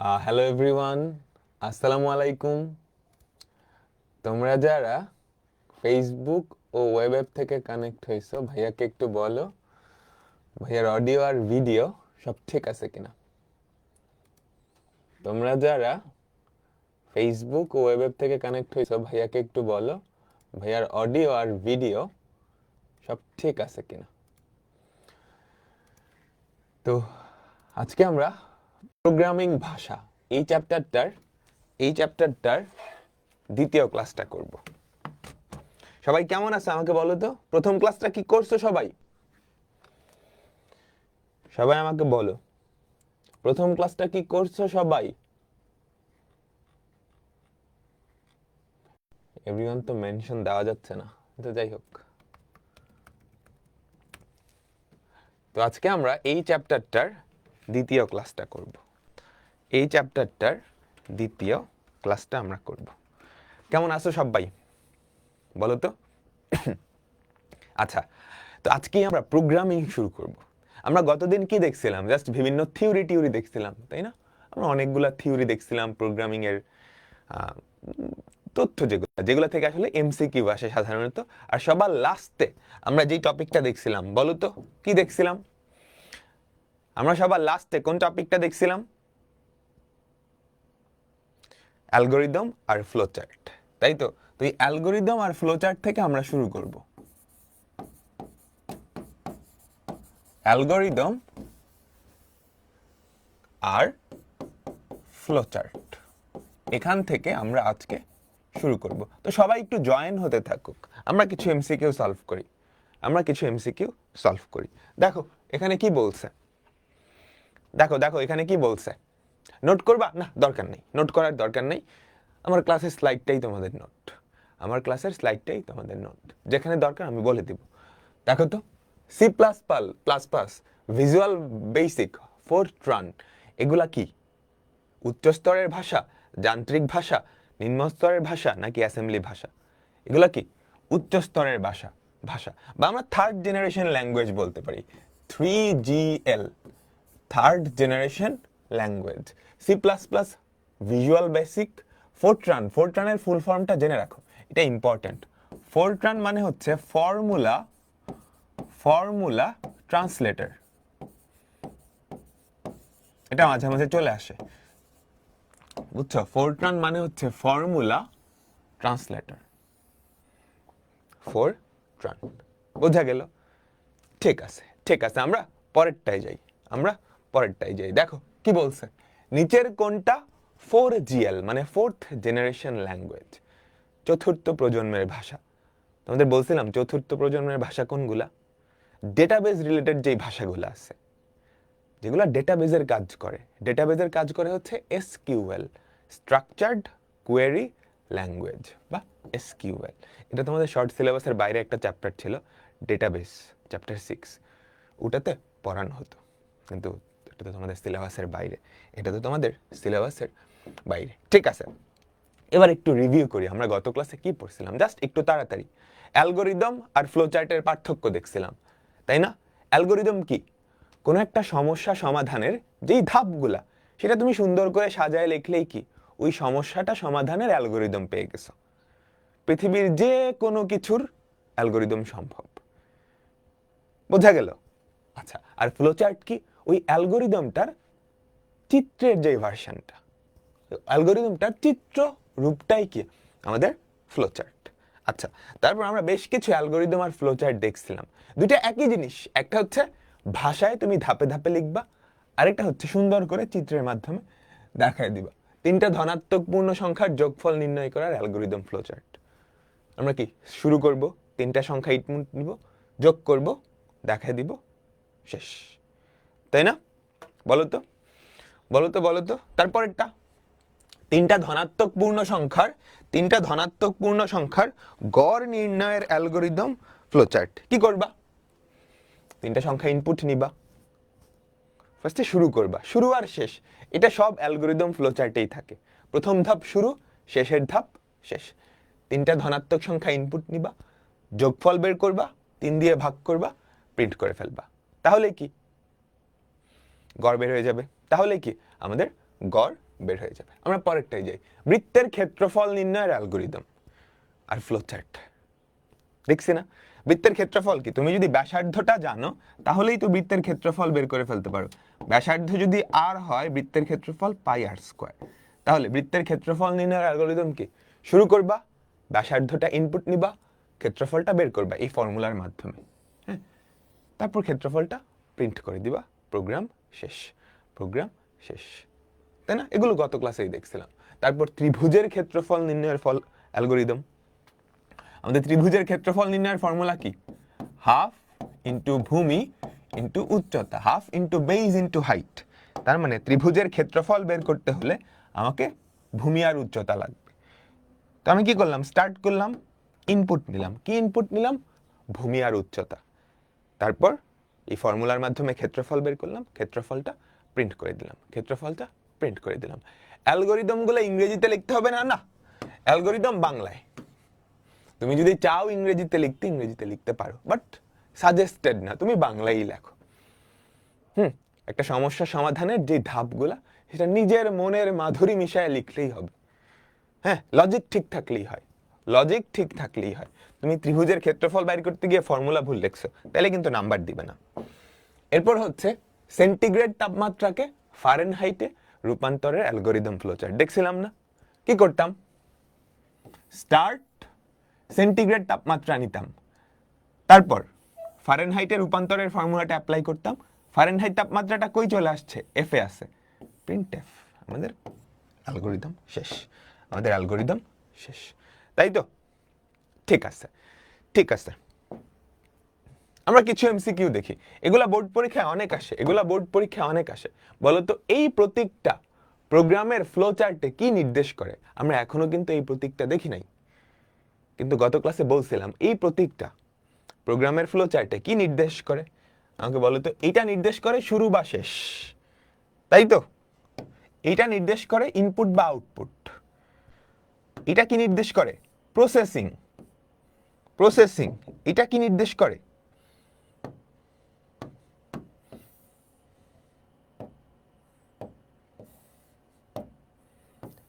Hello everyone, আসসালামু আলাইকুম। তোমরা যারা ফেসবুক ও ওয়েব অ্যাপ থেকে কানেক্ট হয়েছো, ভাইয়াকে একটু বলো ভাইয়ার অডিও আর ভিডিও সব ঠিক আছে কিনা। তোমরা যারা ফেসবুক ও ওয়েব অ্যাপ থেকে কানেক্ট হয়েছো, ভাইয়াকে একটু বলো ভাইয়ার অডিও আর ভিডিও সব ঠিক আছে কিনা। তো আজকে আমরা প্রোগ্রামিং ভাষা এই চ্যাপ্টারটার দ্বিতীয় ক্লাসটা করব। সবাই কেমন আছে আমাকে বলো তো, প্রথম ক্লাসটা কি করছো সবাই? সবাই আমাকে বলো, প্রথম ক্লাসটা কি করছো সবাই? এভরিওয়ান তো মেনশন দেওয়া যাচ্ছে না, তো যাই হোক। তো আজকে আমরা এই চ্যাপ্টারটার দ্বিতীয় ক্লাসটা করব। এই চ্যাপ্টারটার দ্বিতীয় ক্লাসটা আমরা করব। কেমন আছো সবাই বলো তো? আচ্ছা, তো আজকেই আমরা প্রোগ্রামিং শুরু করব। আমরা গতদিন কি দেখছিলাম? জাস্ট বিভিন্ন থিওরি দেখছিলাম, তাই না? আমরা অনেকগুলা থিওরি দেখছিলাম প্রোগ্রামিং এর, তথ্য যেগুলো থেকে আসলে এমসিকিউ আসে সাধারণত। আর সবার লাস্টে আমরা যেই টপিকটা দেখছিলাম, বলো তো কি দেখছিলাম? আমরা সবার লাস্টে কোন টপিকটা দেখছিলাম? অ্যালগোরিদম আর ফ্লোচার্ট, তাই তো? তো এই অ্যালগোরিদম আর ফ্লোচার্ট থেকে আমরা শুরু করব। অ্যালগোরিদম আর ফ্লোচার্ট, এখান থেকে আমরা আজকে শুরু করব। তো সবাই একটু জয়েন হতে থাকুক, আমরা কিছু এমসিকিউ সলভ করি। দেখো এখানে কি বলছে, দেখো এখানে কি বলছে। নোট করবা না? দরকার নেই, নোট করার দরকার নেই। আমার ক্লাসের স্লাইডটাই তোমাদের নোট, যেখানে দরকার আমি বলে দিব। দেখো তো, C plus plus plus, visual basic, Fortran, এগুলা কি? উচ্চ স্তরের ভাষা, যান্ত্রিক ভাষা, নিম্ন স্তরের ভাষা, নাকি অ্যাসেম্বলি ভাষা? এগুলা কি? উচ্চ স্তরের ভাষা, বা আমরা থার্ড জেনারেশন ল্যাঙ্গুয়েজ বলতে পারি। 3GL, third generation language. C plus plus, visual basic, ফোরট্রানের ফুল ফর্মটা জেনে রাখো, এটা ইম্পর্টেন্ট। ফোরট্রান মানে হচ্ছে ফর্মুলা ট্রান্সলেটর, এটা মাঝে মাঝে চলে আসে, বুঝছো? ফোরট্রান মানে হচ্ছে ফর্মুলা ট্রান্সলেটর, ফোরট্রান, বোঝা গেল? ঠিক আছে, আমরা পরেরটাই যাই। দেখো কি বলছে, নিচের কোনটা 4GL মানে ফোর্থ জেনারেশন ল্যাঙ্গুয়েজ, চতুর্থ প্রজন্মের ভাষা? তোমাদের বলছিলাম চতুর্থ প্রজন্মের ভাষা কোনগুলা? ডেটাবেজ রিলেটেড যেই ভাষাগুলো আছে, যেগুলো ডেটাবেজের কাজ করে হচ্ছে SQL, স্ট্রাকচার্ড কোয়েরি ল্যাঙ্গুয়েজ বা SQL। এটা তোমাদের শর্ট সিলেবাসের বাইরে একটা চ্যাপ্টার ছিল, ডেটাবেস, চ্যাপ্টার 6, ওটাতে পড়ানো হতো, কিন্তু এটা তো তোমাদের সিলেবাসের বাইরে। ঠিক আছে, এবার একটু রিভিউ করি আমরা গত ক্লাসে কি পড়ছিলাম, জাস্ট একটু তাড়াতাড়ি। অ্যালগোরিদম আর ফ্লোচার্টের পার্থক্য দেখছিলাম, তাই না? অ্যালগোরিদম কি? কোনো একটা সমস্যা সমাধানের যেই ধাপগুলা, সেটা তুমি সুন্দর করে সাজায় লিখলেই কি ওই সমস্যাটা সমাধানের অ্যালগোরিদম পেয়ে গেছো। পৃথিবীর যে কোনো কিছুর অ্যালগোরিদম সম্ভব, বোঝা গেল? আচ্ছা, আর ফ্লোচার্ট কি? ওই অ্যালগোরিদমটার চিত্রের যে ভার্সনটা, অ্যালগোরিদমটার চিত্র রূপটাই কি আমাদের ফ্লোচার্ট। আচ্ছা, তারপর আমরা বেশ কিছু অ্যালগোরিদম আর ফ্লোচার্ট দেখছিলাম। দুইটা একই জিনিস, একটা হচ্ছে ভাষায় তুমি ধাপে ধাপে লিখবা, আরেকটা হচ্ছে সুন্দর করে চিত্রের মাধ্যমে দেখায় দিবা। তিনটা ধনাত্মক পূর্ণ সংখ্যার যোগফল নির্ণয় করার অ্যালগোরিদম ফ্লোচার্ট। আমরা কি শুরু করব, তিনটা সংখ্যা ইনপুট নিব, যোগ করব, দেখায় দিব, শেষ, তাই না? বলো তো তারপরেরটা, তিনটা ধনাত্মক পূর্ণ সংখ্যার গড় নির্ণয়ের অ্যালগোরিদম ফ্লোচার্ট। কি করবা? তিনটা সংখ্যা ইনপুট নিবা, ফার্স্টে শুরু করবা, শুরু আর শেষ, এটা সব অ্যালগোরিদম ফ্লোচার্টেই থাকে। প্রথম ধাপ শুরু, শেষের ধাপ শেষ। তিনটা ধনাত্মক সংখ্যা ইনপুট নিবা, যোগফল বের করবা, 3 দিয়ে ভাগ করবা, প্রিন্ট করে ফেলবা, তাহলে কি গড় বের হয়ে যাবে। তাহলে কি আমাদের গড় বের হয়ে যাবে। আমরা পরেরটাই যাই, বৃত্তের ক্ষেত্রফল নির্ণয়ের অ্যালগরিদম আর ফ্লোচার্ট। দেখছি না বৃত্তের ক্ষেত্রফল কি, তুমি যদি ব্যাসার্ধটা জানো তাহলেই তো বৃত্তের ক্ষেত্রফল বের করে ফেলতে পারো। ব্যাসার্ধ যদি আর হয়, বৃত্তের ক্ষেত্রফল পাই আর স্কয়ার। তাহলে বৃত্তের ক্ষেত্রফল নির্ণয়ের অ্যালগরিদম কি, শুরু করবা, ব্যাসার্ধটা ইনপুট নিবা, ক্ষেত্রফলটা বের করবা এই ফর্মুলার মাধ্যমে, হ্যাঁ, তারপর ক্ষেত্রফলটা প্রিন্ট করে দিবা, প্রোগ্রাম শেষ, প্রোগ্রাম শেষ, তাই না? এগুলো গত ক্লাসেই দেখছিলাম। তারপর ত্রিভুজের ক্ষেত্রফল নির্ণয়ের অ্যালগরিদম। আমাদের ত্রিভুজের ক্ষেত্রফল নির্ণয়ের ফর্মুলা কি, হাফ ইন্টু ভূমি ইন্টু উচ্চতা, half into base into height. তার মানে ত্রিভুজের ক্ষেত্রফল বের করতে হলে আমাকে ভূমি আর উচ্চতা লাগবে। তো আমি কি করলাম, স্টার্ট করলাম, ইনপুট নিলাম, কি ইনপুট নিলাম, ভূমি আর উচ্চতা। তারপর এই ফর্মুলার মাধ্যমে ক্ষেত্রফল বের করলাম, ক্ষেত্রফলটা প্রিন্ট করে দিলাম, ক্ষেত্রফলটা প্রিন্ট করে দিলাম। অ্যালগরিদমগুলো ইংরেজিতে লিখতে হবে না, না, অ্যালগরিদম বাংলায়। তুমি যদি চাও ইংরেজিতে লিখতে পারো, বাট সাজেস্টেড না, তুমি বাংলায় লেখো। একটা সমস্যা সমাধানের যে ধাপগুলা, সেটা নিজের মনের মাধুরী মিশায় লিখলেই হবে। হ্যাঁ, লজিক ঠিক থাকলেই হয়, লজিক ঠিক থাকলেই হয়। তুমি ত্রিভুজের ক্ষেত্রফল বাইর করতে গিয়ে ফর্মুলা ভুল লিখছো, তাহলে কিন্তু নাম্বার দিবে না। এরপর হচ্ছে সেন্টিগ্রেড তাপমাত্রাকে ফারেনহাইটে রূপান্তরের অ্যালগরিদম ফ্লোচার্ট। দেখছিলাম না, কি করতাম, স্টার্ট সেন্টিগ্রেড তাপমাত্রা নিতাম, তারপর ফারেনহাইটে রূপান্তরের ফর্মুলাটা অ্যাপ্লাই করতাম, ফারেনহাইট তাপমাত্রাটা কই চলে আসছে, এফ এ আছে, প্রিন্ট এফ, আমাদের অ্যালগরিদম শেষ, আমাদের অ্যালগরিদম শেষ, তাই তো? ঠিক আছে, ঠিক আছে। আমরা কিছু এমসিকিউ দেখি, এগুলা বোর্ড পরীক্ষায় অনেক আসে, এগুলা বোর্ড পরীক্ষায় অনেক আসে। বলতো এই প্রতীকটা প্রোগ্রামের ফ্লো চার্টে কি নির্দেশ করে? আমরা এখনো কিন্তু এই প্রতীকটা দেখি নাই, কিন্তু গত ক্লাসে বলছিলাম এই প্রতীকটা প্রোগ্রামের ফ্লো চার্টে কি নির্দেশ করে। আমাকে বলো তো, এইটা নির্দেশ করে শুরু বা শেষ, তাই তো? এইটা নির্দেশ করে ইনপুট বা আউটপুট। এটা কি নির্দেশ করে, প্রসেসিং, প্রসেসিং। এটা কি নির্দেশ করে,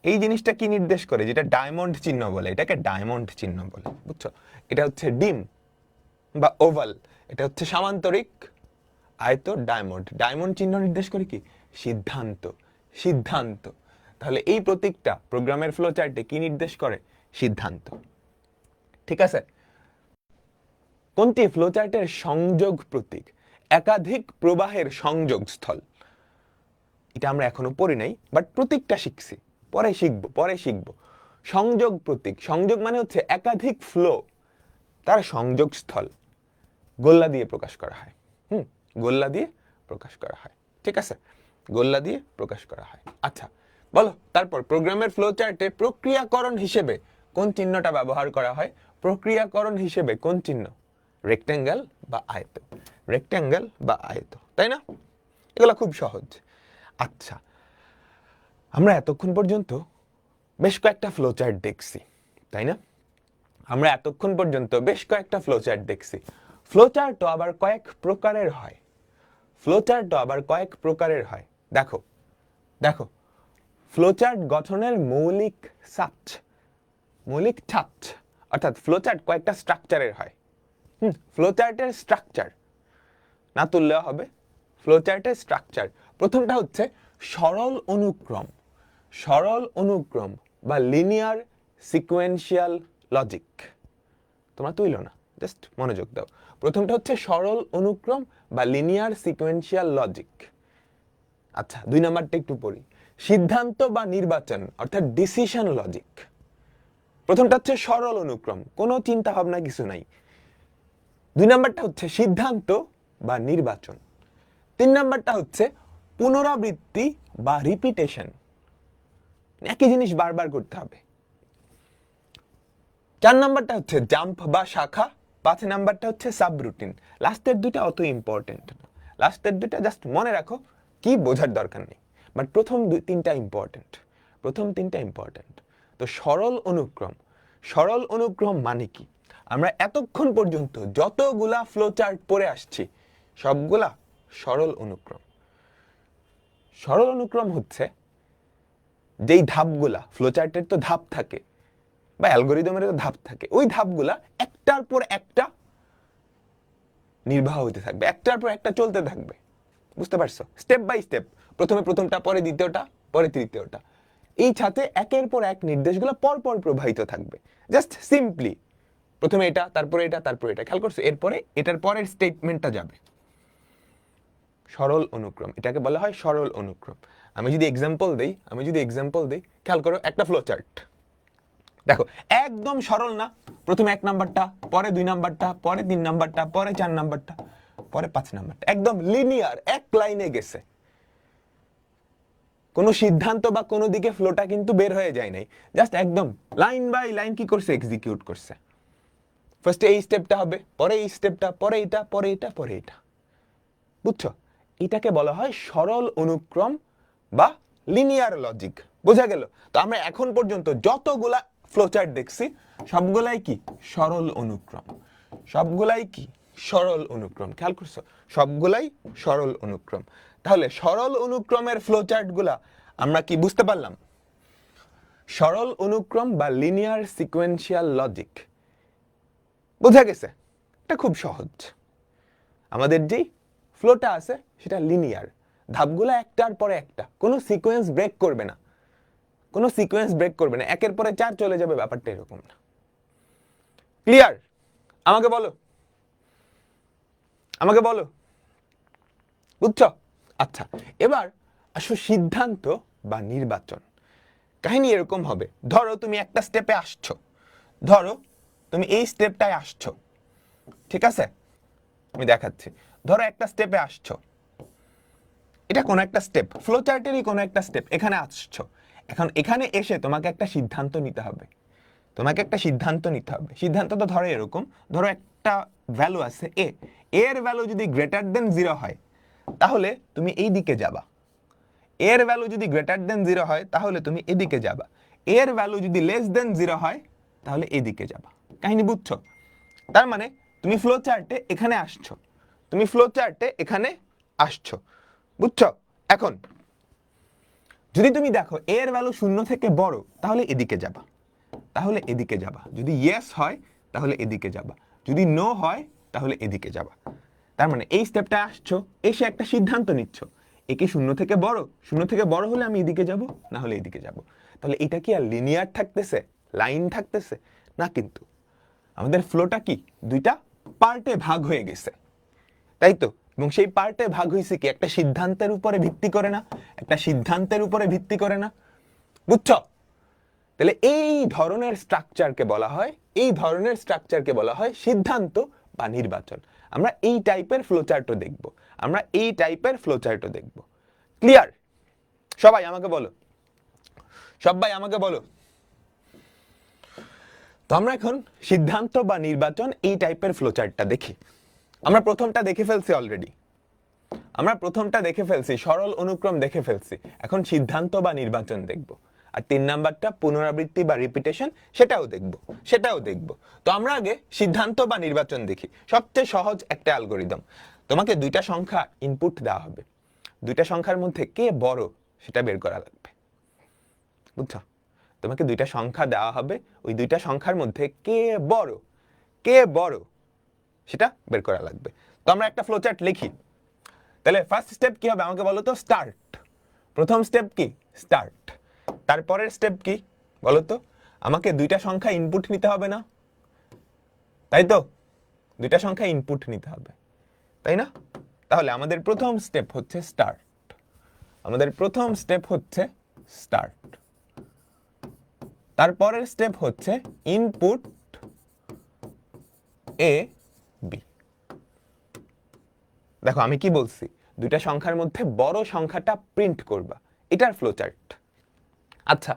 এই জিনিসটা কি নির্দেশ করে, যেটা ডায়মন্ড চিহ্ন বলে, এটাকে ডায়মন্ড চিহ্ন বলে, বুঝছো? এটা হচ্ছে ডিম বা ওভাল, এটা হচ্ছে সামান্তরিক, আয়ত ডায়মন্ড। ডায়মন্ড চিহ্ন নির্দেশ করে কি, সিদ্ধান্ত, সিদ্ধান্ত। তাহলে এই প্রতীকটা প্রোগ্রামের ফ্লো চার্টে কি নির্দেশ করে, সিদ্ধান্ত। ঠিক আছে। কোনটি ফ্লো চার্টের সংযোগ প্রতীক, একাধিক প্রবাহের সংযোগ স্থল। এটা আমরা এখনো পড়ি নাই, বাট প্রতীকটা শিখছি, পরে শিখবো, পরে শিখবো। সংযোগ প্রতীক, সংযোগ মানে হচ্ছে একাধিক ফ্লো, তার সংযোগ স্থল গোল্লা দিয়ে প্রকাশ করা হয়। গোল্লা দিয়ে প্রকাশ করা হয়, ঠিক আছে, গোল্লা দিয়ে প্রকাশ করা হয়। আচ্ছা বলো, তারপর প্রোগ্রামের ফ্লো চার্টে প্রক্রিয়াকরণ হিসেবে কোন চিহ্নটা ব্যবহার করা হয়? প্রক্রিয়াকরণ হিসেবে কোন চিহ্ন? রেক্ট্যাঙ্গেল বা আয়ত, রেক্ট্যাঙ্গেল বা আয়ত, তাই না? এগুলো খুব সহজ। আচ্ছা, আমরা এতক্ষণ পর্যন্ত বেশ কয়েকটা ফ্লো চার্ট দেখছি, তাই না? আমরা এতক্ষণ পর্যন্ত বেশ কয়েকটা ফ্লো চার্ট দেখছি। ফ্লো চার্টও আবার কয়েক প্রকারের হয়, ফ্লো চার্টও আবার কয়েক প্রকারের হয়। দেখো দেখো, ফ্লো চার্ট গঠনের মৌলিক ছাঁচ, মৌলিক ছাঁচ, অর্থাৎ ফ্লো চার্ট কয়েকটা স্ট্রাকচারের হয়। ফ্লো চার্টের স্ট্রাকচার না তুললেও হবে, ফ্লো চার্টের স্ট্রাকচার। প্রথমটা হচ্ছে সরল অনুক্রম, সরল অনুক্রম বা লিনিয়ার সিকোয়েন্সিয়াল লজিক। তোমরা তুইল না, জাস্ট মনোযোগ দাও। প্রথমটা হচ্ছে সরল অনুক্রম বা লিনিয়ার সিকোয়েন্সিয়াল লজিক। আচ্ছা, 2 নাম্বারটা একটু পড়ি, সিদ্ধান্ত বা নির্বাচন অর্থাৎ ডিসিশন লজিক। প্রথমটা হচ্ছে সরল অনুক্রম, কোনো চিন্তা ভাবনা কিছু নাই। 2 নাম্বারটা হচ্ছে সিদ্ধান্ত বা নির্বাচন। 3 নাম্বারটা হচ্ছে পুনরাবৃত্তি বা রিপিটেশন, একই জিনিস বারবার করতে হবে। 4 নাম্বারটা হচ্ছে জাম্প বা শাখা। 5 নাম্বারটা হচ্ছে সাবরুটিন। লাস্টের দুইটা অত ইম্পর্টেন্ট না, লাস্টের দুইটা জাস্ট মনে রাখো, কি বোঝার দরকার নেই, বাট প্রথম 3টা ইম্পর্টেন্ট, প্রথম 3টা ইম্পর্টেন্ট। তো সরল অনুক্রম, সরল অনুক্রম মানে কি? আমরা এতক্ষণ পর্যন্ত যতগুলা ফ্লো চার্ট পড়ে আসছি সবগুলা সরল অনুক্রম। সরল অনুক্রম হচ্ছে যেই ধাপগুলা, ফ্লোচার্টের তো ধাপ থাকে বা অ্যালগোরিদমের তো ধাপ থাকে, ওই ধাপগুলা একটার পর একটা নির্বাহ হতে থাকবে, একটার পর একটা চলতে থাকবে। বুঝতে পারছো? স্টেপ বাই স্টেপ, প্রথমে প্রথমটা, পরে দ্বিতীয়টা, পরে তৃতীয়টা, এই সাথে একের পর এক নির্দেশগুলো পরপর প্রবাহিত থাকবে। জাস্ট সিম্পলি প্রথমে এটা, তারপরে এটা, তারপরে এটা, খেয়াল করছো? এরপরে এটার পরের স্টেটমেন্টটা যাবে। সরল অনুক্রম, এটাকে বলা হয় সরল অনুক্রম। আমি যদি এক্সাম্পল দেই, খেয়াল করো, একটা ফ্লো চার্ট দেখো, একদম সরল না? প্রথমে 1 নাম্বারটা, পরে 2 নাম্বারটা, পরে 3 নাম্বারটা, পরে 4 নাম্বারটা, পরে 5 নাম্বারটা, একদম লিনিয়ার, এক লাইনে গেছে। কোনো সিদ্ধান্ত বা কোনো দিকে ফ্লোটা কিন্তু বের হয়ে যায় নাই, জাস্ট একদম লাইন বাই লাইন কি করছে, এক্সিকিউট করছে। ফার্স্টে এই স্টেপটা হবে, পরে এই স্টেপটা, পরে এটা, পরে এটা, পরে এটা। বুঝছো? এটাকে বলা হয় সরল অনুক্রম বা লিনিয়ার লজিক। বোঝা গেল? তো আমরা এখন পর্যন্ত যতগুলা ফ্লোচার্ট দেখছি সবগুলাই কি সরল অনুক্রম, সবগুলাই কি সরল অনুক্রম। খেয়াল করছো? সবগুলাই সরল অনুক্রম। তাহলে সরল অনুক্রমের ফ্লোচার্ট গুলা আমরা কি বুঝতে পারলাম? সরল অনুক্রম বা লিনিয়ার সিকোয়েন্সিয়াল লজিক বোঝা গেছে? এটা খুব সহজ। আমাদের যেই ফ্লোটা আছে সেটা লিনিয়ার, ধাপগুলো একটার পরে একটা, কোনো সিকোয়েন্স ব্রেক করবে না, কোনো সিকোয়েন্স ব্রেক করবে না, একের পরে 4 চলে যাবে, ব্যাপারটা এরকম না। ক্লিয়ার? আমাকে বলো, আমাকে বলো, বুঝছো? আচ্ছা, এবার আসো সিদ্ধান্ত বা নির্বাচন। কাহিনী এরকম হবে, ধরো তুমি একটা স্টেপে আসছো, ধরো তুমি এই স্টেপটায় আসছো, ঠিক আছে? আমি দেখাচ্ছি, ধরো একটা স্টেপে আসছো, এটা কোন একটা স্টেপ, ফ্লোচার্টেরই কোন একটা স্টেপ, এখানে আসছো। এখন এখানে এসে তোমাকে একটা সিদ্ধান্ত নিতে হবে, তোমাকে একটা সিদ্ধান্ত নিতে হবে। সিদ্ধান্ত তো ধরো এরকম, ধরো একটা ভ্যালু আছে এ, এর ভ্যালু যদি গ্রেটার দেন 0 হয় তাহলে তুমি এই দিকে যাবা, এর ভ্যালু যদি গ্রেটার দেন 0 হয় তাহলে তুমি এদিকে যাবা, এর ভ্যালু যদি লেস দেন 0 হয় তাহলে এদিকে যাবা। কাহিনী বুঝছো? তার মানে তুমি ফ্লো চার্টে এখানে আসছো, তুমি ফ্লো চার্টে এখানে আসছো, বুঝছো? এখন যদি তুমি দেখো এর ভ্যালু 0 থেকে বড় তাহলে এদিকে যাবা, তাহলে এদিকে যাবা, যদি ইয়েস হয় তাহলে এদিকে যাবা, যদি নো হয় তাহলে এদিকে যাবা। তার মানে এই স্টেপটা আসছো, এসে একটা সিদ্ধান্ত নিচ্ছ, একে 0 থেকে বড়, 0 থেকে বড় হলে আমি এদিকে যাব, না হলে এদিকে যাব। তাহলে এটা কি আর লিনিয়ার থাকতেছে, লাইন থাকতেছে না? কিন্তু আমাদের ফ্লোটা কি দুইটা পার্টে ভাগ হয়ে গেছে, তাই তো? এবং সেই পার্টে ভাগ হয়েছে কি একটা সিদ্ধান্তের উপরে ভিত্তি করে না, একটা সিদ্ধান্তের উপরে ভিত্তি করে না, বুঝছো? তাহলে এই ধরনের স্ট্রাকচারকে বলা হয়, এই ধরনের স্ট্রাকচারকে বলা হয় সিদ্ধান্ত বা নির্বাচন। আমরা এই টাইপের ফ্লোচার্টও দেখব, আমরা এই টাইপের ফ্লোচার্টও দেখব। ক্লিয়ার? সবাই আমাকে বলো, সবাই আমাকে বলো। তো আমরা এখন সিদ্ধান্ত বা নির্বাচন এই টাইপের ফ্লোচার্টটা দেখি। আমরা প্রথমটা দেখে ফেলছি অলরেডি, আমরা প্রথমটা দেখে ফেলছি, সরল অনুক্রম দেখে ফেলছি, এখন সিদ্ধান্ত বা নির্বাচন দেখব। আর 3 নাম্বারটা পুনরাবৃত্তি বা রিপিটেশন, সেটাও দেখব, সেটাও দেখব। তো আমরা আগে সিদ্ধান্ত বা নির্বাচন দেখি। সবচেয়ে সহজ একটা অ্যালগরিদম, তোমাকে দুইটা সংখ্যা ইনপুট দেওয়া হবে, দুইটা সংখ্যার মধ্যে কে বড় সেটা বের করা লাগবে, বুঝছো? তোমাকে দুইটা সংখ্যা দেওয়া হবে, ওই দুইটা সংখ্যার মধ্যে কে বড়, কে বড় সেটা বের করা লাগবে। তো আমরা একটা ফ্লোচার্ট লিখি। তাহলে ফার্স্ট স্টেপ কি হবে আমাকে বলো তো? স্টার্ট। প্রথম স্টেপ কি? স্টার্ট। তারপরের স্টেপ কি বলো তো? আমাকে দুইটা সংখ্যা ইনপুট নিতে হবে না, তাই তো? দুইটা সংখ্যা ইনপুট নিতে হবে, তাই না? তাহলে আমাদের প্রথম স্টেপ হচ্ছে স্টার্ট, আমাদের প্রথম স্টেপ হচ্ছে স্টার্ট। তারপরের স্টেপ হচ্ছে ইনপুট এ বি। দেখো আমি কি বলছি, দুইটা সংখ্যার মধ্যে বড় সংখ্যাটা প্রিন্ট করবা, এটার ফ্লোচার্ট। আচ্ছা,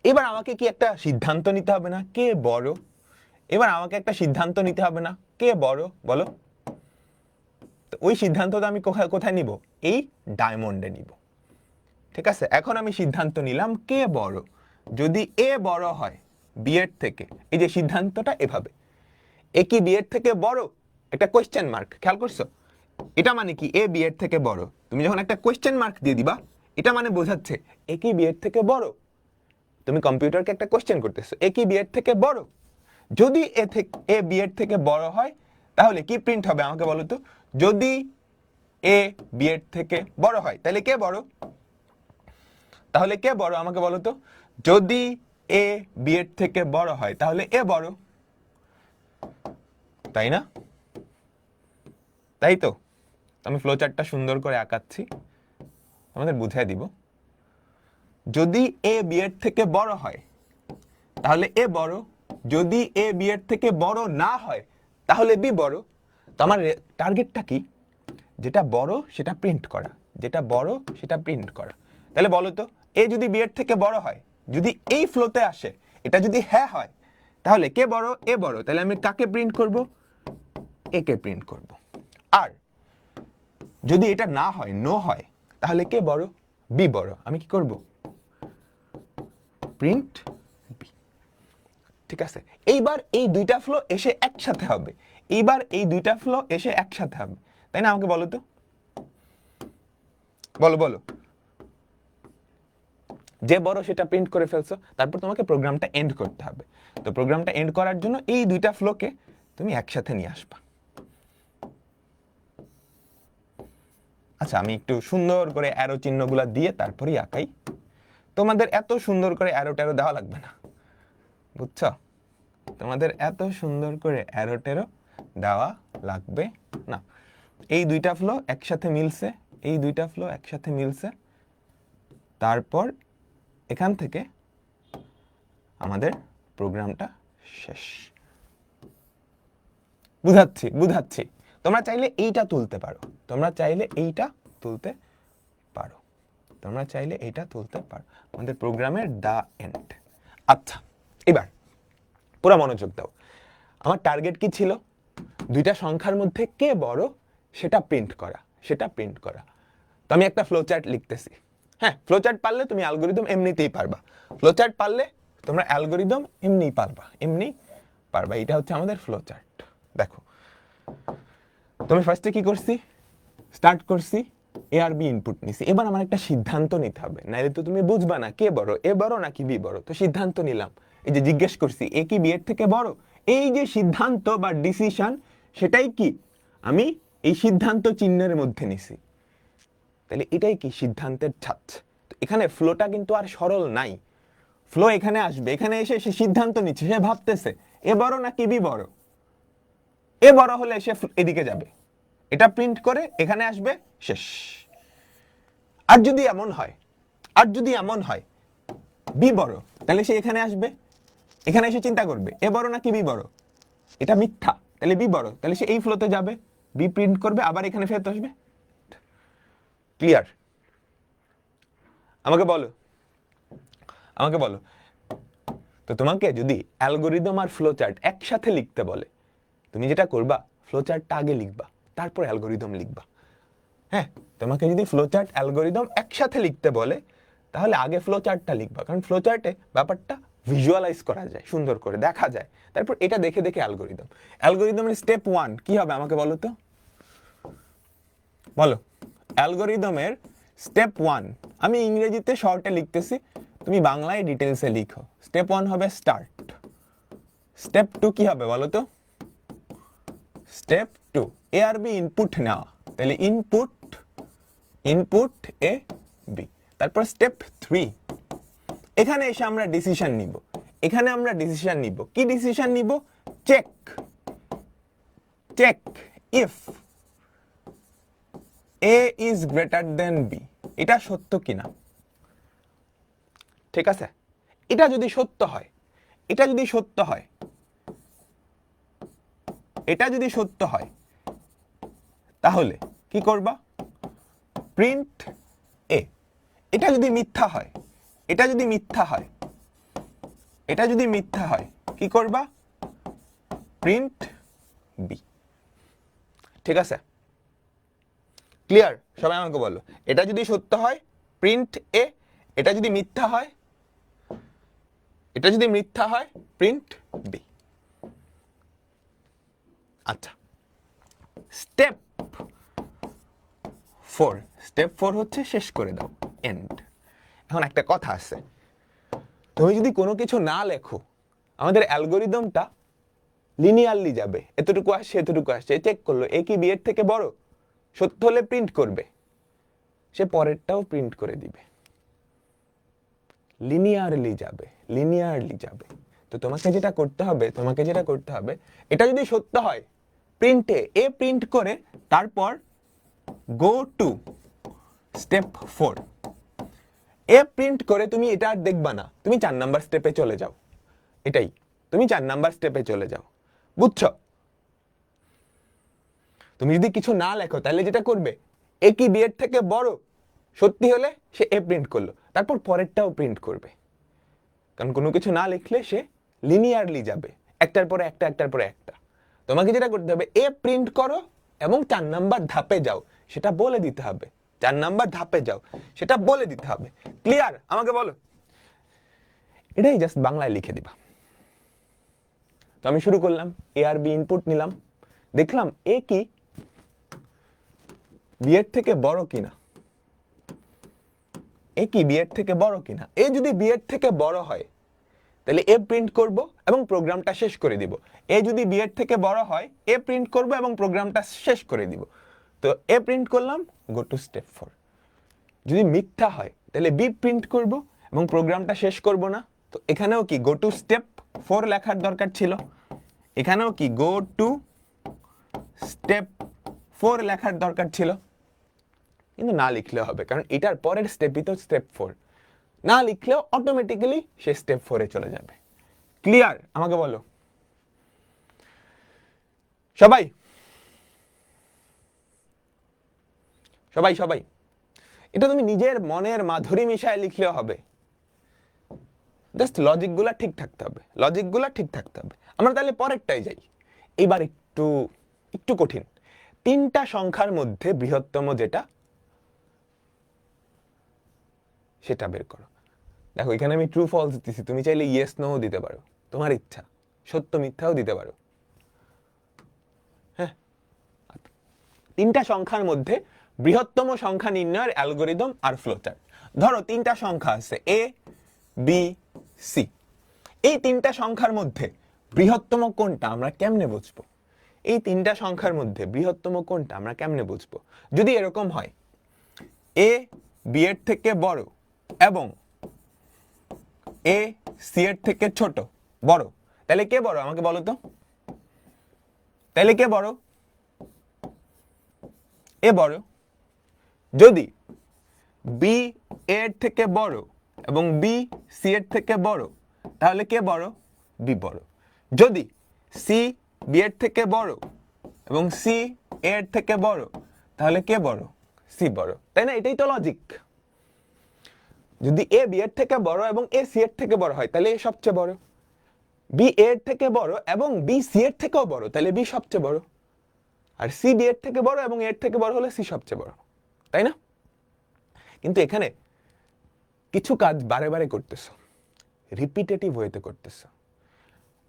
এবার আমাকে কি একটা সিদ্ধান্ত নিতে হবে না কে বড়? এবার আমাকে একটা সিদ্ধান্ত নিতে হবে না কে বড় বলো? তো ওই সিদ্ধান্তটা আমি কোথায় কোথায় নিব? এই ডায়মন্ডে নিব, ঠিক আছে? এখন আমি সিদ্ধান্ত নিলাম কে বড়, যদি এ বড় হয় বি এর থেকে। এই যে সিদ্ধান্তটা এভাবে, এ কি বি এর থেকে বড়, একটা কোয়েশ্চেন মার্ক, খেয়াল করছো? এটা মানে কি এ বি এর থেকে বড়। তুমি যখন একটা কোয়েশ্চেন মার্ক দিয়ে দিবা, এটা মানে বোঝাচ্ছে এ কি বি এর থেকে বড়, তুমি কম্পিউটারকে একটা কোশ্চেন করতেছো, এ কি বি এর থেকে বড়? যদি এ বি এর থেকে বড় হয় তাহলে কি প্রিন্ট হবে আমাকে বলো তো? যদি এ বি এর থেকে বড় হয় তাহলে কে বড়? তাহলে কে বড় আমাকে বলো তো? যদি এ বি এর থেকে বড় হয় তাহলে এ বড়, তাই না? তাই তো। আমি ফ্লো চার্টটা সুন্দর করে আঁকাচ্ছি, আমাদের বুঝাই দিব। যদি এ বি এর থেকে বড় হয় তাহলে এ বড়, যদি এ বি এর থেকে বড় না হয় তাহলে বি বড়। তো আমার টার্গেটটা কি? যেটা বড় সেটা প্রিন্ট করা, যেটা বড় সেটা প্রিন্ট করা। তাহলে বলো তো, এ যদি বি এর থেকে বড় হয়, যদি এই ফ্লোতে আসে, এটা যদি হ্যাঁ হয়, তাহলে কে বড়? এ বড়। তাহলে আমি কাকে প্রিন্ট করব? এ কে প্রিন্ট করব। আর যদি এটা না হয়, নো হয়, তাহলে কে বড়? বি বড়। আমি কি করব? Print B. ঠিক আছে, এইবার এই দুইটা ফ্লো এসে একসাথে হবে, এইবার এই দুইটা ফ্লো এসে একসাথে হবে, তাই না? আমাকে বলো তো, বলো বলো। যে বড় সেটা প্রিন্ট করে ফেলছো, তারপর তোমাকে প্রোগ্রামটা এন্ড করতে হবে। তো প্রোগ্রামটা এন্ড করার জন্য এই দুইটা ফ্লোকে তুমি একসাথে নিয়ে আসবা। আচ্ছা, আমি একটু সুন্দর করে অ্যারো চিহ্নগুলো দিয়ে তারপরেই আঁকাই। তোমাদের এত সুন্দর করে অ্যারো ট্যারো দেওয়া লাগবে না, বুঝছো? তোমাদের এত সুন্দর করে অ্যারো ট্যারো দেওয়া লাগবে না। এই দুইটা ফ্লো একসাথে মিলছে, এই দুইটা ফ্লো একসাথে মিলছে, তারপর এখান থেকে আমাদের প্রোগ্রামটা শেষ। বুঝাচ্ছি বুঝাচ্ছি। তোমরা চাইলে এইটা তুলতে পারো, তোমরা চাইলে এইটা তুলতে পারো, তোমরা চাইলে এইটা তুলতে পারো। আমাদের প্রোগ্রামের দা এন্ড। আচ্ছা, এবার পুরো মনোযোগ দাও। আমার টার্গেট কি ছিল? দুইটা সংখ্যার মধ্যে কে বড় সেটা প্রিন্ট করা, সেটা প্রিন্ট করা। তো আমি একটা ফ্লো চার্ট লিখতেছি। হ্যাঁ, ফ্লো চার্ট পারলে তুমি অ্যালগরিদম এমনিতেই পারবা। ফ্লো চার্ট পারলে তোমরা অ্যালগরিদম এমনিই পারবা, এমনি পারবা। এটা হচ্ছে আমাদের ফ্লো চার্ট। দেখো, তুমি ফার্স্টে কি করছি? স্টার্ট করছি, এ আর বি ইনপুট নিছি। এবার আমার একটা সিদ্ধান্ত নিতে হবে, নাইলে তো তুমি বুঝবা না কে বড়, এ বড় নাকি বি বড়। তো সিদ্ধান্ত নিলাম, এই যে জিজ্ঞেস করছি এ কি বি এর থেকে বড়, এই যে সিদ্ধান্ত বা ডিসিশন, সেটাই কি আমি এই সিদ্ধান্ত চিহ্নের মধ্যে নিছি। তাহলে এটাই কি সিদ্ধান্তের ছাঁচ। তো এখানে ফ্লোটা কিন্তু আর সরল নাই। ফ্লো এখানে আসবে, এখানে এসে সে সিদ্ধান্ত নিচ্ছে, সে ভাবতেছে এ বড় নাকি বি বড়। এ বড় হলে সে এদিকে যাবে, এটা প্রিন্ট করে এখানে আসবে, শেষ। আর যদি এমন হয়, আর যদি এমন হয় বি বড়, তাহলে সে এখানে আসবে, এখানে এসে চিন্তা করবে এ বড় নাকি বি বড়। এটা মিথ্যা, তাহলে বি বড়, তাহলে সে এই ফ্লোতে যাবে, বি প্রিন্ট করবে, আবার এখানে ফেরত আসবে। ক্লিয়ার? আমাকে বলো, আমাকে বলো। তো তোমাকে যদি অ্যালগরিদম আর ফ্লো চার্ট একসাথে লিখতে বলে, তুমি যেটা করবা, ফ্লো চার্টটা আগে লিখবা, তারপর অ্যালগরিদম লিখবা। হ্যাঁ, তোমাকে যদি ফ্লো চার্ট অ্যালগরিদম একসাথে লিখতে বলে, তাহলে আগে ফ্লো চার্টটা লিখবা, কারণ ফ্লো চার্টে ব্যাপারটা ভিজুয়ালাইজ করা যায়, সুন্দর করে দেখা যায়। তারপর এটা দেখে দেখে অ্যালগরিদম। অ্যালগরিদমের স্টেপ 1 কি হবে আমাকে বলো তো, বলো। অ্যালগরিদমের স্টেপ 1 আমি ইংরেজিতে শর্টে লিখতেছি, তুমি বাংলায় ডিটেলসে লিখো। স্টেপ 1 হবে স্টার্ট। স্টেপ 2 কি হবে বলো তো? স্টেপ 2 এ আর বি ইনপুট নেওয়া, তাহলে ইনপুট, ইনপুট এ বি। তারপর স্টেপ 3 এখানে এসে আমরা ডিসিশন নিব, এখানে আমরা ডিসিশন নিব। কি ডিসিশন নিব? Check, check if A is greater than B, এটা সত্য কিনা। ঠিক আছে, এটা যদি সত্য হয়, এটা যদি সত্য হয়, এটা যদি সত্য হয়, তাহলে কি করবা? প্রিন্ট এ। এটা যদি মিথ্যা হয়, এটা যদি মিথ্যা হয়, এটা যদি মিথ্যা হয়, কি করবা? Print B. ঠিক আছে, ক্লিয়ার? সবাই আমাকে বলো, এটা যদি সত্য হয় প্রিন্ট এ, এটা যদি মিথ্যা হয়, এটা যদি মিথ্যা হয় প্রিন্ট বি। আচ্ছা, স্টেপ 4, স্টেপ 4 হচ্ছে শেষ করে দাও, এন্ড। এখন একটা কথা আছে, তুমি যদি কোনো কিছু না লেখো, আমাদের অ্যালগোরিদমটা লিনিয়ারলি যাবে, এতটুকু আসছে এতটুকু আসছে, চেক করলো এ কি বি এর থেকে বড়, সত্য হলে প্রিন্ট করবে, সে পরেরটাও প্রিন্ট করে দিবে, লিনিয়ারলি যাবে। তো তোমাকে যেটা করতে হবে, এটা যদি সত্য হয় প্রিন্টে এ প্রিন্ট করে তারপর গো টু স্টেপ 4। এ প্রিন্ট করে তুমি এটা আর দেখবা না, তুমি 4 নাম্বার স্টেপে চলে যাও, এটাই, তুমি 4 নাম্বার স্টেপে চলে যাও, বুঝছো? তুমি যদি কিছু না লেখো তাহলে যেটা করবে, এ কি বি এর থেকে বড়, সত্যি হলে সে এ প্রিন্ট করলো, তারপর পরেরটাও প্রিন্ট করবে, কারণ কোনো কিছু না লিখলে সে লিনিয়ারলি যাবে, একটার পরে একটা, একটার পরে একটা। তোমাকে যেটা করতে হবে, এ প্রিন্ট করো এবং 4 নাম্বার ধাপে যাও, সেটা বলে দিতে হবে, 4 নাম্বার ধাপে যাও, সেটা বলে দিতে হবে। ক্লিয়ার? আমাকে বলো। এটাই জাস্ট বাংলায় লিখে দিবা। তো আমি শুরু করলাম, এ আর বি ইনপুট নিলাম, দেখলাম এ কি বি এর থেকে বড় কিনা, এ কি বি এর থেকে বড় কিনা। এ যদি বি এর থেকে বড় হয় তাহলে এ প্রিন্ট করব এবং প্রোগ্রামটা শেষ করে দিব। এ যদি বি এর থেকে বড় হয়, এ প্রিন্ট করব এবং প্রোগ্রামটা শেষ করে দিব। তো এ প্রিন্ট করলাম, গো টু স্টেপ 4। যদি মিথ্যা হয় তাহলে বি প্রিন্ট করব এবং প্রোগ্রামটা শেষ করব না। তো এখানেও কি গো টু স্টেপ 4 লেখার দরকার ছিল, এখানেও কি গো টু স্টেপ 4 লেখার দরকার ছিল, কিন্তু না লিখলে হবে, কারণ এটার পরের স্টেপই তো স্টেপ 4। না লিখলেও অটোমেটিক্যালি সে স্টেপ 4 এ চলে যাবে। ক্লিয়ার? আমাকে বলো সবাই। সবাই সবাই এটা তুমি নিজের মনের মাধুরী মিশায় লিখলেও হবে, জাস্ট লজিকগুলা ঠিক থাকতে হবে, আমরা তাহলে পরেরটাই যাই। এবার একটু একটু কঠিন, 3টা সংখ্যার মধ্যে বৃহত্তম যেটা, সেটা বের করো। দেখো এখানে আমি ট্রু ফলস দিতেছি, তুমি চাইলে ইয়েস নো দিতে পারো, তোমার ইচ্ছা, সত্য মিথ্যাও দিতে পারো। হ্যাঁ, 3টা সংখ্যার মধ্যে বৃহত্তম সংখ্যা নির্ণয়ের অ্যালগোরিদম আর ফ্লোচার্ট। ধরো 3টা সংখ্যা আছে এ বি সি, এই 3টা সংখ্যার মধ্যে বৃহত্তম কোনটা আমরা কেমনে বুঝবো? এই 3টা সংখ্যার মধ্যে বৃহত্তম কোনটা আমরা কেমনে বুঝবো? যদি এরকম হয় এ বি এর থেকে বড় এবং এ সি এর থেকে ছোট বড়, তাহলে কে বড় আমাকে বলো তো? তাহলে কে বড়? এ বড়। যদি বি এর থেকে বড় এবং বি সি এর থেকে বড়, তাহলে কে বড়? বি বড়। যদি সি বি এর থেকে বড় এবং সি এর থেকে বড়, তাহলে কে বড়? সি বড়। তাই না? এটাই তো লজিক। যদি এ বি এর থেকে বড় এবং এ সি এর থেকে বড় হয়, তাহলে এ সবচেয়ে বড়। বি এর থেকে বড় এবং বি সি এর থেকেও বড়, তাহলে বি সবচেয়ে বড়। আর সি বি এর থেকে বড় এবং এর থেকে বড় হলে সি সবচেয়ে বড়, তাই না? কিন্তু এখানে কিছু কাজ বারে বারে করতেছো, রিপিটেটিভ ওয়েতে করতেছো,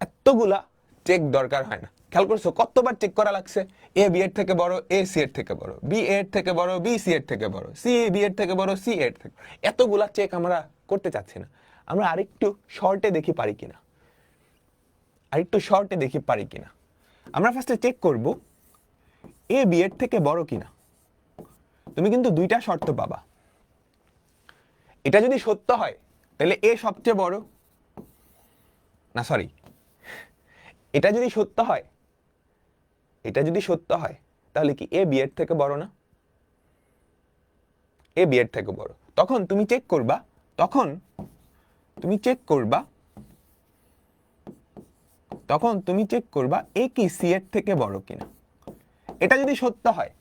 এতগুলা চেক দরকার হয় না। খেয়াল করছো কতবার চেক করা লাগছে? এ বি এর থেকে বড়, এ সি এর থেকে বড়, বি এর থেকে বড়, বি সি এর থেকে বড়, সি বি এর থেকে বড়, সি এর থেকে। এতগুলা চেক আমরা করতে চাচ্ছি না, আমরা আরেকটু শর্টে দেখি পারি কিনা, আমরা ফার্স্টে চেক করব এ বি এর থেকে বড় কিনা। তুমি কিন্তু 2টা শর্ত পাবা। এটা যদি সত্য হয় তাহলে এ সবচেয়ে বড়, না সরি, এটা যদি সত্য হয় তাহলে কি এ বি এর থেকে বড় না? এ বি এর থেকে বড়। তখন তুমি চেক করবা এ কি সি এর থেকে বড় কিনা। এটা যদি সত্য হয়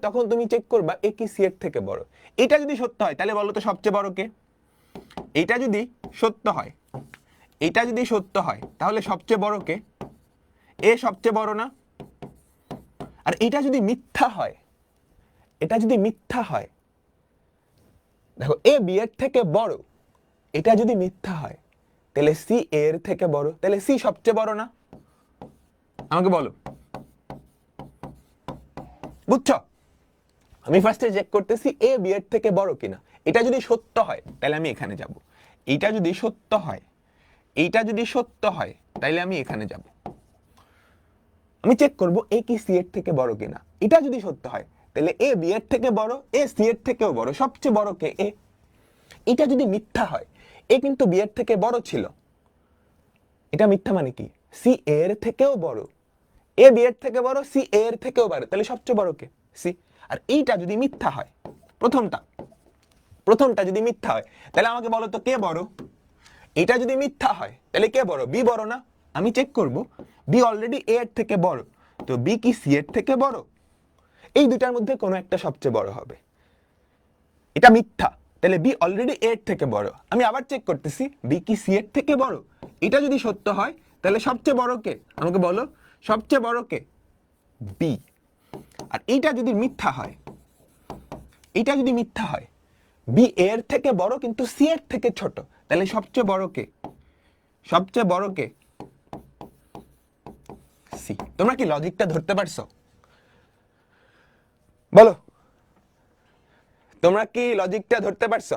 তখন তুমি চেক করবা এ কি সি এর থেকে বড়। এটা যদি সত্য হয় তাহলে বলো তো সবচেয়ে বড় কে? এটা যদি সত্য হয় তাহলে সবচেয়ে বড় কে? এ সবচেয়ে বড় না? আর এটা যদি মিথ্যা হয়, দেখো এ বি এর থেকে বড়, এটা যদি মিথ্যা হয় তাহলে সি এর থেকে বড়, তাহলে সি সবচেয়ে বড় না? আমাকে বলো, বুঝছো? আমি ফার্স্টে চেক করতেছি এ বি এর থেকে বড় কিনা। এটা যদি সত্য হয় তাহলে আমি এখানে যাব, এইটা যদি সত্য হয়, এইটা যদি সত্য হয়, তাইলে আমি এখানে যাব, আমি চেক করব এ কি সি এর থেকে বড় কিনা। এটা যদি সত্য হয় তাহলে এ বি এর থেকে বড়, এ সি এর থেকেও বড়, সবচেয়ে বড় কে? এ। এটা যদি মিথ্যা হয়, এ কিন্তু বি এর থেকে বড় ছিল, এটা মিথ্যা মানে কি? সি এর থেকেও বড়, এ বি এর থেকে বড়, সি এর থেকেও বড়, তাহলে সবচেয়ে বড় কে? সি। আর এইটা যদি মিথ্যা হয়, প্রথমটা যদি মিথ্যা হয়, তাহলে আমাকে বলো তো কে বড়? এটা যদি মিথ্যা হয় তাহলে কে বড়? বি বড় না? আমি চেক করব, বি অলরেডি এ এর থেকে বড়, তো বি কি সি এর থেকে বড়? এই দুটার মধ্যে কোনো একটা সবচেয়ে বড় হবে। এটা মিথ্যা, তাহলে বি অলরেডি এ এর থেকে বড়। আমি আবার চেক করতেছি, বি কি সি এর থেকে বড়? এটা যদি সত্য হয় তাহলে সবচেয়ে বড় কে? আমাকে বলো সবচেয়ে বড় কে? বি। আর এইটা যদি মিথ্যা হয়, এইটা যদি মিথ্যা হয়, বি এর থেকে বড় কিন্তু সি এর থেকে ছোট, তাহলে সবচেয়ে বড় কে? সবচেয়ে বড় কে? সি। তোমরা কি লজিকটা ধরতে পারছো? বলো, তোমরা কি লজিকটা ধরতে পারছো?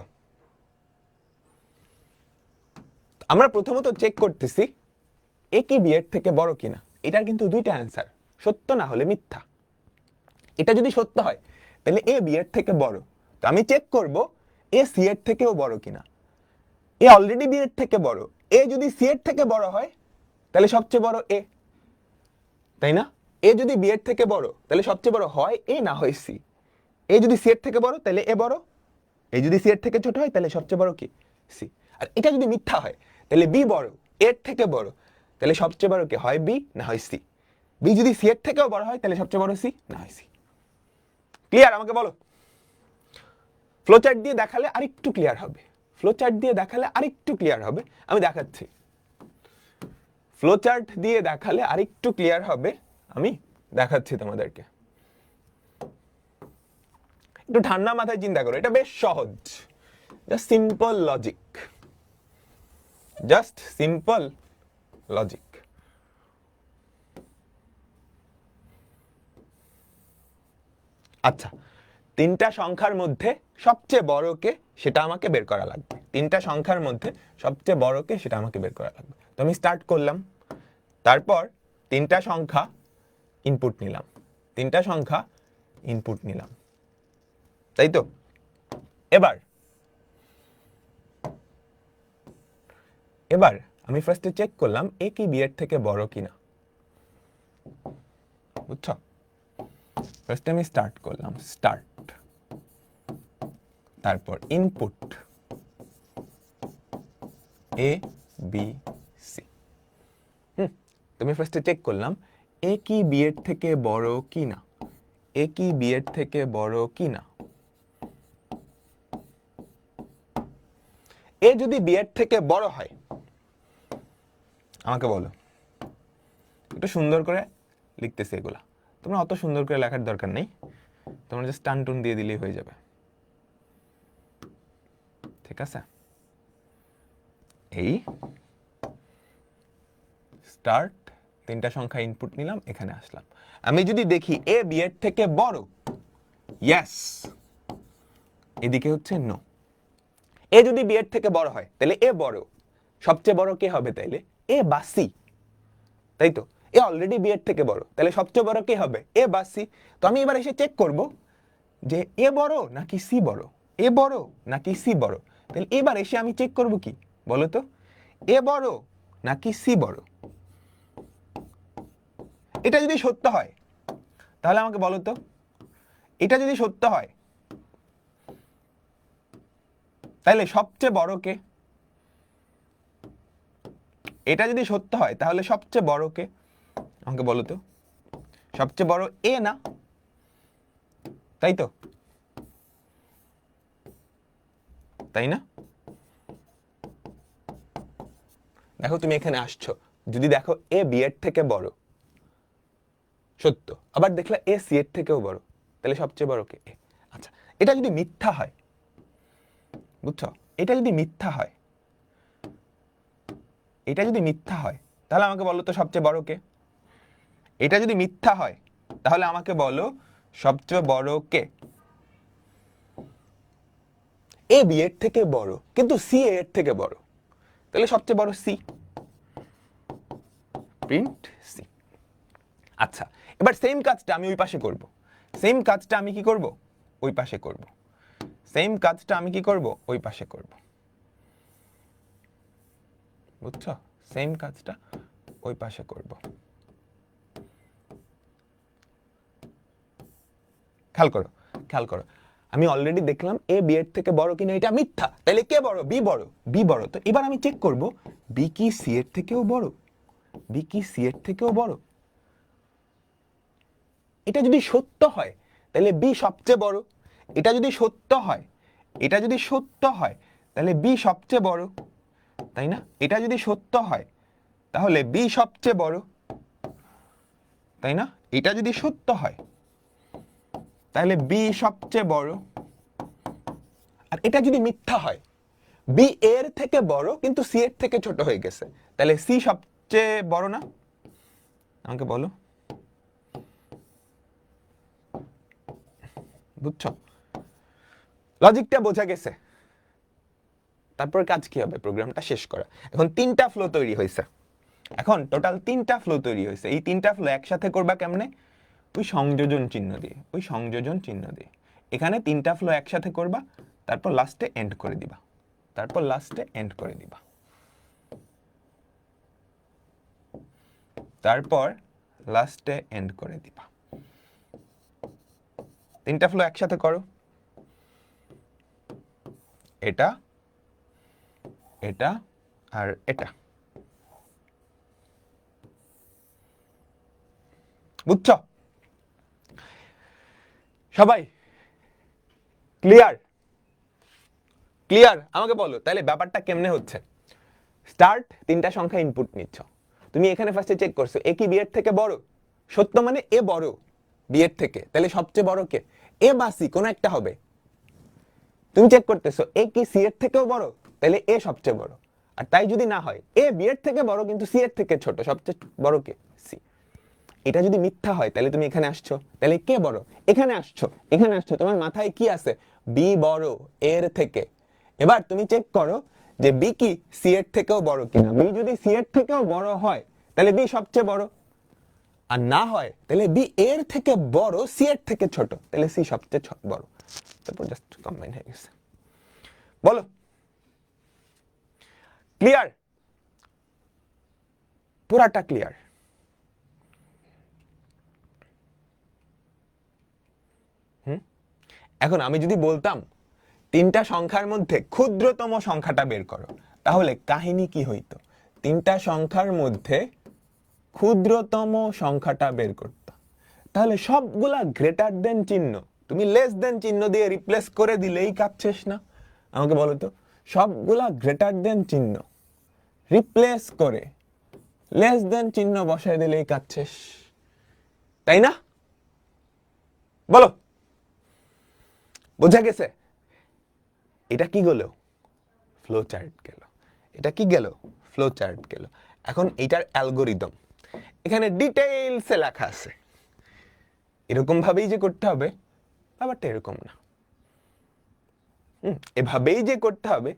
আমরা প্রথমত চেক করতেছি এ কি বি এর থেকে বড় কিনা। এটার কিন্তু দুইটা অ্যান্সার, সত্য না হলে মিথ্যা। এটা যদি সত্য হয় তাহলে এ বি এর থেকে বড়, তো আমি চেক করব এ সি এর থেকেও বড় কিনা। এ অলরেডি বি এর থেকে বড়, এ যদি সি এর থেকে বড় হয় তাহলে সবচেয়ে বড় এ, তাই না? এ যদি বি এর থেকে বড় তাহলে সবচেয়ে বড় হয় এ, না হয় সি। এ যদি সি এর থেকে বড় তাহলে এ বড়, এ যদি সি এর থেকে ছোট হয় তাহলে সবচেয়ে বড় কি? সি। আর এটা যদি মিথ্যা হয় তাহলে বি বড়, এর থেকে বড়, তাহলে সবচেয়ে বড় কি? হয় বি, না হয় সি। বি যদি সি এর থেকেও বড় হয় তাহলে সবচেয়ে বড় সি, না হয় সি। ক্লিয়ার? আমাকে বলো। ফ্লোচার্ট দিয়ে দেখালে আরেকটু ক্লিয়ার হবে, ফ্লোচার্ট দিয়ে দেখালে আরেকটু ক্লিয়ার হবে। আমি দেখাচ্ছি, ফ্লোচার্ট দিয়ে দেখালে আরেকটু ক্লিয়ার হবে, আমি দেখাচ্ছি তোমাদেরকে। একটু ঠান্ডা মাথায় চিন্তা করো, এটা বেশ সহজ, just simple logic, just simple logic. আচ্ছা, তিনটা সংখ্যার মধ্যে সবচেয়ে বড় কে সেটা আমাকে বের করা লাগবে। তিনটা সংখ্যার মধ্যে সবচেয়ে বড় কে সেটা আমাকে বের করা লাগবে। তো আমি স্টার্ট করলাম, তারপর তিনটা সংখ্যা ইনপুট নিলাম, তিনটা সংখ্যা ইনপুট নিলাম, তাই তো? এবার এবার আমি ফার্স্টে চেক করলাম এ কি বি এর থেকে বড় কিনা, বুঝছো? ফার্স্টে আমি স্টার্ট করলাম, স্টার্ট, তারপর ইনপুট এ বি সি। তুমি ফার্স্টে চেক করলাম এ কি বি এর থেকে বড় কিনা, এ কি বি এর থেকে বড় কিনা। এ যদি বি এর থেকে বড় হয় আমাকে বলো। একটু সুন্দর করে লিখতেছি এগুলা, তোমরা অত সুন্দর করে লেখার দরকার নেই, তোমরা জাস্ট টান টুন দিয়ে দিলেই হয়ে যাবে, ঠিক আছে? এই স্টার্ট, তিনটা সংখ্যা ইনপুট নিলাম, এখানে আসলাম। আমি যদি দেখি এ বি এর থেকে বড়, ইয়েস, এদিকে হচ্ছে নো। এ যদি বি এর থেকে বড় হয় তাহলে এ বড়, সবচেয়ে বড় কে হবে তাইলে? এ বা সি, তাই তো? এ অলরেডি বি এর থেকে বড়, তাহলে সবচেয়ে বড় কে হবে? এ বা সি। তো আমি এবার এসে চেক করব যে এ বড় নাকি সি বড়, এ বড় নাকি সি বড়। তাহলে এবার এসে আমি চেক করব কি বলো তো? এ বড় নাকি সি বড়। এটা যদি সত্য হয় তাহলে আমাকে বলো তো, এটা যদি সত্য হয় তাহলে সবচেয়ে বড় কে? এটা যদি সত্য হয় তাহলে সবচেয়ে বড় কে? আমাকে বলো তো। সবচেয়ে বড় এ না, তাই তো? তাই না? দেখো তুমি এখানে আসছো, যদি দেখো এ বি এর থেকে বড়, সত্য, আবার দেখলে এ সি এর থেকেও বড়, তাহলে সবচেয়ে বড় কে? এ। আচ্ছা, এটা যদি মিথ্যা হয়, বুঝছো? এটা যদি মিথ্যা হয়, এটা যদি মিথ্যা হয় তাহলে আমাকে বলো তো সবচেয়ে বড় কে? এটা যদি মিথ্যা হয় তাহলে আমাকে বলো সবচেয়ে বড় কে? এ এ বি এর থেকে বড় কিন্তু সি এ এর থেকে বড়, তাহলে সবচেয়ে বড় সি, প্রিন্ট সি। আচ্ছা, এবার সেম কাজটা আমি ওই পাশে করব, সেম কাজটা আমি কি করব, ওই পাশে করব, সেম কাজটা আমি কি করব, ওই পাশে করব, বুঝছো? সেম কাজটা ওই পাশে করব। খেয়াল করো, খেয়াল করো, আমি অলরেডি দেখলাম এ বি এর থেকে বড় কিনা, এটা মিথ্যা, তাহলে কে বড়, বি বড়, বি বড়। তো এবার আমি চেক করব বি কি সি এর থেকেও বড়, বি কি সি এর থেকেও বড়। এটা যদি সত্য হয় তাহলে বি সবচেয়ে বড়, এটা যদি সত্য হয়, এটা যদি সত্য হয় তাহলে বি সবচেয়ে বড়, তাই না? এটা যদি সত্য হয় তাহলে বি সবচেয়ে বড়, তাই না? এটা যদি সত্য হয় তাহলে বি সবচেয়ে বড়। আর এটা যদি মিথ্যা হয়, বি এর থেকে বড় কিন্তু সি এর থেকে ছোট হয়ে গেছে, তাহলে সি সবচেয়ে বড় না? আমাকে বলো, বুঝছো? লজিকটা বোঝা গেছে? তারপর কাজ কি হবে, প্রোগ্রামটা শেষ করা। এখন তিনটা ফ্লো তৈরি হয়েছে, এখন টোটাল তিনটা ফ্লো তৈরি হয়েছে। এই তিনটা ফ্লো একসাথে করবা কেমনে? ওই সংযোজন চিহ্ন দিয়ে, ওই সংযোজন চিহ্ন দিয়ে এখানে তিনটা ফ্লো একসাথে করবা, তারপর লাস্টে এন্ড করে দিবা, তারপর লাস্টে এন্ড করে দিবা, তারপর লাস্টে এন্ড করে দিবা। তিনটা ফ্লো একসাথে করো, এটা, এটা আর এটা, বুঝছো? সবাই ক্লিয়ার? ক্লিয়ার? আমাকে বলো তাহলে ব্যাপারটা কেমনে হচ্ছে। স্টার্ট, তিনটা সংখ্যা ইনপুট নিচ্ছ, তুমি এখানে ফার্স্টে চেক করছো এ কি বি এর থেকে বড়, সত্য মানে এ বড় বি এর থেকে, তাহলে সবচেয়ে বড় কে, এ বা সি কোন একটা হবে। তুমি চেক করতেছো এ কি সি এর থেকেও বড়, তাহলে এ সবচেয়ে বড়। আর তাই যদি না হয় এ বি এর থেকে বড় কিন্তু সি এর থেকে ছোট, সবচেয়ে বড় কে, সি। এটা যদি মিথ্যা হয় তাহলে তুমি এখানে আসছো, তাহলে কে বড়, এখানে আসছো, এখানে আসছো, তোমার মাথায় কি আছে, বি বড় এর থেকে। এবার তুমি চেক করো যে বি কি সি এর থেকেও বড় কিনা, বি যদি সি এর থেকেও বড় হয় তাহলে বি সবচেয়ে বড়, আর না হয় তাহলে বি এর থেকে বড় সি এর থেকে ছোট, তাহলে সি সবচেয়ে বড়। তারপর জাস্ট কম্বাইন হয়ে গেছে। বলো, ক্লিয়ার? পুরাটা ক্লিয়ার? এখন আমি যদি বলতাম তিনটা সংখ্যার মধ্যে ক্ষুদ্রতম সংখ্যাটা বের করো, তাহলে কাহিনী কি হইতো, তিনটা সংখ্যার মধ্যে ক্ষুদ্রতম সংখ্যাটা বের করতাম, তাহলে সবগুলা গ্রেটার দেন চিহ্ন তুমি লেস দেন চিহ্ন দিয়ে রিপ্লেস করে দিলেই কাজ শেষ না? আমাকে বলো তো, সবগুলা গ্রেটার দেন চিহ্ন রিপ্লেস করে লেস দেন চিহ্ন বসায় দিলেই কাজ শেষ, তাই না? বলো, বোঝা গেছে? এটা কি গেল, ফ্লো চার্ট গেল, এটা কি গেল, ফ্লো চার্ট গেল। এখন এটার অ্যালগোরিদম এখানে ডিটেইলসে লেখা আছে, এরকম ভাবেই যে করতে হবে ব্যাপারটা এরকম না, এভাবেই যে করতে হবে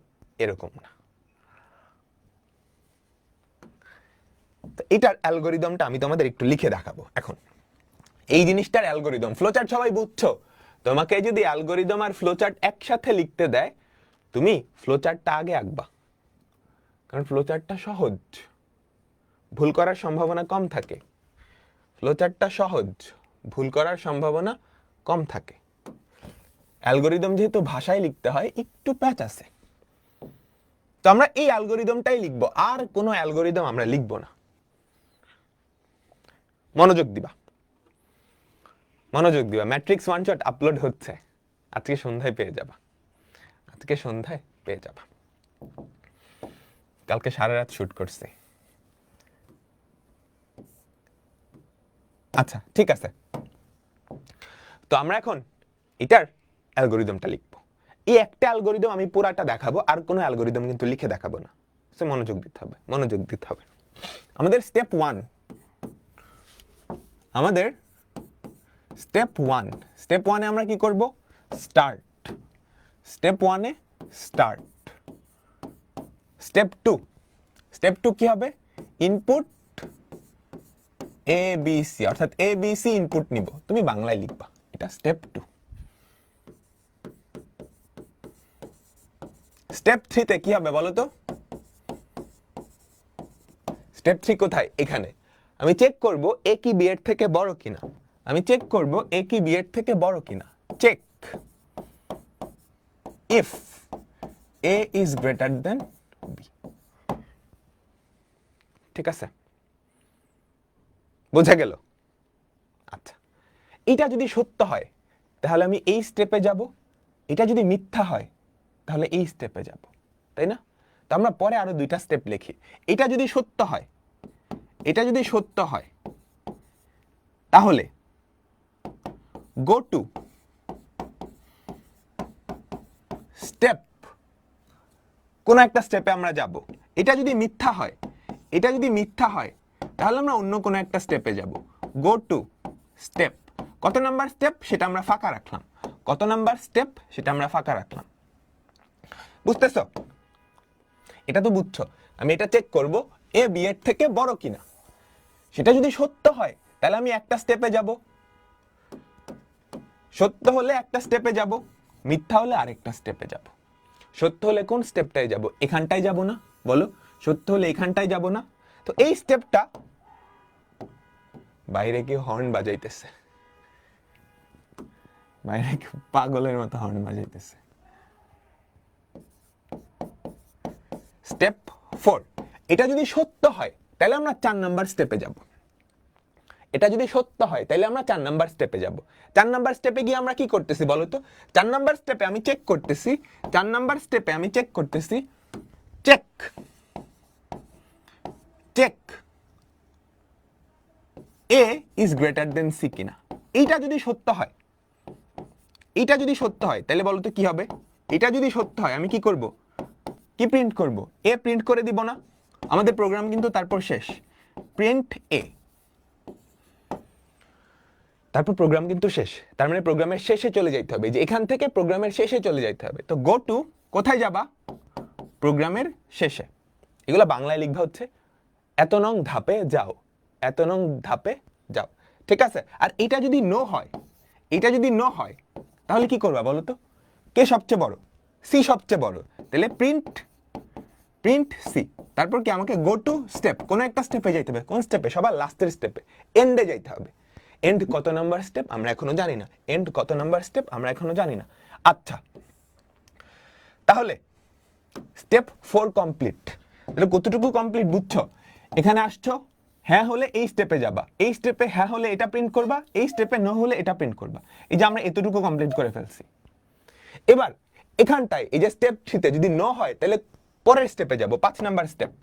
এরকম না। তো এটার অ্যালগোরিদমটা আমি তোমাদের একটু লিখে দেখাবো। এখন এই জিনিসটার অ্যালগোরিদম, ফ্লোচার্ট সবাই বুঝছো? তোমাকে যদি অ্যালগোরিদম আর ফ্লোচার্ট একসাথে লিখতে দেয়, তুমি ফ্লোচার্টটা আগে আঁকবা, কারণ ফ্লোচার্টটা সহজ, ভুল করার সম্ভাবনা কম থাকে। ফ্লোচার্টটা সহজ, ভুল করার সম্ভাবনা কম থাকে। অ্যালগোরিদম যেহেতু ভাষায় লিখতে হয় একটু প্যাচ আছে, তো আমরা এই অ্যালগোরিদমটাই লিখবো, আর কোনো অ্যালগোরিদম আমরা লিখবো না। মনোযোগ দিবা, মনোযোগ দিবা। ম্যাট্রিক্স ওয়ান শট আপলোড হচ্ছে, আজকে সন্ধ্যায় পেয়ে যাবা, আজকে সন্ধ্যায় পেয়ে যাবা। কালকে সারা রাত শুট করছি। আচ্ছা ঠিক আছে, তো আমরা এখন এটার অ্যালগোরিদমটা লিখবো। এই একটা অ্যালগোরিদম আমি পুরাটা দেখাবো, আর কোনো অ্যালগোরিদম কিন্তু লিখে দেখাবো না। সে মনোযোগ দিতে হবে, মনোযোগ দিতে হবে। আমাদের স্টেপ ওয়ান, আমাদের স্টেপ ওয়ানে আমরা কি করব, স্টার্ট। স্টেপ ওয়ানে স্টার্ট। স্টেপ 2, স্টেপ 2 কি হবে? ইনপুট এ বি সি, অর্থাৎ এ বি সি ইনপুট নিব, তুমি বাংলায় লিখবা, এটা স্টেপ 2। স্টেপ 3 তে কি হবে বলো তো? স্টেপ 3 কোথায়? এখানে আমি চেক করব এ কি বি এর থেকে বড় কিনা, আমি চেক করব এ কি বি এর থেকে বড় কিনা। Check if A is greater than B. ঠিক আছে, বোঝা গেল? আচ্ছা, এটা যদি সত্য হয় তাহলে আমি এই স্টেপে যাব, এটা যদি মিথ্যা হয় তাহলে এই স্টেপে যাব, তাই না? তো আমরা পরে আরো 2টা স্টেপ লিখি। এটা যদি সত্য হয়, এটা যদি সত্য হয় তাহলে গো টু স্টেপ, কোন একটা স্টেপে আমরা যাব। এটা যদি মিথ্যা হয়, এটা যদি মিথ্যা হয় তাহলে আমরা অন্য কোন একটা স্টেপে যাব। গো টু স্টেপ, কত নাম্বার স্টেপ সেটা আমরা ফাঁকা রাখলাম, কত নাম্বার স্টেপ সেটা আমরা ফাঁকা রাখলাম। বুঝতেছো? এটা তো বুঝছো। আমি এটা চেক করব এ বি এর থেকে বড় কিনা। সেটা যদি সত্য হয় তাহলে আমি একটা স্টেপে যাব, সত্য হলে একটা স্টেপে যাব, মিথ্যা হলে আরেকটা স্টেপে যাব। সত্য হলে কোন স্টেপটায় যাব? এখানটায় যাব না? বলো, সত্য হলে এখানটায় যাব না? তো এই স্টেপটা, বাইরে কি হর্ন বাজাইতেছে, বাইরে কি পাগলের মতো হর্ন বাজাইতেছে। স্টেপ 4, এটা যদি সত্য হয় তাহলে আমরা 4 নাম্বার স্টেপে যাব। এটা যদি সত্য হয় তাহলে আমরা 4 নাম্বার স্টেপে যাব। 4 নাম্বার স্টেপে গিয়ে আমরা কি করতেছি বলো তো? 4 নাম্বার স্টেপে আমি চেক করতেছি, 4 নাম্বার স্টেপে আমি চেক করতেছি, check check A is greater than C কিনা। এইটা যদি সত্য হয়, এইটা যদি সত্য হয় তাহলে বলো তো কি হবে? এটা যদি সত্য হয় আমি কি করব? কি প্রিন্ট করব? এ প্রিন্ট করে দিব না? আমাদের প্রোগ্রাম কিন্তু তারপর শেষ। প্রিন্ট এ, তারপর প্রোগ্রাম কিন্তু শেষ। তার মানে প্রোগ্রামের শেষে চলে যাইতে হবে, যে এখান থেকে প্রোগ্রামের শেষে চলে যাইতে হবে। তো গো টু, কোথায় যাবা? প্রোগ্রামের শেষে। এগুলো বাংলায় লিখবা হচ্ছে এত নং ধাপে যাও, এত নং ধাপে যাও। ঠিক আছে? আর এটা যদি নো হয়, এটা যদি নো হয় তাহলে কি করবা বলো তো? কে সবচেয়ে বড়? সি সবচেয়ে বড়, তাহলে প্রিন্ট প্রিন্ট সি। তারপর কি আমাকে গো টু স্টেপ, কোন একটা স্টেপে যাইতে হবে। কোন স্টেপে? সবার লাস্টের স্টেপে, এন্ডে যাইতে হবে। এন্ড কত নাম্বার স্টেপ আমরা এখনো জানি না, এন্ড কত নাম্বার স্টেপ আমরা এখনো জানি না। আচ্ছা, তাহলে স্টেপ 4 কমপ্লিট। তাহলে কতটুকু কমপ্লিট বুঝছো? এখানে আসছো, হ্যাঁ হলে এই স্টেপে যাবা, এই স্টেপে হ্যাঁ হলে এটা প্রিন্ট করবা, এই স্টেপে নো হলে এটা প্রিন্ট করবা। এই যে আমরা এতটুকু কমপ্লিট করে ফেলছি। এবার এখানটায় এই যে স্টেপ 3 তে যদি নো হয় তাহলে পরের স্টেপে যাব, 5 number step,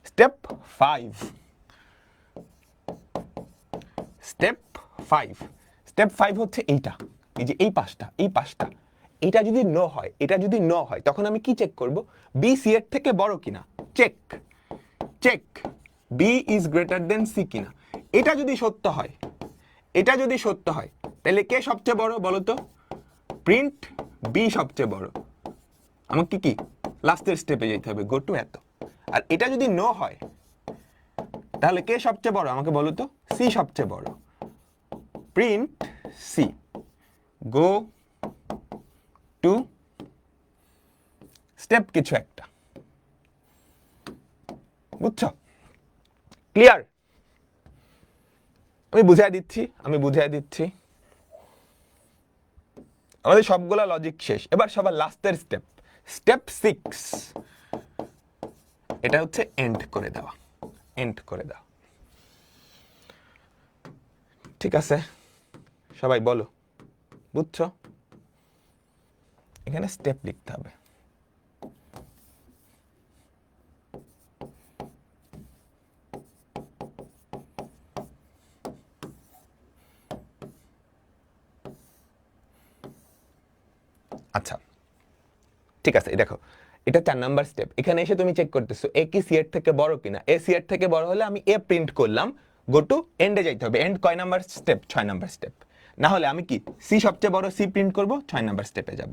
step 5। Step 5, step 5 হচ্ছে এইটা, এই যে এই পাঁচটা, এই পাঁচটা। এটা যদি নো হয়, এটা যদি নো হয় তখন আমি কি চেক করব? বি সি এর থেকে বড় কিনা। Check check B is greater than C কিনা। এটা যদি সত্য হয়, এটা যদি সত্য হয় তাহলে কে সবচেয়ে বড় বলো তো? প্রিন্ট বি সবচেয়ে বড়। আমাকে কি লাস্টের স্টেপে যেতে হবে, গো টু এত। আর এটা যদি নো হয় তাহলে কে সবচেয়ে বড় আমাকে বলো তো? সি সবচেয়ে বড়। Print C, go to step কিছু একটা। বুঝছো? ক্লিয়ার? আমি বুঝাই দিচ্ছি, আমি বুঝাই দিচ্ছি। আমাদের সবগুলা লজিক শেষ। এবার সবার লাস্টের স্টেপ, স্টেপ 6। এটা হচ্ছে এন্ড করে দেওয়া, এন্ড করে দেওয়া। ঠিক আছে, সবাই বলো বুঝছো? এখানে স্টেপ লিখতে হবে। আচ্ছা, ঠিক আছে, দেখো এটা 4 নাম্বার স্টেপ। এখানে এসে তুমি চেক করতেছো এ কি সি এর থেকে বড় কিনা। এ সি এর থেকে বড় হলে আমি এ প্রিন্ট করলাম, গো টু এন্ডে যাইতে হবে। এন্ড কয় নাম্বার স্টেপ? 6 number step. না হলে আমি কি সি সবচেয়ে বড়, সি প্রিন্ট করব, 6 নাম্বার স্টেপে যাব।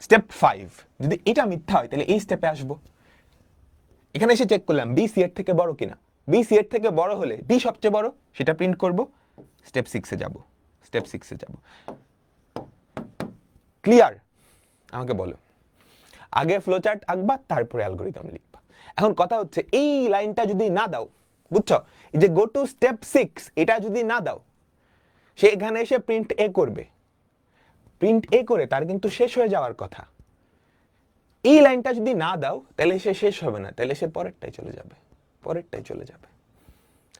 স্টেপ 5 যদি এটা মিথ্যা হয় তাহলে এই স্টেপে আসবো। এখানে এসে চেক করলাম বি সি এর থেকে বড় কিনা। বি সি এর থেকে বড় হলে বি সবচেয়ে বড়, সেটা প্রিন্ট করব। স্টেপ 6 এ যাব। স্টেপ 6 এ যাব। ক্লিয়ার? আমাকে বলো। আগে ফ্লোচার্ট আঁকবা, তারপরে অ্যালগরিদম লিখবা। এখন কথা হচ্ছে এই লাইনটা যদি না দাও, বুঝছো, এই যে গো টু স্টেপ 6 এটা যদি না দাও, সে এখানে এসে প্রিন্ট এ করবে। প্রিন্ট এ করে তার কিন্তু শেষ হয়ে যাওয়ার কথা। এই লাইনটা যদি না দাও তাহলে সে শেষ হবে না, তাহলে সে পরেরটাই চলে যাবে, পরেরটাই চলে যাবে।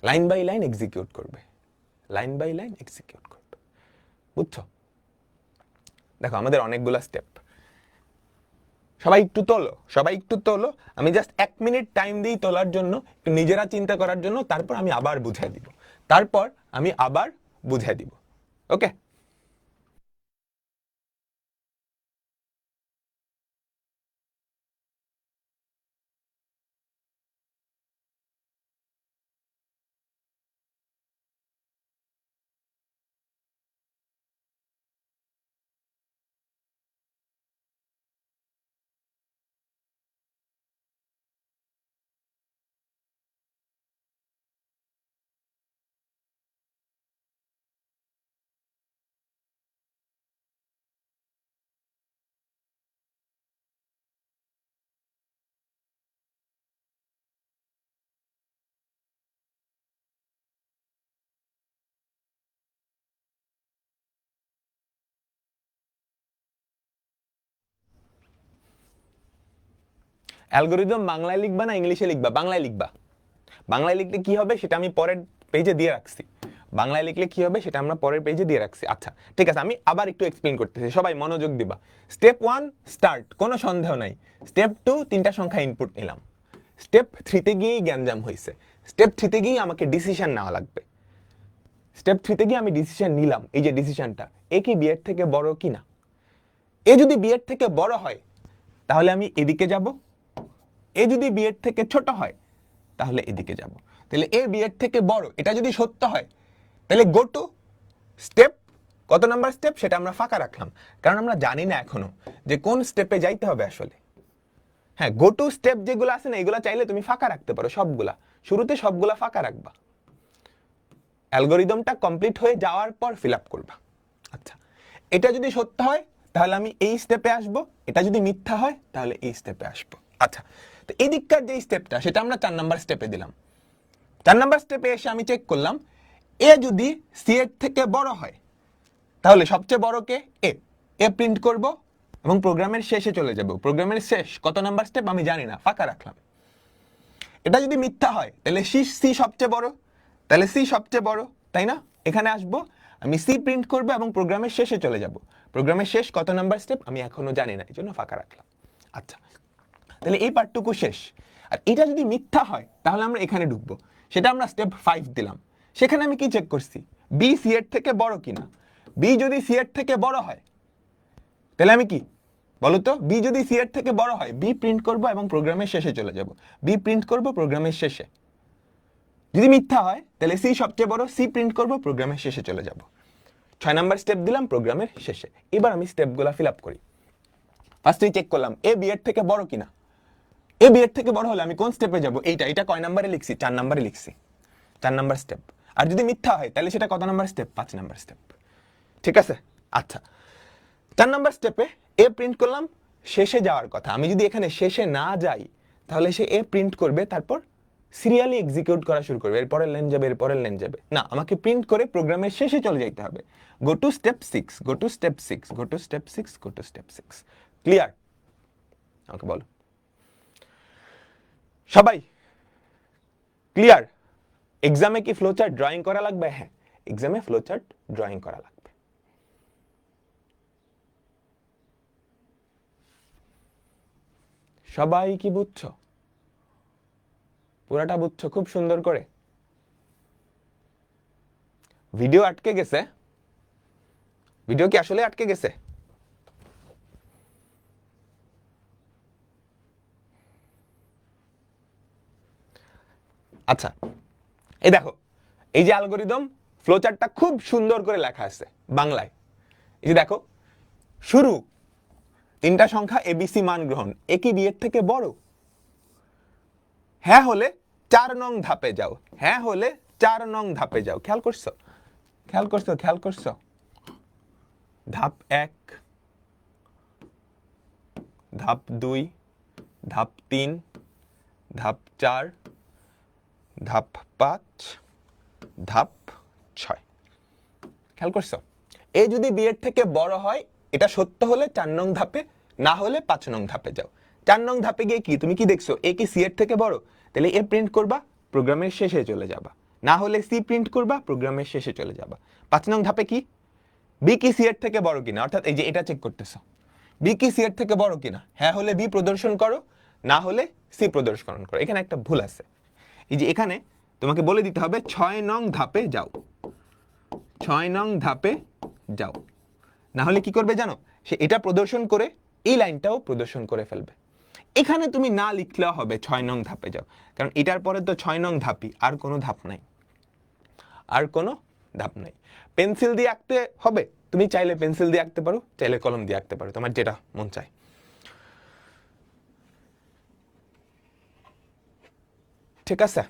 লাইন বাই লাইন এক্সিকিউট করবে, লাইন বাই লাইন এক্সিকিউট করবে। বুঝছো? দেখো আমাদের অনেকগুলো স্টেপ। সবাই একটু তোলো, সবাই একটু তোলো। আমি জাস্ট 1 মিনিট টাইম দিই তোলার জন্য, একটু নিজেরা চিন্তা করার জন্য, তারপর আমি আবার বুঝিয়ে দিব। তারপর আমি আবার বুঝিয়ে দিব। ওকে? অ্যালগরিদম বাংলায় লিখবা না ইংলিশে লিখবা? বাংলায় লিখবা। বাংলায় লিখলে কি হবে সেটা আমি পরের পেজে দিয়ে রাখছি। বাংলায় লিখলে কি হবে সেটা আমরা পরের পেজে দিয়ে রাখছি। আচ্ছা ঠিক আছে, আমি আবার একটু এক্সপ্লেন করতেছি, সবাই মনোযোগ দিবা। স্টেপ 1 স্টার্ট, কোনো সন্দেহ নাই। স্টেপ 2 তিনটা সংখ্যা ইনপুট নিলাম। স্টেপ 3তে গিয়েই গ্যাঞ্জাম হয়েছে। স্টেপ 3তে গিয়ে আমাকে ডিসিশন নেওয়া লাগবে। স্টেপ 3তে গিয়ে আমি ডিসিশন নিলাম, এই যে ডিসিশনটা, এ কি বি এর থেকে বড় কি না। এ যদি বি এর থেকে বড় হয় তাহলে আমি এদিকে যাব। এ যদি বি এর থেকে ছোট হয় তাহলে এদিকে যাব। তাহলে এ বি এর থেকে বড়, এটা যদি সত্য হয় তাহলে গো টু স্টেপ, কত নাম্বার স্টেপ সেটা আমরা ফাঁকা রাখলাম, কারণ আমরা জানি না এখনো যে কোন স্টেপে যাইতে হবে আসলে। হ্যাঁ, গো টু স্টেপ যেগুলো আছে না, এগুলো চাইলে তুমি ফাঁকা রাখতে পারো, সবগুলা শুরুতে সবগুলা ফাঁকা রাখবা। অ্যালগরিদমটা কমপ্লিট হয়ে যাওয়ার পর ফিল আপ করবা। আচ্ছা, এটা যদি সত্য হয় তাহলে আমি এই স্টেপে আসব, এটা যদি মিথ্যা হয় তাহলে এই স্টেপে আসবো। আচ্ছা, তো এই দিককার যে স্টেপটা সেটা আমরা 4 নাম্বার স্টেপে দিলাম। 4 নাম্বার স্টেপে এসে আমি চেক করলাম এ যদি সি এর থেকে বড় হয় তাহলে সবচেয়ে বড় কে? এ। এ প্রিন্ট করব এবং প্রোগ্রামের শেষে চলে যাব। প্রোগ্রামের শেষ কত নাম্বার স্টেপ আমি জানি না, ফাঁকা রাখলাম। এটা যদি মিথ্যা হয় তাহলে সি সবচেয়ে বড়, তাহলে সি সবচেয়ে বড়, তাই না? এখানে আসবো, আমি সি প্রিন্ট করব এবং প্রোগ্রামের শেষে চলে যাব। প্রোগ্রামের শেষ কত নাম্বার স্টেপ আমি এখনো জানি না, এই জন্য ফাঁকা রাখলাম। আচ্ছা, তাহলে এই পার্টটুকু শেষ। আর এটা যদি মিথ্যা হয় তাহলে আমরা এখানে ঢুকবো, সেটা আমরা স্টেপ 5 দিলাম। সেখানে আমি কি চেক করছি? বি সি এর থেকে বড় কিনা। বি যদি সি এর থেকে বড় হয় তাহলে আমি কি বলো তো, বি যদি সি এর থেকে বড় হয় বি প্রিন্ট করব এবং প্রোগ্রামের শেষে চলে যাব। বি প্রিন্ট করব প্রোগ্রামের শেষে। যদি মিথ্যা হয় তাহলে সি সবচেয়ে বড়, সি প্রিন্ট করব প্রোগ্রামের শেষে চলে যাব। 6 নাম্বার স্টেপ দিলাম প্রোগ্রামের শেষে। এবার আমি স্টেপগুলো ফিল আপ করি। ফার্স্টে চেক করলাম এ বি এর থেকে বড় কিনা। এ বি এর থেকে বড় হলে আমি কোন স্টেপে যাব? এটা কয় নাম্বারে লিখছি? 4 নাম্বারে লিখছি, 4 নাম্বার স্টেপ। আর যদি মিথ্যা হয় তাহলে সেটা কত নাম্বার স্টেপ? 5 number step. ঠিক আছে? আচ্ছা, 4 নাম্বার স্টেপে এ প্রিন্ট করলাম, শেষে যাওয়ার কথা। আমি যদি এখানে শেষে না যাই তাহলে সে এ প্রিন্ট করবে, তারপর সিরিয়ালি এক্সিকিউট করা শুরু করবে, এরপরের লাইন যাবে, এরপরের লাইন যাবে না, আমাকে প্রিন্ট করে প্রোগ্রামের শেষে চলে যেতে হবে। গো to step 6, go to step 6, go to step 6, go to step 6। Clear? আমাকে বলো সবাই, ক্লিয়ার? এক্সামে কি ফ্লোচার্ট ড্রয়িং করা লাগবে? হ্যাঁ, এক্সামে ফ্লোচার্ট ড্রয়িং করা লাগবে। সবাই কি বুঝছো? পুরাটা বুঝছো খুব সুন্দর করে? ভিডিও আটকে গেছে? ভিডিও কি আসলে আটকে গেছে? আচ্ছা, এই দেখো, এই যে অ্যালগরিদম ফ্লোচার্টটা খুব সুন্দর করে লেখা আছে বাংলায়। এই যে দেখো, শুরু তিনটা সংখ্যা এবিসি মান গ্রহণ, এ কি বি এর থেকে বড়? হ্যাঁ হলে 4 নং ধাপে যাও, হ্যাঁ হলে 4 নং ধাপে যাও। খেয়াল করছো, খেয়াল করছো, খেয়াল করছো? ধাপ 1, ধাপ 2, ধাপ 3, ধাপ 4, ধাপ 5, ধাপ 6। খেয়াল করছো? এ যদি বি এর থেকে বড় হয়, এটা সত্য হলে 4 নং ধাপে, না হলে 5 নং ধাপে যাও। 4 নং ধাপে গিয়ে কি তুমি কি দেখছো? এ কি সি এর থেকে বড়? তাহলে এ প্রিন্ট করবা, প্রোগ্রামের শেষে চলে যাবা। না হলে সি প্রিন্ট করবা, প্রোগ্রামের শেষে চলে যাবা। 5 নং ধাপে কি? বি কি সি এর থেকে বড় কিনা, অর্থাৎ এই যে এটা চেক করতেছো, বি কি সি এর থেকে বড় কিনা। হ্যাঁ হলে বি প্রদর্শন করো, না হলে সি প্রদর্শন করো। এখানে একটা ভুল আছে, এই যে এখানে তোমাকে বলে দিতে হবে 6 নং ধাপে যাও, 6 নং ধাপে যাও। না হলে কি করবে জানো? সে এটা প্রদর্শন করে এই লাইনটাও প্রদর্শন করে ফেলবে। এখানে তুমি না লিখলেও হবে 6 নং ধাপে যাও, কারণ এটার পরে তো 6 নং ধাপই, আর কোনো ধাপ নাই, আর কোনো ধাপ নাই। পেন্সিল দিয়ে আঁকতে হবে, তুমি চাইলে পেন্সিল দিয়ে আঁকতে পারো, চাইলে কলম দিয়ে আঁকতে পারো, তোমার যেটা মন চায়। ঠিক আছে?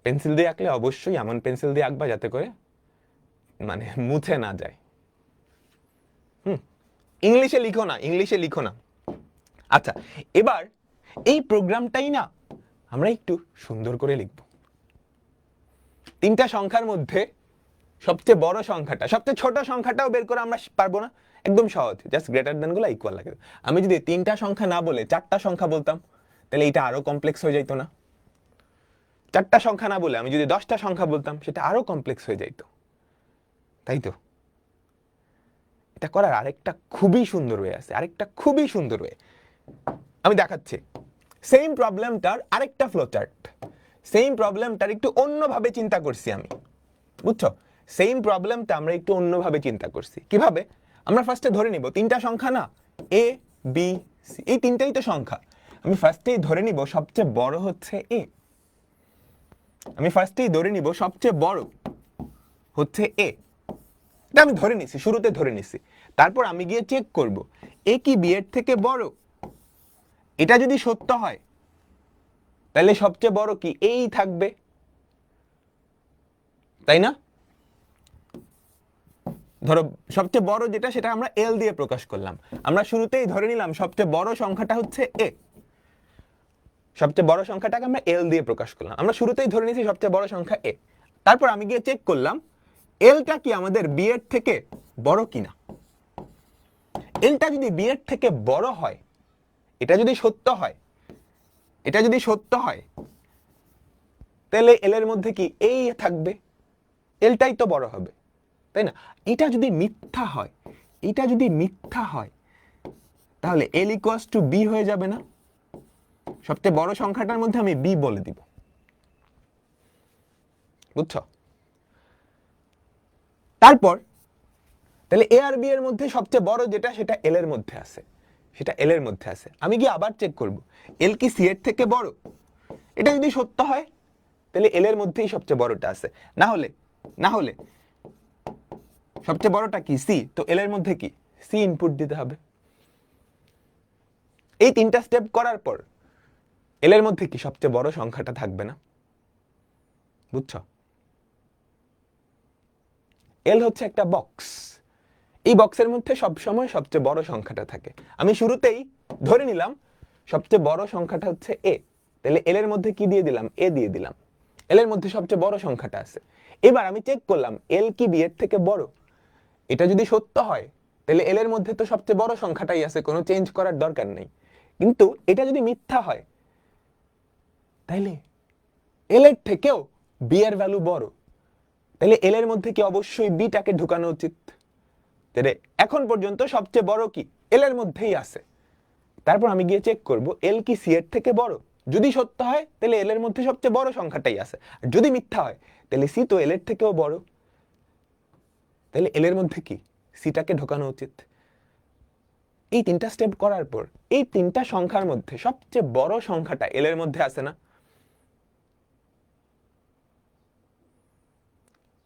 পেন্সিল দিয়ে আঁকলে অবশ্যই এমন পেন্সিল দিয়ে আঁকবা যাতে করে মানে মুছে না যায়। ইংলিশে লিখো না, ইংলিশে লিখো না। আচ্ছা, এবার এই প্রোগ্রামটাই না আমরা একটু সুন্দর করে লিখব। তিনটা সংখ্যার মধ্যে সবচেয়ে বড় সংখ্যাটা, সবচেয়ে ছোট সংখ্যাটাও বের করে আমরা পারবো না? একদম সহজ, জাস্ট গ্রেটার দ্যান গুলো ইকুয়াল লাগে। আমি যদি তিনটা সংখ্যা না বলে 4টা সংখ্যা বলতাম, তাহলে এটা আরো কমপ্লেক্স হয়ে যাইতো না? 4টা সংখ্যা না বলে আমি যদি 10টা সংখ্যা বলতাম, সেটা আরো কমপ্লেক্স হয়ে যাইতো, তাই তো? এটা করার আরেকটা খুবই সুন্দর ওয়ে আছে, আরেকটা খুবই সুন্দর ওয়ে আমি দেখাচ্ছি। সেম প্রবলেমটার আরেকটা ফ্লোচার্ট, সেম প্রবলেমটার একটু অন্যভাবে চিন্তা করছি আমি, বুঝছো? সেম প্রবলেমটা আমরা একটু অন্যভাবে চিন্তা করছি। কিভাবে? আমরা ফার্স্টে ধরে নিব তিনটা সংখ্যা না, এ বি সি, এই তিনটাই তো সংখ্যা। আমি ফার্স্টেই ধরে নিব সবচেয়ে বড় হচ্ছে এ, আমি ফার্স্টেই ধরে নিব সবচেয়ে বড় হচ্ছে এ, এটা আমি ধরে নিছি, শুরুতে ধরে নিছি। তারপর আমি গিয়ে চেক করব এ কি বি এর থেকে বড়। এটা যদি সত্য হয়, তাহলে সবচেয়ে বড় কি এই থাকবে, তাই না? ধরো সবচেয়ে বড় যেটা, সেটা আমরা এল দিয়ে প্রকাশ করলাম। আমরা শুরুতেই ধরে নিলাম সবচেয়ে বড় সংখ্যাটা হচ্ছে এ, সবচেয়ে বড় সংখ্যাটাকে আমরা এল দিয়ে প্রকাশ করলাম, আমরা শুরুতেই ধরে নিয়েছি সবচেয়ে বড় সংখ্যা এ। তারপর আমি গিয়ে চেক করলাম এলটা কি আমাদের বি এর থেকে বড় কিনা। এলটা যদি বি এর থেকে বড় হয়, এটা যদি সত্য হয়, এটা যদি সত্য হয়, তাহলে এল এর মধ্যে কি এই থাকবে, এলটাই তো বড় হবে, তাই না? এটা যদি মিথ্যা হয়, এটা যদি মিথ্যা হয়, তাহলে এল ইকুয়ালস টু বি হয়ে যাবে না? সবচেয়ে বড় সংখ্যাটার মধ্যে আমি বি বলে দিব, বুঝছো? তারপর তাহলে এ আর বি এর মধ্যে সবচেয়ে বড় যেটা, সেটা এল এর মধ্যে আছে, সেটা এল এর মধ্যে আছে। আমি গিয়ে আবার চেক করব এল কি সি এর থেকে বড়। এটা যদি সত্য হয়, তাহলে এল এর মধ্যেই সবচেয়ে বড়টা আছে। না হলে, না হলে সবচেয়ে বড়টা কি সি, তো এল এর মধ্যে কি সি ইনপুট দিতে হবে। এই তিনটা স্টেপ করার পর এল এর মধ্যে কি সবচেয়ে বড় সংখ্যাটা থাকবে না? বুঝছো? এল হচ্ছে একটা বক্স, এই বক্সের মধ্যে সবসময় সবচেয়ে বড় সংখ্যাটা থাকে। আমি শুরুতেই ধরে নিলাম সবচেয়ে বড় সংখ্যাটা হচ্ছে এ, তাহলে এল এর মধ্যে কি দিয়ে দিলাম, এ দিয়ে দিলাম। এল এর মধ্যে সবচেয়ে বড় সংখ্যাটা আছে। এবার আমি চেক করলাম এল কি বি এর থেকে বড়। এটা যদি সত্য হয়, তাহলে এল এর মধ্যে তো সবচেয়ে বড় সংখ্যাটাই আছে, কোনো চেঞ্জ করার দরকার নেই। কিন্তু এটা যদি মিথ্যা হয়, তাইলে এল এর থেকেও বি এর ভ্যালু বড়, তাহলে এল এর মধ্যে কি অবশ্যই বিটাকে ঢুকানো উচিত। তাহলে এখন পর্যন্ত সবচেয়ে বড় কি এল এর মধ্যেই আছে। তারপর আমি গিয়ে চেক করব এল কি সি এর থেকে বড়। যদি সত্য হয়, তাহলে এল এর মধ্যে সবচেয়ে বড় সংখ্যাটাই আছে। আর যদি মিথ্যা হয়, তাহলে সি তো এল এর থেকেও বড়, তাহলে এল এর মধ্যে কি সিটাকে ঢোকানো উচিত। এই তিনটা স্টেপ করার পর এই তিনটা সংখ্যার মধ্যে সবচেয়ে বড় সংখ্যাটা এল এর মধ্যে আছে না?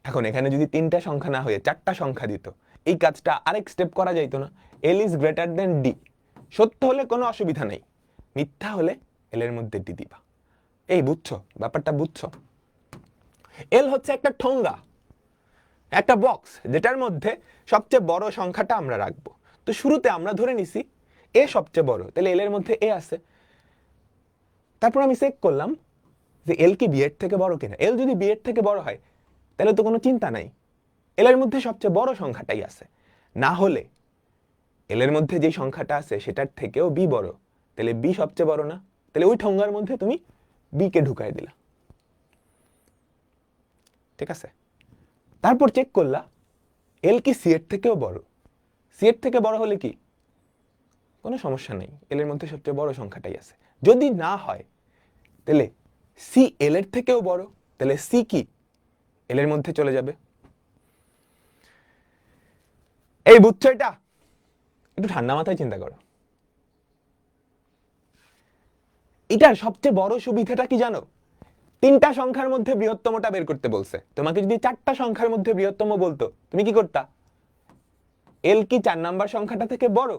এখন এখানে যদি তিনটা সংখ্যা না হয়ে 4টা সংখ্যা দিত, এই কাজটা আরেক স্টেপ করা যাইতো না? এল ইজ গ্রেটার দেন ডি, সত্য হলে কোনো অসুবিধা নেই, মিথ্যা হলে এল এর মধ্যে ডি দিবা। এই বুঝছো ব্যাপারটা, বুঝছো? এল হচ্ছে একটা ঠোঙ্গা, একটা বক্স, যেটার মধ্যে সবচেয়ে বড় সংখ্যাটা আমরা রাখবো। তো শুরুতে আমরা ধরে নিছি এ সবচেয়ে বড়, তাহলে এল এর মধ্যে এ আছে। তারপর আমি চেক করলাম যে এল কি বি এর থেকে বড় কিনা। এল যদি বি এর থেকে বড় হয় তাহলে তো কোনো চিন্তা নাই, এল এর মধ্যে সবচেয়ে বড় সংখ্যাটাই আছে। না হলে এল এর মধ্যে যে সংখ্যাটা আছে সেটার থেকেও বি বড়, তাহলে বি সবচেয়ে বড় না? তাহলে ওই ঠোঙ্গার মধ্যে তুমি বি কে ঢুকাই দিলা, ঠিক আছে? তারপর চেক করলা এল কি সি এর থেকেও বড়। সি এর থেকে বড় হলে কি কোনো সমস্যা নেই, এল এর মধ্যে সবচেয়ে বড় সংখ্যাটাই আছে। যদি না হয় তাহলে সি এল এর থেকেও বড়, তাহলে সি কি এল এর মধ্যে চলে যাবে। এই বুঝছো এটা? একটু ঠান্ডা মাথায় চিন্তা করো। এটার সবচেয়ে বড় সুবিধাটা কি জানো? তিনটা সংখ্যার মধ্যে বৃহত্তমটা বের করতে বলছে। তোমাকে যদি চারটা সংখ্যার মধ্যে বৃহত্তম বলতো তুমি কি করতা? এল কি 4 নাম্বার সংখ্যাটা থেকে বড়,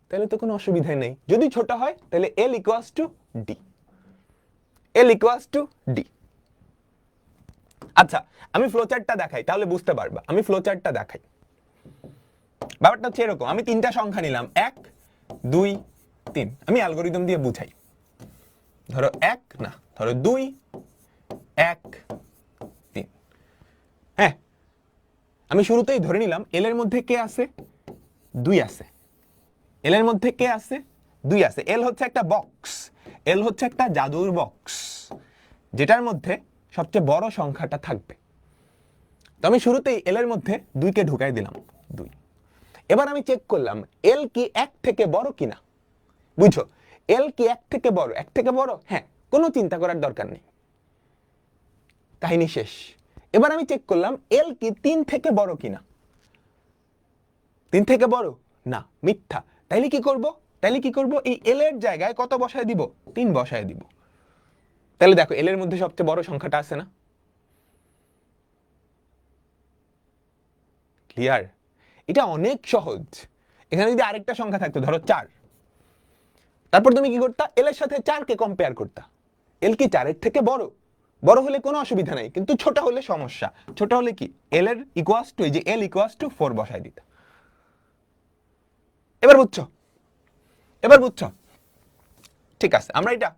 তাহলে তো কোনো অসুবিধাই নেই। যদি ছোট হয় তাহলে L equals to D, L equals to D. আচ্ছা আমি ফ্লোচার্টটা দেখাই তাহলে বুঝতে পারবা। আমি ফ্লোচার্টটা দেখাই। ব্যাপারটা হচ্ছে এরকম, আমি তিনটা সংখ্যা নিলাম 1 2 3, আমি অ্যালগরিদম দিয়ে বুঝাই। ধরো 1 না, ধরো 2 1 3। হ্যাঁ, আমি শুরুতেই ধরে নিলাম এল এর মধ্যে কে আছে? 2 আছে। এল এর মধ্যে কে আছে? 2 আছে। এল হচ্ছে একটা বক্স, এল হচ্ছে একটা জাদুর বক্স যেটার মধ্যে সবচেয়ে বড় সংখ্যাটা থাকবে। তো আমি শুরুতেই এল এর মধ্যে 2 কে ঢুকাই দিলাম, 2। এবার আমি চেক করলাম এল কি 1 থেকে বড় কিনা। বুঝছো, এল কি 1 থেকে বড়? 1 থেকে বড়, হ্যাঁ, কোনো চিন্তা করার দরকার নেই, কাহিনী শেষ। এবার আমি চেক করলাম এল কি 3 থেকে বড় কিনা। 3 থেকে বড় না, মিথ্যা। তাইলে কি করব? তাইলে কি করব? এই এল এর জায়গায় কত বসায় দিব? 3 বসায় দিব। তাহলে দেখো এল এর মধ্যে সবচেয়ে বড় সংখ্যাটা আছে না? ক্লিয়ার? এটা অনেক সহজ। এখানে যদি আরেকটা সংখ্যা থাকতো, ধরো 4, তারপর তুমি কি করতা? এল এর সাথে 4 কে কম্পেয়ার করতা। এল কি 4 এর থেকে বড়? বড় হলে কোনো অসুবিধা নাই, কিন্তু ছোট হলে সমস্যা। ছোট হলে কি? এল এর ইকুয়ালস টু, এই যে এল ইকুয়ালস টু 4 বসায় দিতা। এবার বুঝছো? এবার বুঝছো? ঠিক আছে, আমরা এটা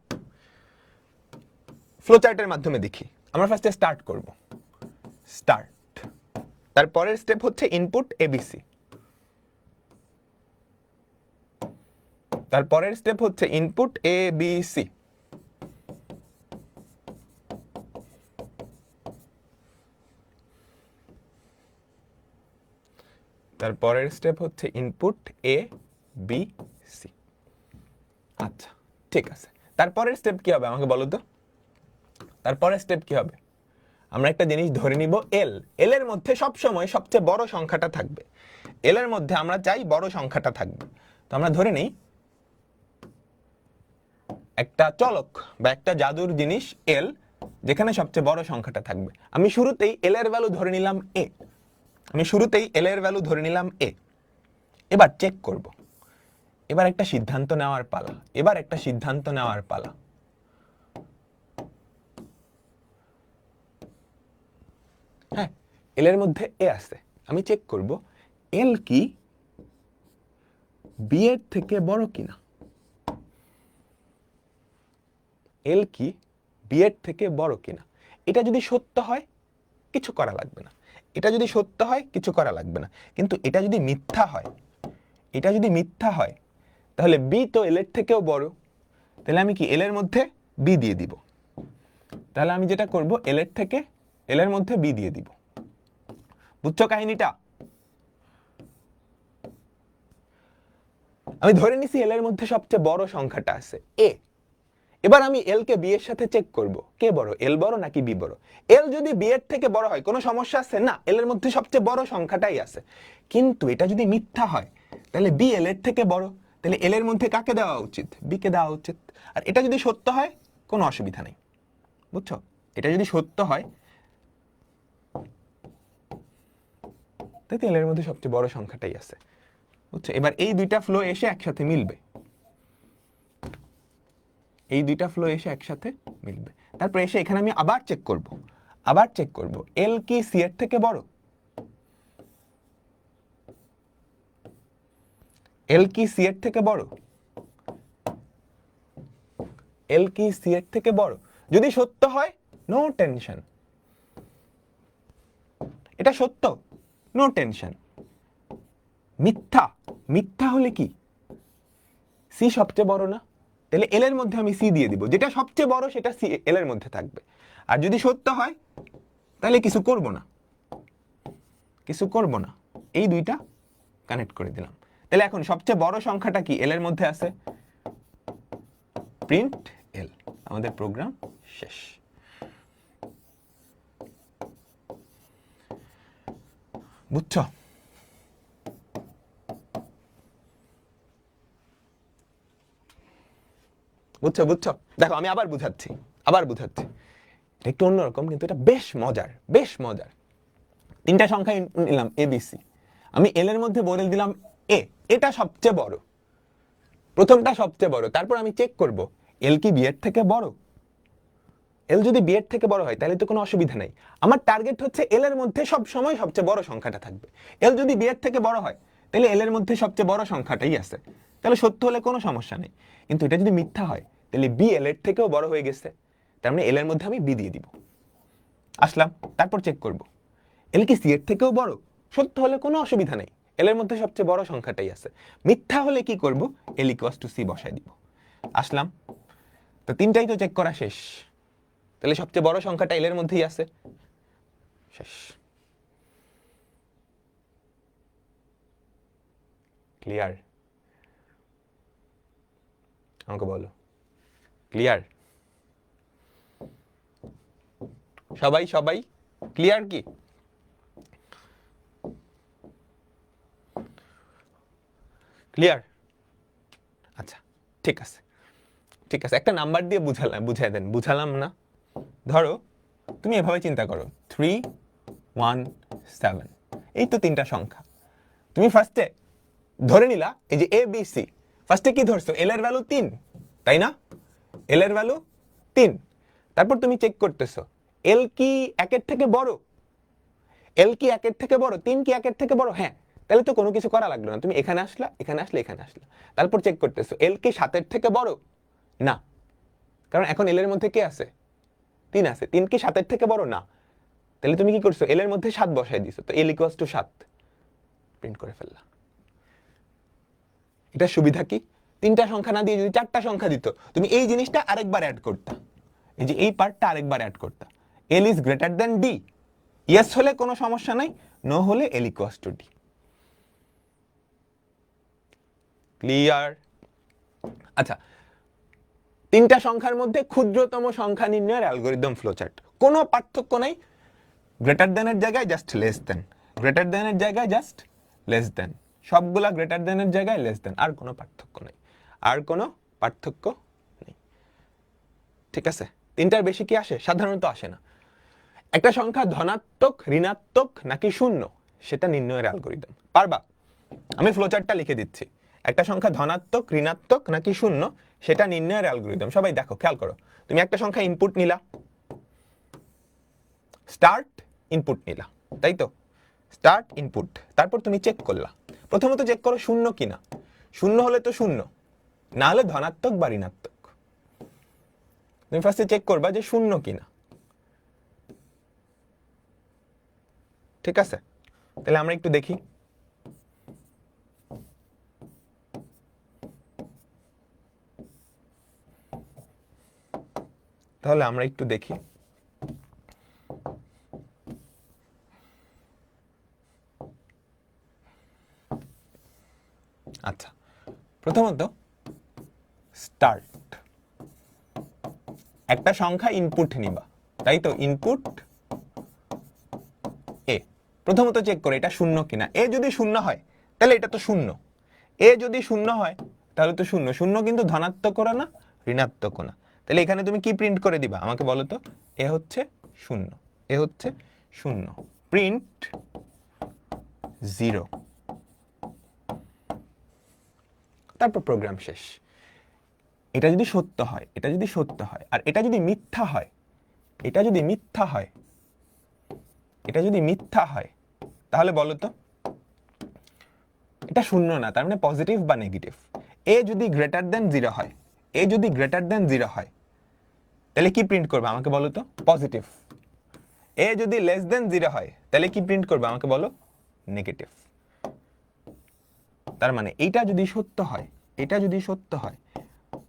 ফ্লোচার্টের মাধ্যমে দেখি। আমরা ফার্স্টে স্টার্ট করব। স্টার্ট, তারপরের স্টেপ হচ্ছে ইনপুট এবিসি, তারপরের স্টেপ হচ্ছে ইনপুট এবিসি, তারপরের স্টেপ হচ্ছে ইনপুট এ বি সি। আচ্ছা ঠিক আছে, তারপরের স্টেপ কি হবে আমাকে বলো তো? তারপরের স্টেপ কি হবে? আমরা একটা জিনিস ধরে নিব, এল, এল এর মধ্যে সব সময় সবচেয়ে বড় সংখ্যাটা থাকবে। এল এর মধ্যে আমরা চাই বড় সংখ্যাটা থাকবে। তো আমরা ধরে নেই একটা চলক বা একটা জাদুর জিনিস এল, যেখানে সবচেয়ে বড় সংখ্যাটা থাকবে। আমি শুরুতেই এল এর ভ্যালু ধরে নিলাম এ, আমি শুরুতেই এল এর ভ্যালু ধরে নিলাম এ। এবার চেক করব। এবার একটা সিদ্ধান্ত নেওয়ার পালা, এবার একটা সিদ্ধান্ত নেওয়ার পালা। হ্যাঁ, এল এর মধ্যে এ আছে, আমি চেক করব এল কি বি এর থেকে বড় কিনা। এল কি বি এর থেকে বড় কিনা। এটা যদি সত্য হয় কিছু করা লাগবে না, এটা যদি সত্য হয় কিছু করা লাগবে না। কিন্তু এটা যদি মিথ্যা হয়, এটা যদি মিথ্যা হয়, তাহলে বি তো এল এর থেকেও বড়, তাহলে আমি কি এল এর মধ্যে বি দিয়ে দিব। তাহলে আমি যেটা করব এল এর থেকে এল এর মধ্যে বি দিয়ে দিব। বুঝছো কাহিনীটা? আমি ধরে নিছি এল এর মধ্যে সবচেয়ে বড় সংখ্যাটা আছে এ। এবার আমি এল কে বি এর সাথে চেক করব, কে বড়, এল বড় নাকি বি বড়। এল যদি বি এর থেকে বড় হয় কোনো সমস্যা আছে না, এল এর মধ্যে সবচেয়ে বড় সংখ্যাটাই আছে। কিন্তু এটা যদি মিথ্যা হয় তাহলে বি এল এর থেকে বড়, তাহলে এল এর মধ্যে কাকে দেওয়া উচিত? বি কে দেওয়া উচিত। আর এটা যদি সত্য হয় কোনো অসুবিধা নেই, বুঝছো? এটা যদি সত্য হয়, তাই তো এল এর মধ্যে সবচেয়ে বড় সংখ্যাটাই আছে, বুঝছো? এবার এই দুইটা ফ্লো এসে একসাথে মিলবে, এই দুইটা ফ্লো এসে একসাথে মিলবে। তারপর এসে এখানে আমি আবার চেক করব এল কি সি এর থেকে বড়? এল কি সি এর থেকে বড়? এল কি সি এর থেকে বড়? যদি সত্য হয় নো টেনশন, এটা সত্য, নো টেনশন। মিথ্যা হলে কি? সি সবচেয়ে বড় না, তাহলে এল এর মধ্যে আমি সি দিয়ে দিব, যেটা সবচেয়ে বড় সেটা সি এল এর মধ্যে থাকবে। আর যদি সত্য হয় তাহলে কিছু করব না, এই দুইটা কানেক্ট করে দিলাম। তাহলে এখন সবচেয়ে বড় সংখ্যাটা কি এল এর মধ্যে আছে? প্রিন্ট এল। আমাদের প্রোগ্রাম শেষ। বুঝছো? দেখো আমি আবার বুঝাচ্ছি, একটু অন্যরকম, কিন্তু এটা বেশ মজার। তিনটা সংখ্যা নিলাম এ বি সি, আমি এল এর মধ্যে বলে দিলাম এ, এটা সবচেয়ে বড়, প্রথমটা সবচেয়ে বড়। তারপর আমি চেক করব এল কি বি এর থেকে বড়। এল যদি বি এর থেকে বড় হয় তাহলে তো কোনো অসুবিধা নাই। আমার টার্গেট হচ্ছে এল এর মধ্যে সব সময় সবচেয়ে বড় সংখ্যাটা থাকবে। এল যদি বি এর থেকে বড় হয় তাহলে এল এর মধ্যে সবচেয়ে বড় সংখ্যাটাই আছে, তাহলে সত্য হলে কোনো সমস্যা নেই। কিন্তু এটা যদি মিথ্যা হয় তাহলে বি এল এর থেকেও বড় হয়ে গেছে, তার মানে এল এর মধ্যে আমি বি দিয়ে দিব। আসলাম, তারপর চেক করব এল কি সি এর থেকেও বড়। সত্য হলে কোনো অসুবিধা নেই, এল এর মধ্যে সবচেয়ে বড় সংখ্যাটাই আছে। মিথ্যা হলে কি করব? এল ইকুয়ালস টু সি বসাই দিব। আসলাম, তো তিনটাই তো চেক করা শেষ, তাহলে সবচেয়ে বড় সংখ্যাটা এল এর মধ্যেই আছে। শেষ। ক্লিয়ার? আমাকে বলো, ক্লিয়ার? সবাই ক্লিয়ার কি? ক্লিয়ার? আচ্ছা, ঠিক আছে, একটা নাম্বার দিয়ে বুঝাই দেন। বুঝালাম না? ধরো তুমি এভাবে চিন্তা করো, 3 1 7, এই তো তিনটা সংখ্যা। তুমি ফার্স্টে ধরে নিলা এই যে এ বি সি, ফার্স্টে কি ধরছো? এল এর ভ্যালু 3, তাই না? এল এর ভ্যালু 3। তারপর তুমি চেক করতেছো এল কি একের থেকে বড়? এল কি একের থেকে বড়? 3 কি একের থেকে বড়? হ্যাঁ, তাহলে তো কোনো কিছু করা লাগলো না, তুমি এখানে আসলা, এখানে আসলা। তারপর চেক করতেছো এল কি 7 এর থেকে বড়? না, কারণ এখন এল এর মধ্যে কে আছে? 3 আছে। 3 কি 7 এর থেকে বড়? না। তাহলে তুমি কি করছো? এল এর মধ্যে 7 বসাই দিছো, তো এল ইকুয়ালস টু 7 প্রিন্ট করে ফেললা। এটা সুবিধা কি? তিনটা সংখ্যা না দিয়ে যদি চারটা সংখ্যা দিত, তুমি এই জিনিসটা আরেকবার অ্যাড করতা, এই যে এই পার্টটা আরেকবার অ্যাড করতা। এল is greater then D, yes হলে কোনো সমস্যা নাই, নো হলে এল ইকুয়ালস টু ডি। ক্লিয়ার? আচ্ছা, তিনটা সংখ্যার মধ্যে ক্ষুদ্রতম সংখ্যা নির্ণয়ের অ্যালগরিদম ফ্লোচার্ট, কোনো পার্থক্য নাই। গ্রেটার দেনের জায়গায় জাস্ট লেস দেন, গ্রেটার দেনের জায়গায় জাস্ট লেস দেন, সবগুলা গ্রেটার দেনের জায়গায় লেস দেন, আর কোনো পার্থক্য নেই, ঠিক আছে? তিনটার বেশি কি আসে? সাধারণত আসে না। একটা সংখ্যা ধনাত্মক, ঋণাত্মক নাকি শূন্য, সেটা নির্ণয়ের অ্যালগরিদম পারবা? আমি ফ্লোচার্টটা লিখে দিচ্ছি। একটা সংখ্যা ধনাত্মক, ঋণাত্মক নাকি শূন্য, সেটা নির্ণয়ের অ্যালগরিদম। সবাই দেখো, খেয়াল করো, তুমি একটা সংখ্যা ইনপুট নিলা, স্টার্ট ইনপুট নিলা, তাই তো? স্টার্ট ইনপুট, তারপর তুমি চেক করলা। প্রথমত চেক করো শূন্য কিনা, শূন্য হলে তো শূন্য, না হলে ধনাত্মক বা ঋণাত্মক। তুমি ফার্স্টে চেক করবা যে শূন্য কিনা, ঠিক আছে? তাহলে আমরা একটু দেখি। আচ্ছা, প্রথমত স্টার্ট, একটা সংখ্যা ইনপুট নিবা, তাই তো? ইনপুট এ, প্রথমত চেক করে এটা শূন্য কিনা। এ যদি শূন্য হয় তাহলে এটা তো শূন্য, এ যদি শূন্য হয় তাহলে তো শূন্য। শূন্য কিন্তু ধনাত্মক না, ঋণাত্মক না। তাহলে এখানে তুমি কি প্রিন্ট করে দিবা আমাকে বলো তো? এ হচ্ছে শূন্য, এ হচ্ছে শূন্য, প্রিন্ট 0, তারপর প্রোগ্রাম শেষ। এটা যদি সত্য হয়, এটা যদি সত্য হয়, আর এটা যদি মিথ্যা হয়, এটা যদি মিথ্যা হয়, এটা যদি মিথ্যা হয়, তাহলে বলো তো এটা শূন্য না, তার মানে পজিটিভ বা নেগেটিভ। এ যদি গ্রেটার দেন 0 হয়, এ যদি গ্রেটার দেন 0 হয়, তাহলে কি প্রিন্ট করবে আমাকে বলো তো? পজিটিভ। এ যদি লেস দেন 0 হয়, তাহলে কি প্রিন্ট করবে আমাকে বলো? নেগেটিভ। তার মানে এইটা যদি সত্য হয়, এটা যদি সত্য হয়,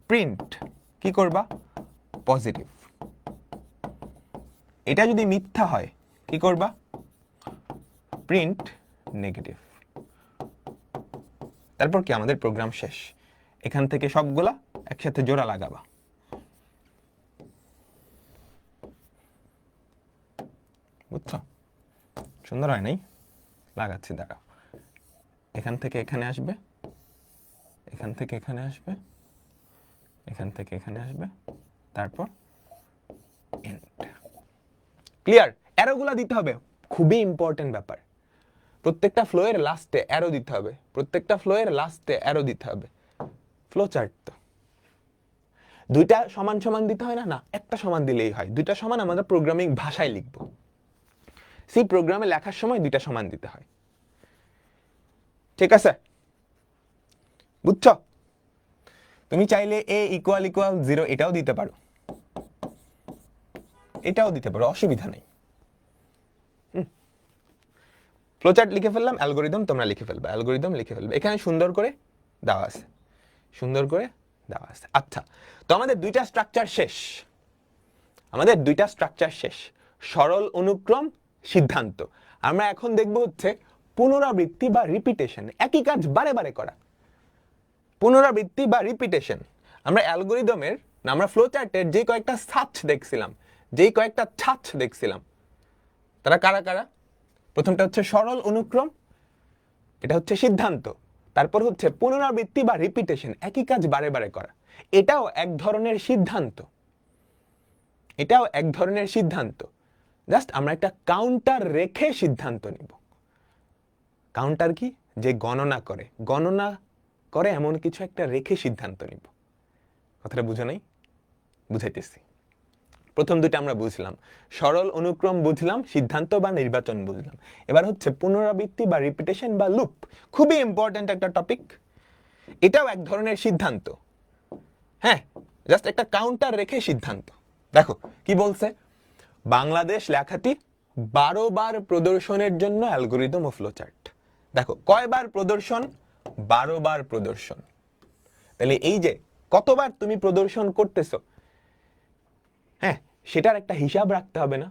প্রিন্ট কি করবা? পজিটিভ। এটা যদি মিথ্যা হয়, কি করবা? Print negative. তারপর কি আমাদের প্রোগ্রাম শেষ। এখান থেকে সবগুলা একসাথে জোড়া লাগাবা। বুঝছো? সুন্দর হয় নাই? লাগাচ্ছি, দাঁড়াও। এখান থেকে এখানে আসবে, এখান থেকে এখানে আসবে, এখান থেকে এখানে আসবে, তারপর এন্ড। ক্লিয়ার? অ্যারোগুলা দিতে হবে, খুবই ইম্পর্টেন্ট ব্যাপার। প্রত্যেকটা ফ্লোয়ের লাস্টে অ্যারো দিতে হবে, প্রত্যেকটা ফ্লোয়ের লাস্টে অ্যারো দিতে হবে। ফ্লো চার্ট তো দুইটা সমান সমান দিতে হয় না, না একটা সমান দিলেই হয়। দুইটা সমান আমাদের প্রোগ্রামিং ভাষায় লিখবো, সি প্রোগ্রামে লেখার সময় দুইটা সমান দিতে হয়। ঠিক আছে? বুঝছো? তুমি চাইলে a ইকুয়াল ইকুয়াল 0 এটাও দিতে পারো, এটাও দিতে পারো, অসুবিধা নেই। ফ্লোচার্ট লিখে ফেললাম, অ্যালগরিদম তোমরা লিখে ফেলবে, অ্যালগরিদম লিখে ফেলবে। এখানে সুন্দর করে দেওয়া আছে, সুন্দর করে দেওয়া আছে। আচ্ছা, তো আমাদের দুইটা স্ট্রাকচার শেষ, আমাদের দুইটা স্ট্রাকচার শেষ, সরল অনুক্রম, সিদ্ধান্ত। আমরা এখন দেখব হচ্ছে পুনরাবৃত্তি বা রিপিটেশন, একই কাজ বারে বারে করা। পুনরাবৃত্তি বা রিপিটেশন। আমরা অ্যালগরিদমের, আমরা ফ্লোচার্টের যে কয়েকটা ছাঁচ দেখছিলাম, যেই কয়েকটা ছাঁচ দেখছিলাম, তারা কারা কারা? প্রথমটা হচ্ছে সরল অনুক্রম, এটা হচ্ছে সিদ্ধান্ত। তারপর হচ্ছে পুনরাবৃত্তি বা রিপিটেশন, একই কাজ বারে বারে করা। এটাও এক ধরনের সিদ্ধান্ত, এটাও এক ধরনের সিদ্ধান্ত। জাস্ট আমরা একটা কাউন্টার রেখে সিদ্ধান্ত নিব। কাউন্টার কি? যে গণনা করে, গণনা করে এমন কিছু একটা রেখে সিদ্ধান্ত নিব। কথাটা বুঝো নাই? বুঝাইতেছি। প্রথম দুটো আমরা বুঝলাম, সরল অনুক্রম বুঝলাম, সিদ্ধান্ত বা নির্বাচন বুঝলাম। এবার হচ্ছে পুনরাবৃত্তি বা রিপিটেশন বা লুপ, খুবই ইম্পর্টেন্ট একটা টপিক। এটাও এক ধরনের সিদ্ধান্ত। হ্যাঁ, জাস্ট একটা কাউন্টার রেখে সিদ্ধান্ত। দেখো কি বলছে, বাংলাদেশ লেখাটি 12 বার প্রদর্শনের জন্য অ্যালগরিদম ও ফ্লোচার্ট। দেখো কয়বার প্রদর্শন? 12 বার প্রদর্শন। তাহলে এই যে কতবার তুমি প্রদর্শন করতেছো, হ্যাঁ, সেটার একটা হিসাব রাখতে হবে না?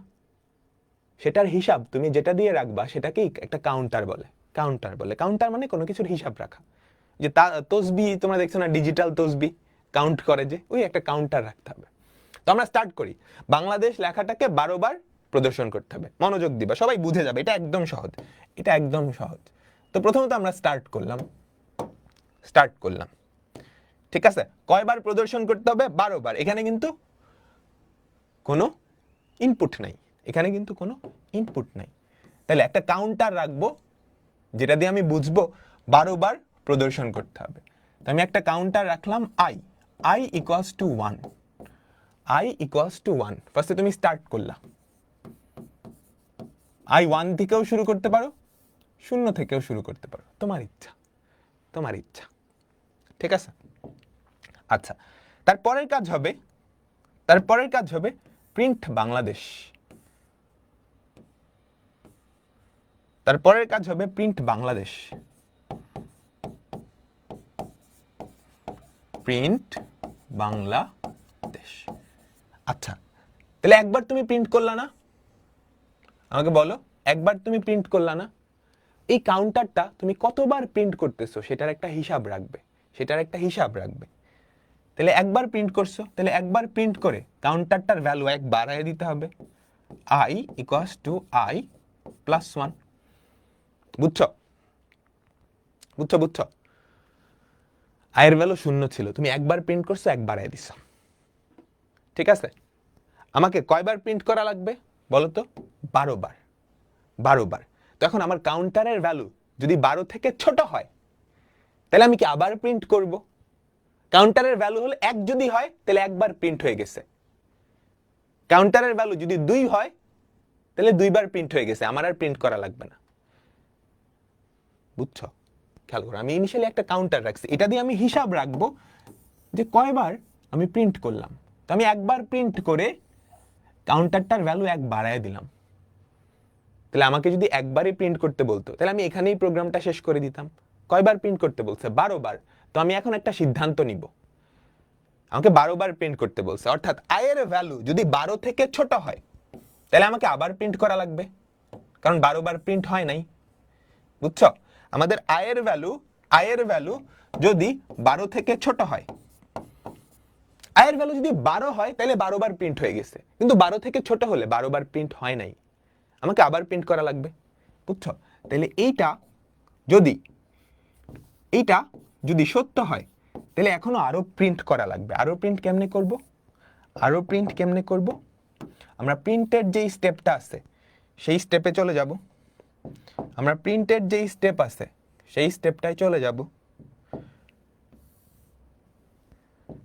সেটার হিসাব তুমি যেটা দিয়ে রাখবা সেটাকেই একটা কাউন্টার বলে। কাউন্টার বলে, কাউন্টার মানে কোনো কিছুর হিসাব রাখা। যে তসবি তোমরা দেখছো না, ডিজিটাল তসবি কাউন্ট করে, যে ওই একটা কাউন্টার রাখতে হবে। তো আমরা স্টার্ট করি, বাংলাদেশ লেখাটাকে 12 বার প্রদর্শন করতে হবে। মনোযোগ দিবা, সবাই বুঝে যাবে, এটা একদম সহজ, এটা একদম সহজ। তো প্রথমত আমরা স্টার্ট করলাম, ঠিক আছে। কয়বার প্রদর্শন করতে হবে? 12 বার। এখানে কিন্তু কোনো ইনপুট নাই, এখানে কিন্তু কোনো ইনপুট নাই। তাহলে একটা কাউন্টার রাখবো যেটা দিয়ে আমি বুঝবো 12 বার প্রদর্শন করতে হবে। তো আমি একটা কাউন্টার রাখলাম i equals to 1, i equals to 1। ফার্স্টে তুমি স্টার্ট করলা, i 1 থেকেও শুরু করতে পারো, 0 থেকেও শুরু করতে পারো, তোমার ইচ্ছা, তোমার ইচ্ছা। ঠিক আছে? আচ্ছা, তারপরের কাজ হবে, তারপরের কাজ হবে প্রিন্ট বাংলাদেশ। তারপরের কাজ হবে প্রিন্ট বাংলাদেশ, প্রিন্ট বাংলাদেশ। আচ্ছা, তাহলে একবার তুমি প্রিন্ট করলা না? আমাকে বলো, একবার তুমি প্রিন্ট করলা না? এই কাউন্টারটা তুমি কতবার প্রিন্ট করতেছো সেটার একটা হিসাব রাখবে, সেটার একটা হিসাব রাখবে। তাহলে একবার প্রিন্ট করছো, তাহলে একবার প্রিন্ট করে কাউন্টারটার ভ্যালু 1 বাড়ায় দিতে হবে, i equals to i plus 1। বুঝছো? বুঝছো? বুঝছো? আয়ের ভ্যালু 0 ছিল, তুমি একবার প্রিন্ট করছো, 1 বাড়ায় দিছো। ঠিক আছে? আমাকে কয়বার প্রিন্ট করা লাগবে বলো তো? 12 বার, 12 বার। তো এখন আমার কাউন্টারের ভ্যালু যদি 12 থেকে ছোট হয় তাহলে আমি কি আবার প্রিন্ট করব? কাউন্টারের ভ্যালু হলো 1 যদি হয় তাহলে একবার প্রিন্ট হয়ে গেছে, কাউন্টারের ভ্যালু যদি 2 হয় তাহলে 2 বার প্রিন্ট হয়ে গেছে, আমার আর প্রিন্ট করা লাগবে না। বুঝছো? খেয়াল করো, আমি ইনিশিয়ালি একটা কাউন্টার রাখছি, এটা দিয়ে আমি হিসাব রাখবো যে কয়বার আমি প্রিন্ট করলাম। তো আমি একবার প্রিন্ট করে কাউন্টারটার ভ্যালু 1 বাড়ায় দিলাম। তাহলে আমাকে যদি একবারই প্রিন্ট করতে বলতো তাহলে আমি এখানেই প্রোগ্রামটা শেষ করে দিতাম। কয়বার প্রিন্ট করতে বলছে? 12 বার। তো আমি এখন একটা সিদ্ধান্ত নিব, আমাকে 12 বার প্রিন্ট করতে বলছে, অর্থাৎ i এর ভ্যালু যদি 12 থেকে ছোট হয় তাহলে আমাকে আবার প্রিন্ট করা লাগবে, কারণ 12 বার প্রিন্ট হয় নাই। বুঝছো? আমাদের i এর ভ্যালু যদি 12 থেকে ছোট হয়, i এর ভ্যালু যদি 12 হয় তাহলে 12 বার প্রিন্ট হয়ে গেছে, কিন্তু 12 থেকে ছোট হলে 12 বার প্রিন্ট হয় নাই, আমাকে আবার প্রিন্ট করা লাগবে। বুঝছো? তাহলে এইটা যদি সত্য হয় তাহলে এখনো আরো প্রিন্ট করা লাগবে। আরো প্রিন্ট কেমনে করব? আমরা প্রিন্টের যেই স্টেপটা আছে সেই স্টেপে চলে যাব। আমরা প্রিন্টের যেই স্টেপ আছে সেই স্টেপটায় চলে যাব।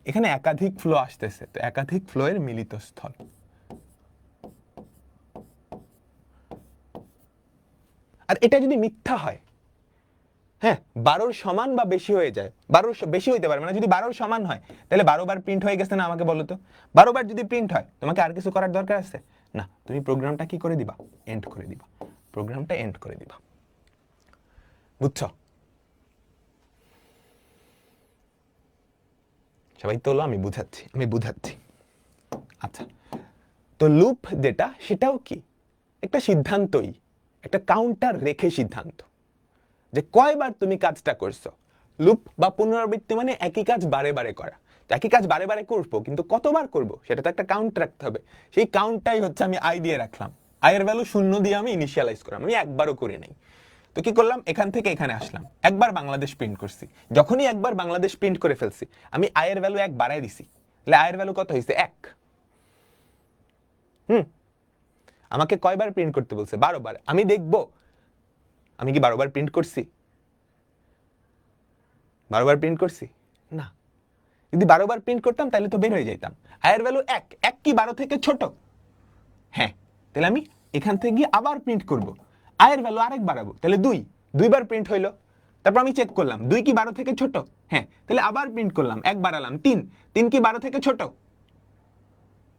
এখানে একাধিক ফ্লো আসতেছে, তো একাধিক ফ্লো এর মিলিত স্থল। আর এটা যদি মিথ্যা হয়, হ্যাঁ 12 সমান বা বেশি হয়ে যায়, 12 বেশি হইতে পারে, মানে যদি 12 সমান হয় তাহলে 12 বার প্রিন্ট হয়ে গেছে না? আমাকে বলো তো, 12 বার যদি প্রিন্ট হয় তোমাকে আর কিছু করার দরকার আছে না, তুমি প্রোগ্রামটা কি করে দিবা? এন্ড করে দিবা, প্রোগ্রামটা এন্ড করে দিবা। বুঝছো? সবাই তোলো, আমি বুঝাচ্ছি। আচ্ছা, তো লুপ যেটা সেটাও কি একটা সিদ্ধান্তই, একটা কাউন্টার রেখে সিদ্ধান্ত যে কয়বার তুমি কাজটা করছো। লুপ বা পুনরাবৃত্তি মানে একই কাজ বারে বারে করা। একই কাজ বারে বারে করবো, কিন্তু কতবার করব সেটা তো একটা কাউন্ট রাখতে হবে। সেই কাউন্টটাই হচ্ছে আমি i দিয়ে রাখলাম, i এর ভ্যালু 0 দিয়ে আমি ইনিশিয়ালাইজ করলাম, আমি একবারও করি নাই। তো কি করলাম, এখান থেকে এখানে আসলাম, একবার বাংলাদেশ প্রিন্ট করছি। যখনই একবার বাংলাদেশ প্রিন্ট করে ফেলছি আমি i এর ভ্যালু 1 বাড়ায় দিছি, তাহলে i এর ভ্যালু কত হয়েছে? 1। আমাকে কয়বার প্রিন্ট করতে বলছে? 12 বার। আমি দেখবো আমি কি 12 বার প্রিন্ট করছি? 12 বার প্রিন্ট করছি না। যদি 12 বার প্রিন্ট করতাম তাহলে তো বের হয়ে যেতাম। i এর ভ্যালু 1, 1 কি 12 থেকে ছোট? হ্যাঁ, তাহলে আমি এখান থেকে গিয়ে আবার প্রিন্ট করব, i এর ভ্যালু আরেক বাড়াবো, তাহলে 2 বার প্রিন্ট হইলো। তারপর আমি চেক করলাম 2 কি 12 থেকে ছোট? হ্যাঁ, তাহলে আবার প্রিন্ট করলাম, 1 বাড়ালাম, 3 কি 12 থেকে ছোট?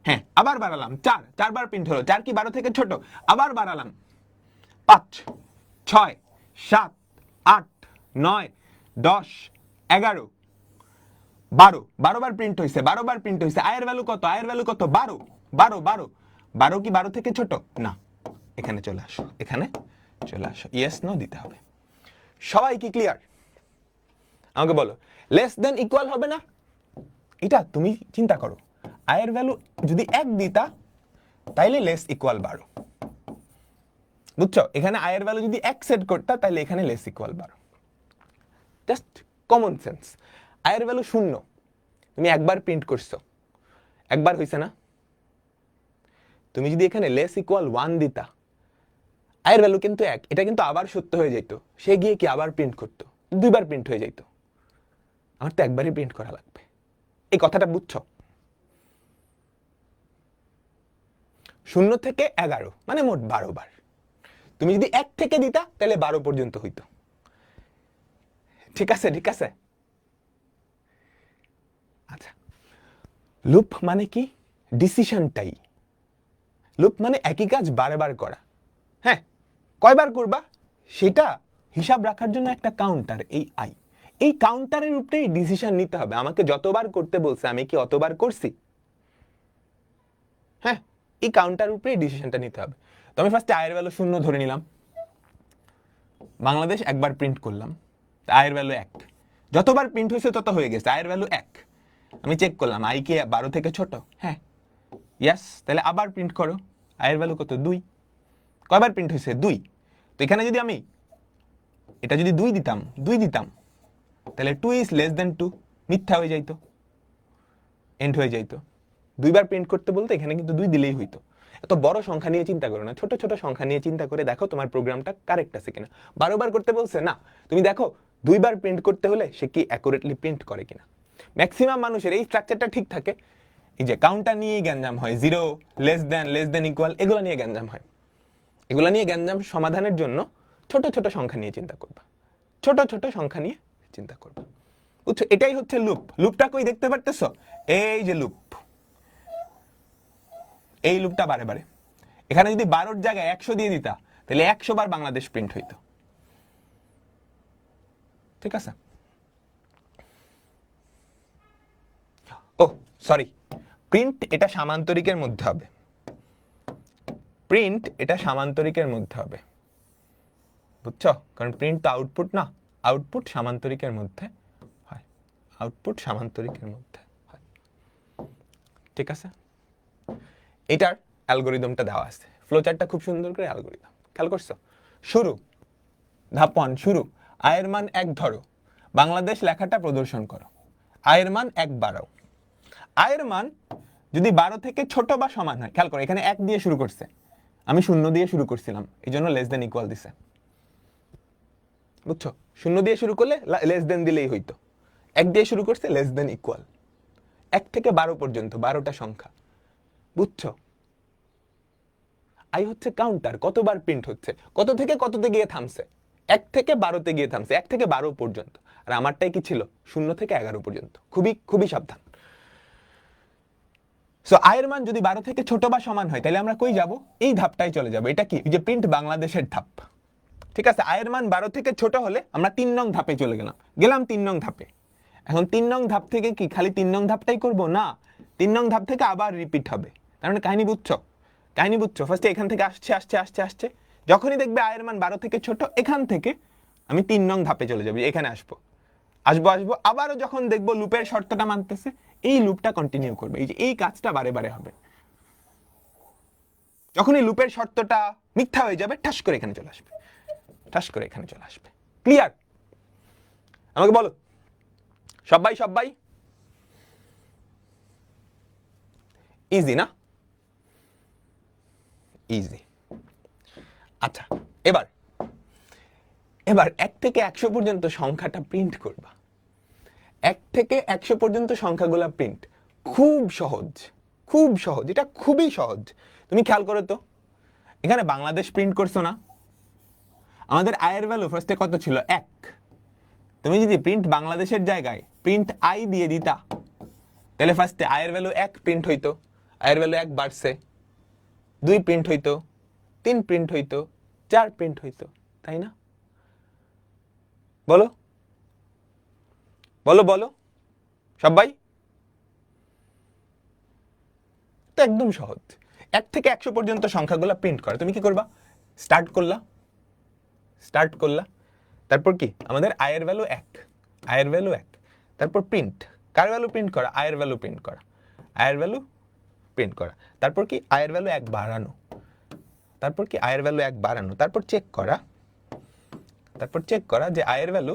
হ্যাঁ, আবার বাড়ালাম, 4 বার প্রিন্ট হলো, 4 কি 12 থেকে ছোট? আবার বাড়ালাম, 5, 6, 7, 8, 9, 10, 11, 12 বার প্রিন্ট হয়েছে, 12 বার প্রিন্ট হয়েছে। i এর ভ্যালু কত? i এর ভ্যালু কত? 12 কি 12 থেকে ছোট? না। এখানে চলে আসো, ইয়েস নো দিতে হবে। সবাই কি ক্লিয়ার? আমাকে বলো, লেস দেন ইকুয়াল হবে না? এটা তুমি চিন্তা করো, i এর ভ্যালু যদি 1 দিতা তাইলে লেস ইকুয়াল 12। বুঝছো? এখানে i এর ভ্যালু যদি 1 সেট করতা তাহলে এখানে less equal 12। Just common sense. i এর ভ্যালু 0, তুমি একবার প্রিন্ট করছো, একবার হইছে না? তুমি যদি এখানে লেস ইকুয়াল 1 দিতা, i এর ভ্যালু কিন্তু 1, এটা কিন্তু আবার সত্য হয়ে যেত, সে গিয়ে কি আবার প্রিন্ট করতো, 2 বার প্রিন্ট হয়ে যেত। আমার তো একবারই প্রিন্ট করা লাগবে। এই কথাটা বুঝছো? 0 থেকে 11 মানে মোট 12 বার। তুমি যদি 1 থেকে দিতা তাহলে 12 পর্যন্ত হইতো। ঠিক আছে? আচ্ছা, লুপ মানে কি? ডিসিশনটাই। লুপ মানে একই কাজ বারবার করা। হ্যাঁ, কয়বার করবা সেটা হিসাব রাখার জন্য একটা কাউন্টার, এই কাউন্টারের উপরেই ডিসিশন নিতে হবে। আমাকে যতবার করতে বলছে আমি কি অতবার করছি? হ্যাঁ, এই কাউন্টার উপরেই ডিসিশনটা নিতে হবে। তো আমি ফার্স্টে i এর ভ্যালু 0 ধরে নিলাম, বাংলাদেশ একবার প্রিন্ট করলাম, i এর ভ্যালু 1, যতবার প্রিন্ট হয়েছে তত হয়ে গেছে, i এর ভ্যালু 1। আমি চেক করলাম i কি 12 থেকে ছোট? হ্যাঁ, ইয়েস, তাহলে আবার প্রিন্ট করো, i এর ভ্যালু কত? 2। কয়বার প্রিন্ট হয়েছে? 2। তো এখানে যদি আমি এটা যদি 2 দিতাম তাহলে 2 ইজ লেস দেন 2, মিথ্যা হয়ে যাইতো, এন্ড হয়ে যাইতো। 2 বার প্রিন্ট করতে বলতে এখানে কিন্তু 2 দিলেই হইতো। এত বড় সংখ্যা নিয়ে চিন্তা করো না, ছোট ছোট সংখ্যা নিয়ে চিন্তা করে দেখো তোমার প্রোগ্রামটা কারেক্ট আছে কিনা। 12 বার করতে বলছে না, তুমি দেখো 2 বার প্রিন্ট করতে হলে সে কি অ্যাকুরেটলি প্রিন্ট করে কিনা। ম্যাক্সিমাম মানুষের এই স্ট্রাকচারটা ঠিক থাকে, এই যে কাউন্টার নিয়েই গ্যাঞ্জাম হয়, 0 লেস দেন ইকুয়াল, এগুলো নিয়ে গ্যাঞ্জাম হয়। এগুলো নিয়ে গ্যাঞ্জাম সমাধানের জন্য ছোট ছোট সংখ্যা নিয়ে চিন্তা করবা, ছোট ছোট সংখ্যা নিয়ে চিন্তা করবা, বুঝছো? এটাই হচ্ছে লুপ। লুপটা কই দেখতে পারতেছো? এই যে লুপ, এই লুপটা বারে বারে। এখানে যদি 12 জায়গায় 100 দিয়ে দিতা তাহলে 100 বার বাংলাদেশ প্রিন্ট হইতো, ঠিক আছে? ও সরি, প্রিন্ট এটা সামান্তরিকের মধ্যে হবে, প্রিন্ট এটা সামান্তরিকের মধ্যে হবে, বুঝছো? কারণ প্রিন্ট তো আউটপুট না, আউটপুট সামান্তরিকের মধ্যে হয়, আউটপুট সামান্তরিকের মধ্যে হয়, ঠিক আছে? এটার অ্যালগোরিদমটা দেওয়া আছে, ফ্লোচার্টটা খুব সুন্দর করে অ্যালগোরিদম খেয়াল করছো। শুরু, ধাপ 1 শুরু, আয়ের মান 1 ধরো, বাংলাদেশ লেখাটা প্রদর্শন করো, আয়ের মান 1 বাড়াও। আয়ের মান যদি 12 থেকে ছোট বা সমান হয়, খেয়াল করো এখানে 1 দিয়ে শুরু করছে, আমি 0 দিয়ে শুরু করছিলাম, এই জন্য লেস দেন ইকুয়াল দিছে, বুঝছো? 0 দিয়ে শুরু করলে লেস দেন দিলেই হইতো, 1 দিয়ে শুরু করছে লেস দেন ইকুয়াল। 1 থেকে 12 পর্যন্ত 12টা সংখ্যা, বুঝছো? আই হচ্ছে কাউন্টার, কতবার প্রিন্ট হচ্ছে, কত থেকে কততে গিয়ে থামছে, 1 থেকে 12তে গিয়ে থামছে, 1 থেকে 12 পর্যন্ত। আর আমারটাই কি ছিল? 0 থেকে 11 পর্যন্ত। খুবই খুবই সাবধান। সো আয়ের মান যদি 12 থেকে ছোট বা সমান হয় তাহলে আমরা কই যাব? এই ধাপটাই চলে যাব। এটা কি? যে প্রিন্ট বাংলাদেশের ধাপ, ঠিক আছে? আয়ের মান 12 থেকে ছোট হলে আমরা 3 নং ধাপে চলে গেলাম 3 নং ধাপে। এখন 3 নং ধাপ থেকে কি খালি 3 নং ধাপটাই করব? না, 3 নং ধাপ থেকে আবার রিপিট হবে। তার মানে কাহিনী বুঝছো? কাহিনী বুঝছো? ফার্স্টে এখান থেকে আসছে, যখনই দেখবে আয়ের মান 12 থেকে ছোট, এখান থেকে আমি 3 নং ধাপে চলে যাব, এখানে আসবো, আবারও যখন দেখবো লুপের শর্তটা মানতেছে, এই লুপটা কন্টিনিউ করবে। এই যে এই কাজটা বারে বারে হবে। যখনই লুপের শর্তটা মিথ্যা হয়ে যাবে, ঠাস করে এখানে চলে আসবে, ঠাস করে এখানে চলে আসবে। ক্লিয়ার? আমাকে বলো সবাই। ইজি না? ইজি। আচ্ছা, এবার 1 থেকে 100 পর্যন্ত সংখ্যাটা প্রিন্ট করবা। 1 থেকে 100 পর্যন্ত সংখ্যাগুলা প্রিন্ট, খুব সহজ, খুব সহজ, এটা খুবই সহজ। তুমি খেয়াল করো তো, এখানে বাংলাদেশ প্রিন্ট করছো না? আমাদের আয়ের ভ্যালু ফার্স্টে কত ছিল? 1। তুমি যদি প্রিন্ট বাংলাদেশের জায়গায় প্রিন্ট আই দিয়ে দিতা তাহলে ফার্স্টে আয়ের ভ্যালু 1 প্রিন্ট হইতো, আয়ের ভ্যালু 1 বাড়ছে, 2 প্রিন্ট হইতো, 3 প্রিন্ট হইতো, 4 প্রিন্ট হইতো, তাই না? বলো বলো বলো সবাই। তো একদম সহজ। 1 থেকে 100 পর্যন্ত সংখ্যাগুলো প্রিন্ট করা। তুমি কি করবা? স্টার্ট করলা, তারপর কি? আমাদের আয়ের ভ্যালু 1, আয়ের ভ্যালু 1, তারপর প্রিন্ট, কার ভ্যালু প্রিন্ট করা? আয়ের ভ্যালু প্রিন্ট করা, আয়ের ভ্যালু প্রিন্ট করা, তারপর কি? আয়ের ভ্যালু 1 বাড়ানো, তারপর কি? আয়ের ভ্যালু 1 বাড়ানো, তারপর চেক করা যে আয়ের ভ্যালু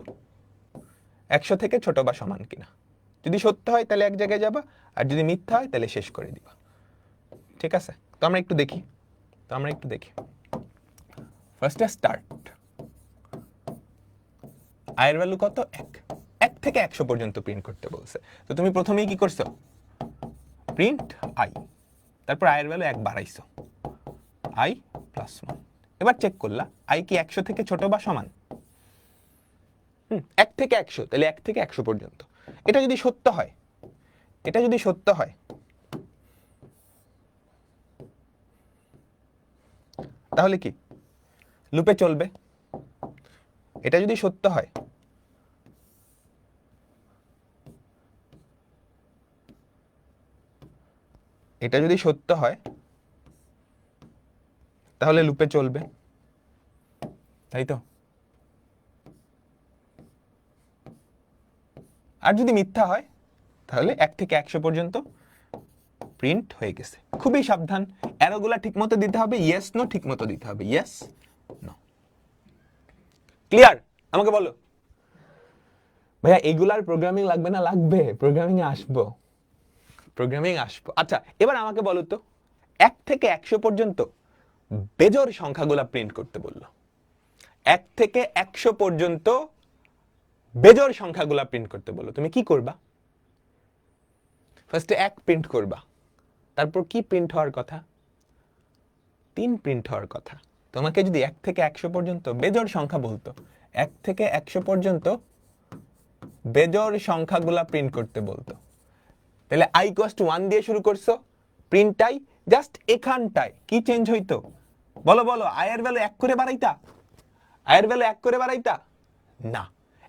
100 থেকে ছোট বা সমান কিনা। যদি সত্য হয় তাহলে এক জায়গায় যাবা, আর যদি মিথ্যা হয় তাহলে শেষ করে দিবা, ঠিক আছে? তো আমরা একটু দেখি, ফার্স্টে স্টার্ট, আয়ের ভ্যালু কত? 1 থেকে 100 পর্যন্ত প্রিন্ট করতে বলছে। তো তুমি প্রথমেই কি করছো? প্রিন্ট আই, তারপর আয়ের ভ্যালু 1 বাড়াইছো, আই প্লাস 1। এবার চেক করলা আই কি 100 থেকে ছোট বা সমান? 1 থেকে 100, তাহলে 1 থেকে 100 পর্যন্ত। এটা যদি সত্য হয়, তাহলে কি? লুপে চলবে। এটা যদি সত্য হয়, তাহলে লুপে চলবে, তাই তো? আর যদি মিথ্যা হয় তাহলে 1 থেকে 100 পর্যন্ত প্রিন্ট হয়ে গেছে। খুবই সাবধান, অ্যারোগুলা ঠিকমতো দিতে হবে, ইয়েস নো ঠিকমতো দিতে হবে, ইয়েস নো। ক্লিয়ার? আমাকে বলো ভাইয়া এগুলার প্রোগ্রামিং লাগবে না? লাগবে, প্রোগ্রামিং এ আসবো। আচ্ছা, এবার আমাকে বলো তো 1 থেকে 100 পর্যন্ত বেজোড় সংখ্যাগুলা প্রিন্ট করতে বললো। 1 থেকে 100 পর্যন্ত বেজোড় সংখ্যাগুলা প্রিন্ট করতে বললো। তুমি কি করবা? ফার্স্টে 1 প্রিন্ট করবা, তারপর কি প্রিন্ট হওয়ার কথা? 3 প্রিন্ট হওয়ার কথা। তোমাকে যদি 1 থেকে 100 পর্যন্ত বেজোড় সংখ্যা বলতো, 1 থেকে 100 পর্যন্ত বেজোড় সংখ্যাগুলা প্রিন্ট করতে বলতো, তাহলে i = 1 দিয়ে শুরু করছো, প্রিন্ট i, জাস্ট এখানটায় কি চেঞ্জ হইতো? বলো বলো, i এর ভ্যালু 1 করে বাড়াইতা? i এর ভ্যালু 1 করে বাড়াইতা? না,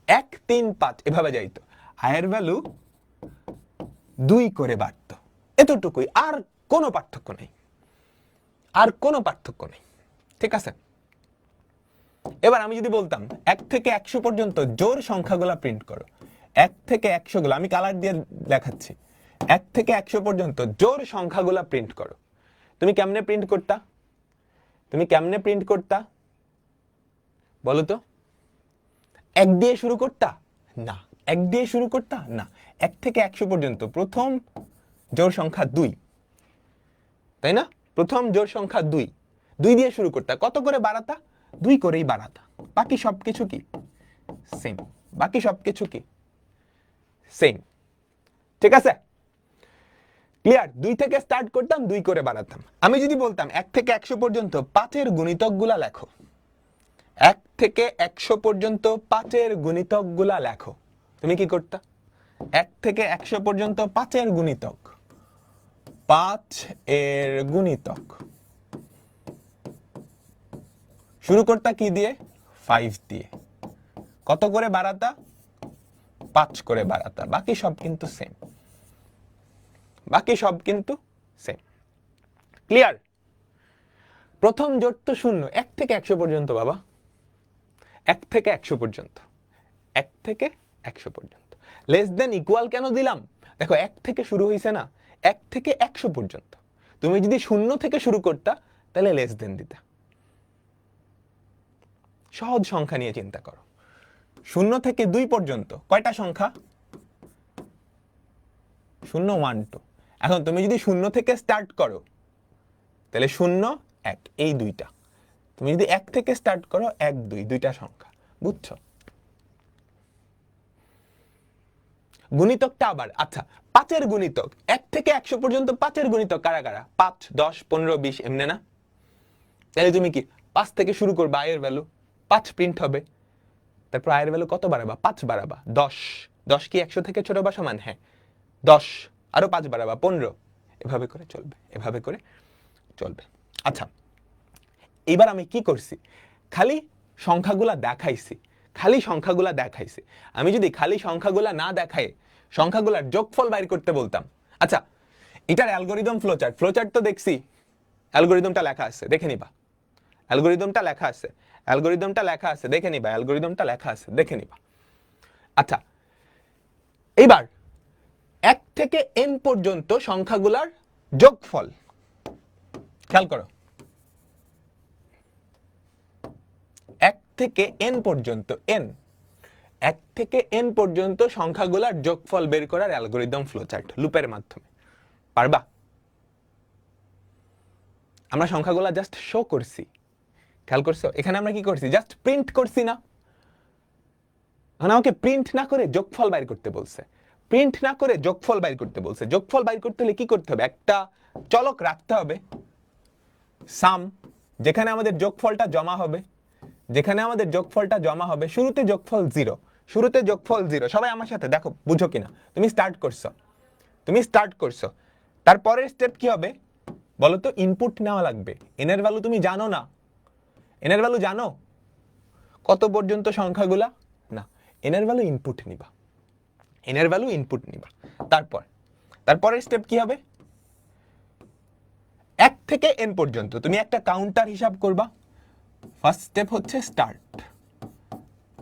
1 3 5 এভাবে যাইতো। i এর ভ্যালু 2 করে বাড়তো, এতটুকুই, আর কোনো পার্থক্য নেই, আর কোনো পার্থক্য নেই। ঠিক আছে? এবার আমি যদি বলতাম 1 থেকে 100 পর্যন্ত জোড় সংখ্যাগুলা প্রিন্ট করো, 1 থেকে 100 গুলো আমি কালার দিয়ে দেখাচ্ছি, 1 থেকে 100 পর্যন্ত জোড় সংখ্যাগুলা প্রিন্ট করো, তুমি কেমনে প্রিন্ট করতা? তুমি কেমনে প্রিন্ট করতা বলো তো? 1 দিয়ে শুরু করতা? না। 1 দিয়ে শুরু করতা? না। 1 থেকে 100 পর্যন্ত প্রথম জোড় সংখ্যা 2, তাই না? প্রথম জোড় সংখ্যা 2, 2 দিয়ে শুরু করতা। কত করে বাড়াতা? 2 করেই বাড়াতা। বাকি সবকিছু কি সেম, বাকি সবকিছু কি সেম। ঠিক আছে? ক্লিয়ার? 2 থেকে স্টার্ট করতাম, 2 করে বাড়াতাম। আমি যদি বলতাম 1 থেকে 100 পর্যন্ত 5 এর গুণিতকগুলা লেখো, 1 থেকে 100 পর্যন্ত 5 এর গুণিতকগুলা লেখো, তুমি কি করতা? 1 থেকে 100 পর্যন্ত 5 এর গুণিতক, 5 এর গুণিতক শুরু করতা কি দিয়ে? 5 দিয়ে। কত করে বাড়াতা? 5 করে বাড়াতা। বাকি সব কিন্তু সেম, বাকি সব কিন্তু সেম। ক্লিয়ার? প্রথম জোড় তো শূন্য, 1 থেকে 100 পর্যন্ত বাবা, 1 থেকে 100 পর্যন্ত, 1 থেকে 100 পর্যন্ত। লেস দেন ইকুয়াল কেন দিলাম? দেখো 1 থেকে শুরু হইছে না, 1 থেকে 100 পর্যন্ত। তুমি যদি 0 থেকে শুরু করতা তাহলে লেস দেন দিতা। সহজ সংখ্যা নিয়ে চিন্তা করো। 0 থেকে 2 পর্যন্ত কয়টা সংখ্যা? 0 1 2। এখন তুমি যদি 0 থেকে স্টার্ট করো তাহলে 0 1 এই দুইটা। তুমি যদি 1 থেকে স্টার্ট করো 1 2 দুইটা সংখ্যা। বুঝছো? গুণিতকটা আবার আচ্ছা, 5 এর গুণিতক 1 থেকে 100 পর্যন্ত 5 এর গুণিতক কারা কারা? 5 10 15 20 এমনে না? তাহলে তুমি কি 5 থেকে শুরু করবে, i এর ভ্যালু 5 প্রিন্ট হবে, তারপর i এর ভ্যালু কত বাড়াবা? 5 বাড়াবা। 10 10 কি 100 থেকে ছোট বা সমান? হ্যাঁ। 10 আরো 5 বাড়াবা 15, এভাবে করে চলবে, এভাবে করে চলবে। আচ্ছা, এবার আমি কি করছি? খালি সংখ্যাগুলা দেখাইছি, খালি সংখ্যাগুলা দেখাইছি। আমি যদি খালি সংখ্যাগুলা না দেখাই সংখ্যাগুলার যোগফল বাইর করতে বলতাম, আচ্ছা এটার অ্যালগরিদম ফ্লোচার্ট, ফ্লোচার্ট তো দেখছি, অ্যালগরিদমটা লেখা আছে, দেখে নিবা। অ্যালগরিদমটা লেখা আছে, অ্যালগরিদমটা লেখা আছে, দেখে নিবা। অ্যালগরিদমটা লেখা আছে, দেখে নিবা। আচ্ছা, এইবার 1 থেকে n পর্যন্ত সংখ্যাগুলার যোগফল খেয়াল করো। 1 থেকে n পর্যন্ত, n 1 থেকে n পর্যন্ত সংখ্যাগুলার যোগফল বের করার অ্যালগরিদম ফ্লোচার্ট লুপের মাধ্যমে। পারবা? আমরা সংখ্যাগুলা জাস্ট শো করছি, খেয়াল করছো? এখানে আমরা কি করছি? জাস্ট প্রিন্ট করছি না? এখন আমাকে প্রিন্ট না করে যোগফল বাইর করতে বলছে, প্রিন্ট না করে যোগফল বাইর করতে বলছে। যোগফল বাইর করতে হলে কি করতে হবে? একটা চলক রাখতে হবে, সাম, যেখানে আমাদের যোগফলটা জমা হবে, যেখানে আমাদের যোগফলটা জমা হবে। শুরুতে যোগফল 0, শুরুতে যোগফল 0। সবাই আমার সাথে দেখো, বুঝো কিনা? তুমি স্টার্ট করছো, তুমি স্টার্ট করছো, তারপরের স্টেপ কি হবে বলো তো? ইনপুট নেওয়া লাগবে। n এর ভ্যালু তুমি জানো না? n এর ভ্যালু জানো কত পর্যন্ত সংখ্যাগুলা? না, n এর ভ্যালু ইনপুট নিবা, n এর ভ্যালু ইনপুট নিবা। তারপরের স্টেপ কি হবে? 1 থেকে n পর্যন্ত তুমি একটা কাউন্টার হিসাব করবা। ফার্স্ট স্টেপ হচ্ছে স্টার্ট,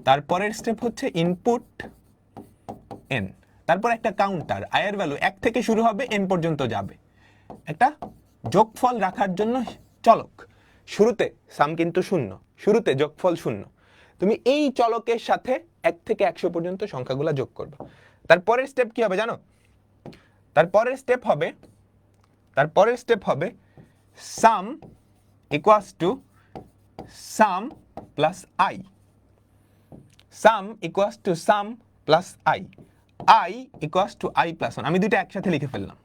তারপরের স্টেপ হচ্ছে ইনপুট n, তারপর একটা কাউন্টার, i এর ভ্যালু 1 থেকে শুরু হবে, n পর্যন্ত যাবে। একটা যোগফল রাখার জন্য চলক, শুরুতে সাম কিন্তু 0, শুরুতে যোগফল 0। তুমি এই চলকের সাথে 1 থেকে 100 পর্যন্ত সংখ্যাগুলো যোগ করবে। তারপরের স্টেপ কি হবে জানো? তারপরের স্টেপ হবে sum equals to sum plus I, sum equals to sum plus I, I equals to I plus 1। আমি দুইটা একসাথে লিখে ফেললাম,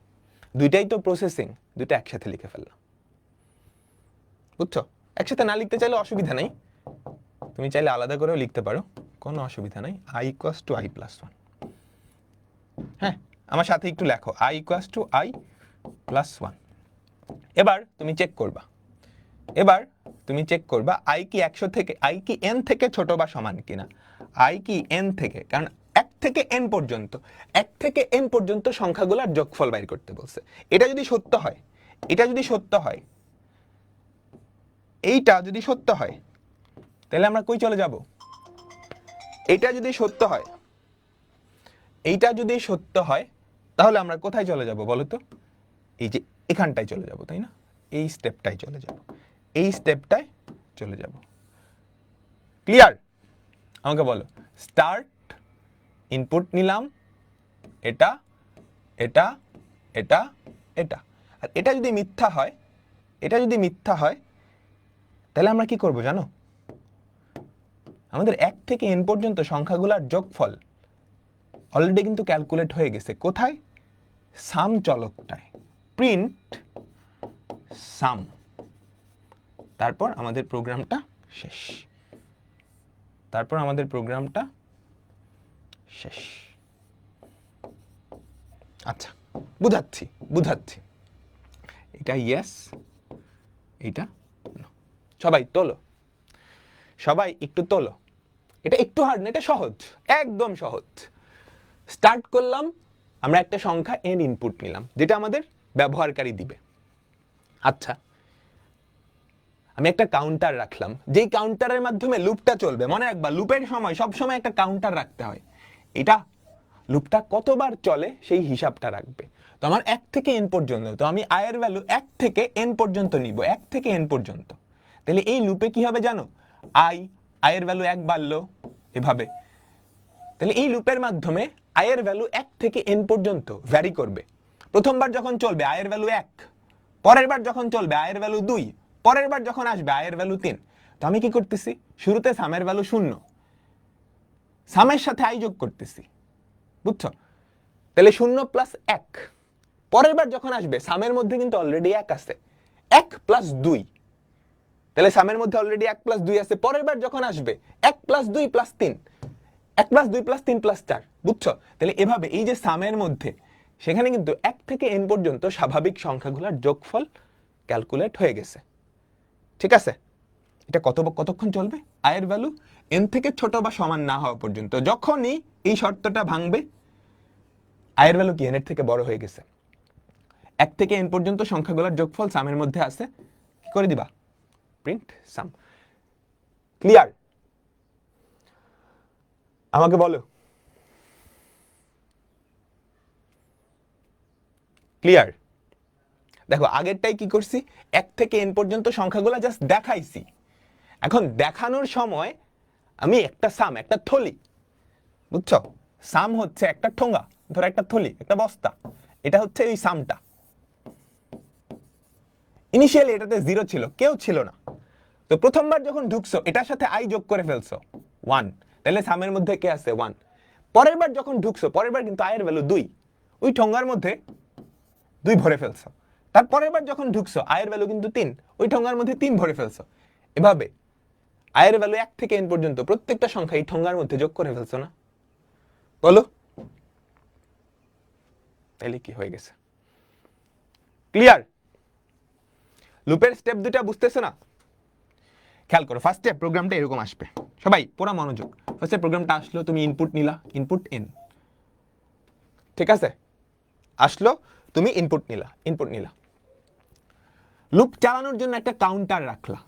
দুইটাই তো প্রসেসিং, দুইটা একসাথে লিখে ফেললাম। বুঝছো? একসাথে না লিখতে চাইলে অসুবিধা নাই, তুমি চাইলে আলাদা করেও লিখতে পারো, কোনো অসুবিধা নাই। I equals to I plus 1। হ্যাঁ, আমার সাথে একটু লেখো, I equals to I plus 1। এবার তুমি চেক করবা, এবার তুমি চেক করবা আই কি 100 থেকে, আই কি n থেকে ছোট বা সমান কিনা। আই কি n থেকে, কারণ 1 থেকে n পর্যন্ত, 1 থেকে n পর্যন্ত সংখ্যাগুলোর যোগফল বাইর করতে বলছে। এটা যদি সত্য হয়, এটা যদি সত্য হয়, এইটা যদি সত্য হয়, তাহলে আমরা কই চলে যাব? এইটা যদি সত্য হয়, এইটা যদি সত্য হয়, তাহলে আমরা কোথায় চলে যাব বলো তো? এই যে এখানটায় চলে যাব, তাই না? এই স্টেপটাই চলে যাব, এই স্টেপটায় চলে যাব। ক্লিয়ার? আমাকে বলো, স্টার্ট, ইনপুট নিলাম, এটা এটা এটা এটা, আর এটা যদি মিথ্যা হয়, এটা যদি মিথ্যা হয়, তাহলে আমরা কি করব জানো? আমাদের 1 থেকে n পর্যন্ত সংখ্যাগুলোর যোগফল অলরেডি কিন্তু ক্যালকুলেট হয়ে গেছে। কোথায়? সাম চলকটায়। প্রিন্ট সাম, তারপর আমাদের প্রোগ্রামটা শেষ, তারপর আমাদের প্রোগ্রামটা শেষ। আচ্ছা, বুঝাচ্ছি বুঝাচ্ছি, এটা ইয়েস, এটা নো। সবাই তোলো, সবাই একটু তোলো। এটা একটু হার্ড না, এটা সহজ, একদম সহজ। স্টার্ট করলাম, আমরা একটা সংখ্যা n ইনপুট নিলাম, যেটা আমাদের ব্যবহারকারী দিবে। আচ্ছা, আমি একটা কাউন্টার রাখলাম, যেই কাউন্টারের মাধ্যমে লুপটা চলবে। মনে রাখবা, লুপের সময় সব সময় একটা কাউন্টার রাখতে হয়। এটা লুপটা কতবার চলে সেই হিসাবটা রাখবে। তো আমার 1 থেকে n পর্যন্ত, তো আমি i এর ভ্যালু 1 থেকে n পর্যন্ত নিব, 1 থেকে n পর্যন্ত। তাহলে এই লুপে কি হবে জানো? i এর ভ্যালু 1 বাড়লো, এভাবে। তাহলে এই লুপের মাধ্যমে i এর ভ্যালু 1 থেকে n পর্যন্ত ভ্যারি করবে। প্রথমবার যখন চলবে i এর ভ্যালু 1, পরের বার যখন চলবে i এর ভ্যালু 2, পরের বার যখন আসবে i এর ভ্যালু 3। তো আমি কি করতেছি? শুরুতে সামের ভ্যালু 0, সামের সাথে i যোগ করতেছি। বুঝছো? তাহলে 0 প্লাস 1, পরের বার যখন আসবে সামের মধ্যে কিন্তু অলরেডি 1 আছে, 1 প্লাস 2, তাহলে সামের মধ্যে অলরেডি 1 প্লাস 2 আছে। পরের বার যখন আসবে 1 plus 2 plus 3, 1 plus 2 plus 3 plus 4। বুঝছো? তাহলে এভাবে এই যে সামের মধ্যে, সেখানে কিন্তু 1 থেকে n পর্যন্ত স্বাভাবিক সংখ্যাগুলোর যোগফল ক্যালকুলেট হয়ে গেছে। ঠিক আছে? এটা কতক্ষণ চলবে? i এর ভ্যালু n থেকে ছোট বা সমান না হওয়া পর্যন্ত। যখনই এই শর্তটা ভাঙবে, i এর ভ্যালু কি n এর থেকে বড় হয়ে গেছে, 1 থেকে n পর্যন্ত সংখ্যাগুলোর যোগফল সামের মধ্যে আছে, কি করে দিবা? প্রিন্ট সাম। ক্লিয়ার? আমাকে বলো, ক্লিয়ার? দেখো, আগেরটাই কি করছি, 1 থেকে n পর্যন্ত সংখ্যাগুলো জাস্ট দেখাইছি। এখন দেখানোর সময় আমি একটা সাম, একটা থলি, বুঝছো? সাম হচ্ছে একটা ঠোঙ্গা, ধরো একটা থলি, একটা বস্তা, এটা হচ্ছে ওই সামটা। ইনিশিয়ালি এটাতে 0 ছিল, কেউ ছিল না। তো প্রথমবার যখন ঢুকছো, এটার সাথে i যোগ করে ফেলছো 1, তাহলে সামের মধ্যে কে আছে? 1। পরের বার যখন ঢুকছো, পরের বার কিন্তু i এর ভ্যালু 2, ওই ঠোঙ্গার মধ্যে 2 ভরে ফেলছো। তারপরের বার যখন ঢুকছো, i এর ভ্যালু কিন্তু 3, ওই ঠোঙ্গার মধ্যে 3 ভরে ফেলছো। এভাবে i এর ভ্যালু 1 থেকে n পর্যন্ত প্রত্যেকটা সংখ্যা এই ঠোঙ্গার মধ্যে যোগ করে ফেলছো না? বলো, তাহলে কি হয়ে গেছে? ক্লিয়ার? লুপের স্টেপ দুটা বুঝতেছো না? খেয়াল করো, ফার্স্ট স্টেপ প্রোগ্রামটা এরকম আসবে। সবাই পুরো মনোযোগ। ফার্স্টে প্রোগ্রামটা আসলো, তুমি ইনপুট নিলা, ইনপুট n, ঠিক আছে? আসলো, তুমি ইনপুট নিলা। লুপ চালানোর জন্য একটা কাউন্টার রাখলা,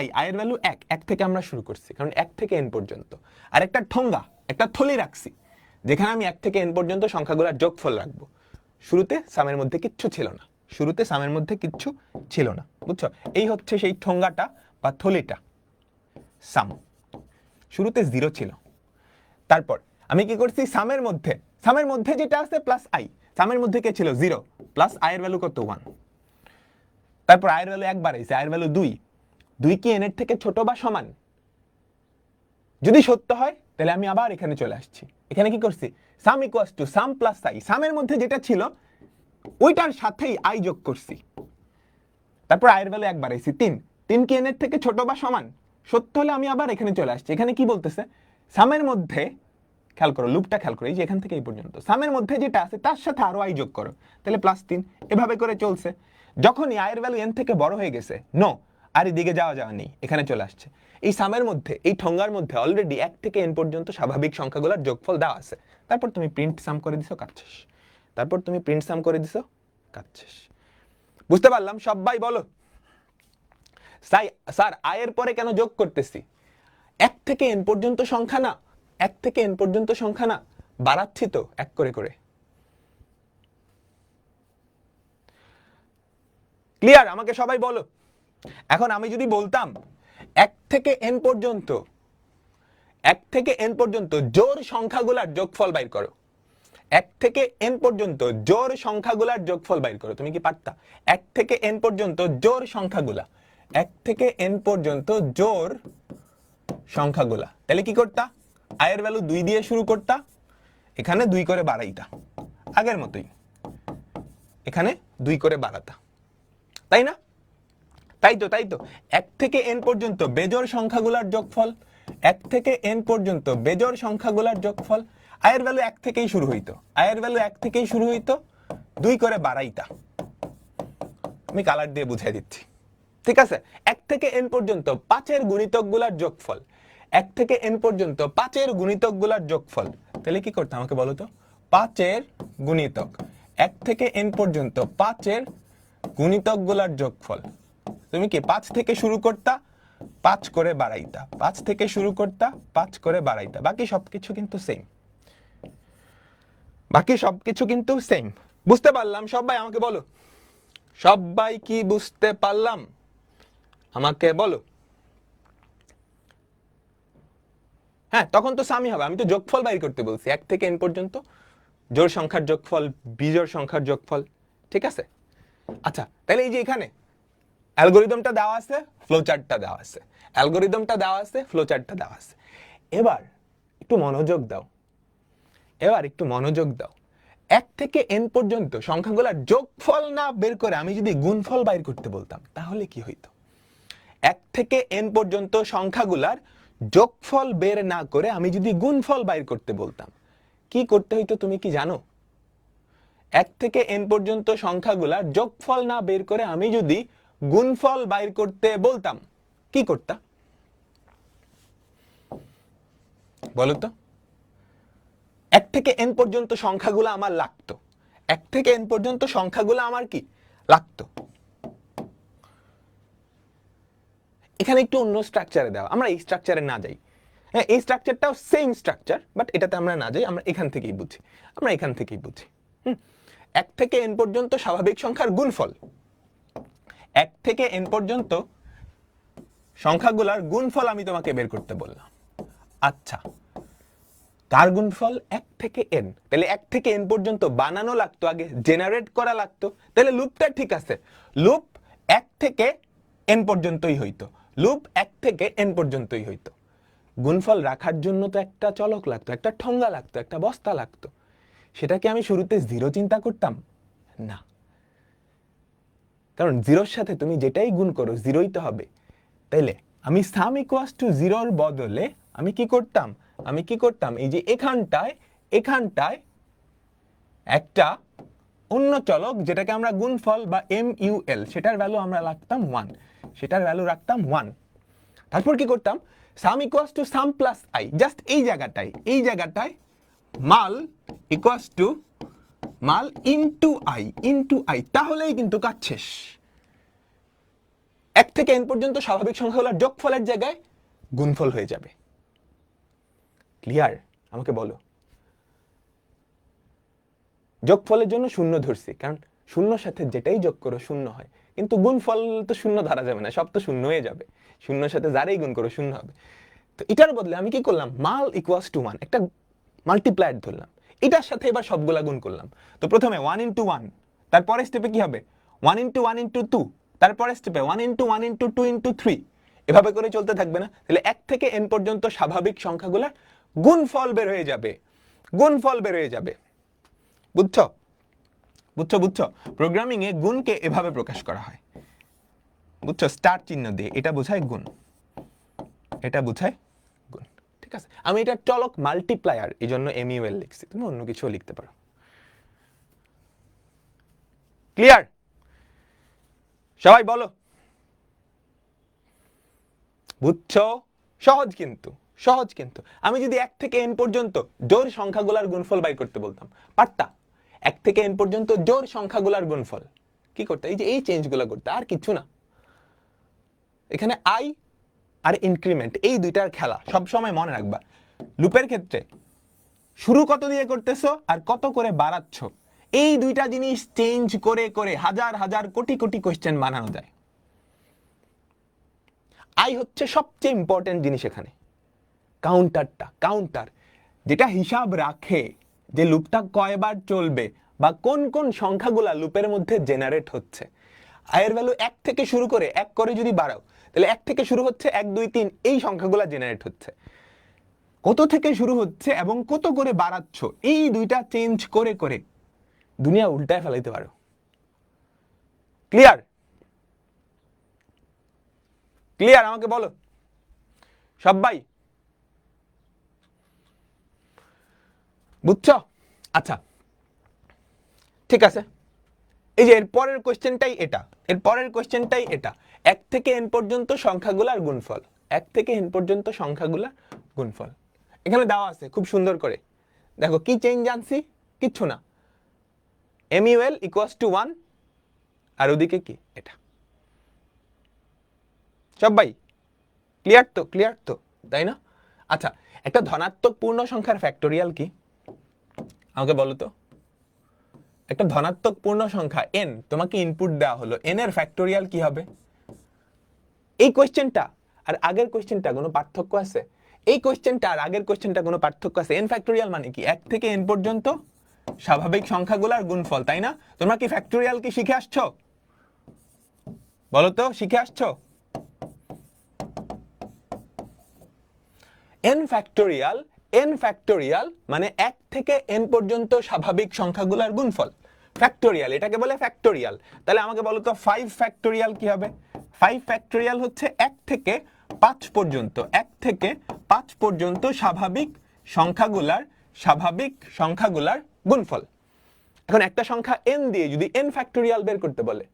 i এর ভ্যালু 1, 1 থেকে আমরা শুরু করছি, কারণ 1 থেকে n পর্যন্ত। আর একটা ঠোঙ্গা, একটা থলি রাখছি, যেখানে আমি 1 থেকে n পর্যন্ত সংখ্যাগুলোর যোগফল রাখবো। শুরুতে সামের মধ্যে কিচ্ছু ছিল না, শুরুতে সামের মধ্যে কিচ্ছু ছিল না। বুঝছো? এই হচ্ছে সেই ঠোঙ্গাটা বা থলিটা, সাম। শুরুতে 0 ছিল। তারপর আমি কি করছি, সামের মধ্যে যেটা আছে প্লাস i, সামের মধ্যে কে ছিল? 0, প্লাস i এর ভ্যালু কত? 1। তারপর আয়ের ভ্যালু একবার এসে আয়ের ভ্যালু 2, 2 কি n এর থেকে ছোট বা সমান? যদি সত্য হয় তাহলে আমি আবার এখানে চলে আসছি। এখানে কি করছি? Sum equals to sum plus I, সামের মধ্যে যেটা ছিল ওইটার সাথেই আই যোগ করছি। তারপর আয়ের ভ্যালু একবার এসে 3, 3 কি n এর থেকে ছোট বা সমান? সত্য হলে আমি আবার এখানে চলে আসছি। এখানে কি বলতেছে? সামের মধ্যে, খেয়াল করো লুপটা খেয়াল করো, এই যে এখান থেকে এই পর্যন্ত সামের মধ্যে যেটা আছে তার সাথে আরো আই যোগ করো, তাহলে +3। এভাবে করে চলছে। যখনই আয়ের ভ্যালু n থেকে বড় হয়ে গেছে, নো আর এদিকে যাওয়া নেই, এখানে চলে আসছে। এই সামের মধ্যে, এই ঠোঙ্গার মধ্যে অলরেডি 1 থেকে n পর্যন্ত স্বাভাবিক সংখ্যাগুলোর যোগফল দেওয়া আছে। তারপর তুমি প্রিন্ট সাম করে দিছো, কাজ শেষ। তারপর তুমি প্রিন্ট সাম করে দিছো, কাজ শেষ। বুঝতে পারলাম? সবাই বলো। স্যার আয়ের পরে কেন যোগ করতেছি? 1 থেকে n পর্যন্ত সংখ্যা না, 1 থেকে n পর্যন্ত সংখ্যা না, বাড়াচ্ছি তো 1 করে করে। ক্লিয়ার? আমাকে সবাই বলো। এখন আমি যদি বলতাম 1 থেকে n পর্যন্ত, 1 থেকে n পর্যন্ত জোড় সংখ্যাগুলোর যোগফল বাইর করো, 1 থেকে n পর্যন্ত জোড় সংখ্যাগুলোর যোগফল বাইর করো, তুমি কি পারতা? 1 থেকে n পর্যন্ত জোড় সংখ্যাগুলা, 1 থেকে n পর্যন্ত জোড় সংখ্যাগুলা, তাহলে কি করতা? আয়ের ভ্যালু 2 দিয়ে শুরু করতা, এখানে 2 করে বাড়াইতা, আগের মতোই এখানে 2 করে বাড়াতা, তাই না? তাই তো 1 থেকে n পর্যন্ত বেজোড় সংখ্যাগুলোর যোগফল, 1 থেকে n পর্যন্ত বেজোড় সংখ্যাগুলোর যোগফল। আয়ের ভ্যালু 1 থেকেই শুরু হইতো, আয়ের ভ্যালু 1 থেকেই শুরু হইতো, 2 করে বাড়াইতা। আমি কালার দিয়ে বুঝিয়ে দিচ্ছি, ঠিক আছে? 1 থেকে n পর্যন্ত 5 এর গুণিতকগুলোর যোগফল, 1 থেকে n পর্যন্ত 5 এর গুণিতকগুলোর যোগফল, তাহলে কি করতে আমাকে বলো তো? 5 এর গুণিতক, 1 থেকে n পর্যন্ত 5 এর গুণিতকগুলোর যোগফল। তুমি কি 5 থেকে শুরু করতা, 5 করে বাড়াইতা, 5 থেকে শুরু করতা, 5 করে বাড়াইতা। বাকি সবকিছু কিন্তু সেম, বাকি সবকিছু কিন্তু সেম। বুঝতে পারলাম? সবাই আমাকে বলো, সবাই কি বুঝতে পারলাম? আমাকে বলো। হ্যাঁ, তখন তো সামই হবে, আমি তো যোগফল বাইর করতে বলছি, 1 থেকে n পর্যন্ত জোড় সংখ্যার যোগফল, বিজোড় সংখ্যার যোগফল, ঠিক আছে? আচ্ছা, তাহলে এই যে এখানে অ্যালগরিদমটা দেওয়া আছে, ফ্লোচার্টটা দেওয়া আছে, অ্যালগরিদমটা দেওয়া আছে, ফ্লোচার্টটা দেওয়া আছে। এবার একটু মনোযোগ দাও, এবার একটু মনোযোগ দাও। 1 থেকে n পর্যন্ত সংখ্যাগুলোর যোগফল না বের করে আমি যদি গুণফল বাইর করতে বলতাম, তাহলে কি হইতো? 1 থেকে n পর্যন্ত সংখ্যাগুলোর যোগফল বের না করে আমি যদি গুণফল বাইর করতে বলতাম, কি করতে হইতো তুমি কি জানো? 1 থেকে n পর্যন্ত সংখ্যাগুলোর যোগফল না বের করে আমি যদি গুণফল বাইর করতে বলতাম, কি করতা? বলো তো। 1 থেকে n পর্যন্ত সংখ্যাগুলো আমার লাগতো, 1 থেকে n পর্যন্ত সংখ্যাগুলো আমার কি লাগতো। এখানে একটু অন্য স্ট্রাকচারে দেওয়া, আমরা এই স্ট্রাকচারে না যাই। হ্যাঁ, এই স্ট্রাকচারটাও সেম স্ট্রাকচার, বাট এটাতে আমরা না যাই, আমরা এখান থেকেই বুঝি, আমরা এখান থেকেই বুঝি। 1 থেকে n পর্যন্ত স্বাভাবিক সংখ্যার গুণফল, 1 থেকে n পর্যন্ত সংখ্যাগুলোর গুণফল আমি তোমাকে বের করতে বললাম। আচ্ছা, কার গুণফল? 1 থেকে n। তাহলে 1 থেকে n পর্যন্ত বানানো লাগতো, আগে জেনারেট করা লাগতো। তাহলে লুপটা ঠিক আছে, লুপ 1 থেকে n পর্যন্তই হইতো, লুপ 1 থেকে n পর্যন্তই হইতো। গুণফল রাখার জন্য তো একটা চলক লাগতো, একটা ঠোঙ্গা লাগতো, একটা বস্তা লাগতো। সেটাকে আমি শুরুতে 0 চিন্তা করতাম না, কারণ 0-র সাথে তুমি যেটাই গুণ করো 0ই তো হবে। তাইলে আমি সাম ইকুয়ালস টু 0-র বদলে আমি কি করতাম? আমি কি করতাম? এই যে এখানটায় একটা অন্য চলক, যেটাকে আমরা গুণফল বা MUL, সেটার ভ্যালু আমরা রাখতাম 1, সেটার ভ্যালু রাখতাম 1। তারপর কি করতাম? Sum equals to sum plus I, just এই জায়গাটায় mul equals to mul into I, তাহলেই কিন্তু কাজ শেষ। 1 থেকে n পর্যন্ত স্বাভাবিক সংখ্যাগুলোর যোগফলের জায়গায় গুণফল হয়ে যাবে। ক্লিয়ার? আমাকে বলো। যোগফলের জন্য 0 ধরছি, কারণ 0-র সাথে যেটাই যোগ করো 0 হয়, কিন্তু গুণফল তো 0 ধরা যাবে না, সব তো 0 হয়ে যাবে। 0-র সাথে যারাই গুণ করো 0 হবে। তো এটার বদলে আমি কি করলাম? মাল ইকুয়ালস টু 1, একটা মাল্টিপ্লায়ার ধরলাম, এটার সাথে এবার সবগুলা গুণ করলাম। তো প্রথমে 1 × 1, তারপরে স্টেপে কি হবে? 1 × 1 × 2, তারপরে স্টেপে 1 ইন্টু 1 ইন্টু 2 ইন্টু 3 এভাবে করে চলতে থাকবে না? তাহলে 1 থেকে n পর্যন্ত স্বাভাবিক সংখ্যাগুলোর গুণফল বের হয়ে যাবে, গুণফল বের হয়ে যাবে। বুঝছো বুঝছো বুঝছো? প্রোগ্রামিং এ গুণকে এভাবে প্রকাশ করা হয়, বুঝছো? স্টার চিহ্ন দিয়ে, এটা বোঝায় গুণ, এটা বোঝায় গুণ। ঠিক আছে, আমি এটা চলক মাল্টিপ্লায়ার এই জন্য MUL লিখছি, তুমি অন্য কিছু লিখতে পারো। ক্লিয়ার? সবাই বলো। বুঝছো? সহজ কিন্তু, সহজ কিন্তু। আমি যদি 1 থেকে n পর্যন্ত জোড় সংখ্যাগুলোর গুণফল বাই করতে বলতাম, পারতা? 1 থেকে n পর্যন্ত জোড় সংখ্যাগুলোর গুণফল কি করতে? এই যে এই চেঞ্জগুলো করতে, আর কিছু না। এখানে আই আর ইনক্রিমেন্ট এই দুইটার খেলা সব সময় মনে রাখবা। লুপের ক্ষেত্রে শুরু কত দিয়ে করতেছো আর কত করে বাড়াচ্ছ, এই দুইটা জিনিস চেঞ্জ করে করে হাজার হাজার কোটি কোটি কোশ্চেন বানানো যায়। আই হচ্ছে সবচেয়ে ইম্পর্টেন্ট জিনিস এখানে। কাউন্টারটা, কাউন্টার যেটা হিসাব রাখে যে লুপটা কয়বার চলবে বা কোন কোন সংখ্যাগুলা লুপের মধ্যে জেনারেট হচ্ছে। আয়ের ভ্যালু 1 থেকে শুরু করে 1 করে যদি বাড়াও, তাহলে 1 থেকে শুরু হচ্ছে 1 2 3 এই সংখ্যাগুলা জেনারেট হচ্ছে। কত থেকে শুরু হচ্ছে এবং কত করে বাড়াচ্ছ, এই দুইটা চেঞ্জ করে করে দুনিয়া উল্টায় ফেলাইতে পারো। ক্লিয়ার? ক্লিয়ার? আমাকে বলো সবাই। বুঝছো? আচ্ছা ঠিক আছে, এই যে এর পরের কোশ্চেনটাই এটা, এর পরের কোশ্চেনটাই এটা। 1 থেকে n পর্যন্ত সংখ্যাগুলোর গুণফল, 1 থেকে n পর্যন্ত সংখ্যাগুলোর গুণফল এখানে দেওয়া আছে খুব সুন্দর করে। দেখো কি চেঞ্জ আনছি, কিচ্ছু না। MUL ইকুয়ালস টু 1 আর ওদিকে কি এটা। সবাই ক্লিয়ার তো? ক্লিয়ার তো, তাই না? আচ্ছা, একটা ধনাত্মক পূর্ণ সংখ্যার ফ্যাক্টোরিয়াল কি আমাকে বলো তো? একটা ধনাত্মক পূর্ণ সংখ্যা n তোমাকে ইনপুট দেওয়া হলো, n এর ফ্যাক্টোরিয়াল কি হবে? এই কোশ্চেনটা আর আগের কোশ্চেনটা কোনো পার্থক্য আছে? এই কোশ্চেনটা আর আগের কোশ্চেনটা কোনো পার্থক্য আছে? n ফ্যাক্টোরিয়াল মানে কি? 1 থেকে n পর্যন্ত স্বাভাবিক সংখ্যাগুলোর গুণফল, তাই না? তোমরা কি ফ্যাক্টোরিয়াল কি শিখে আসছো? বলো তো, শিখে আসছো? n ফ্যাক্টোরিয়াল, n ফ্যাক্টোরিয়াল মানে 1 থেকে n পর্যন্ত স্বাভাবিক সংখ্যাগুলোর গুণফল। ফ্যাক্টোরিয়াল, এটাকে বলে ফ্যাক্টোরিয়াল। তাহলে আমাকে বলো তো 5 ফ্যাক্টোরিয়াল কি হবে? 5 ফ্যাক্টোরিয়াল হচ্ছে 1 থেকে 5 পর্যন্ত, 1 থেকে 5 পর্যন্ত স্বাভাবিক সংখ্যাগুলার গুণফল। এখন একটা সংখ্যা n দিয়ে যদি n ফ্যাক্টোরিয়াল বের করতে বলে,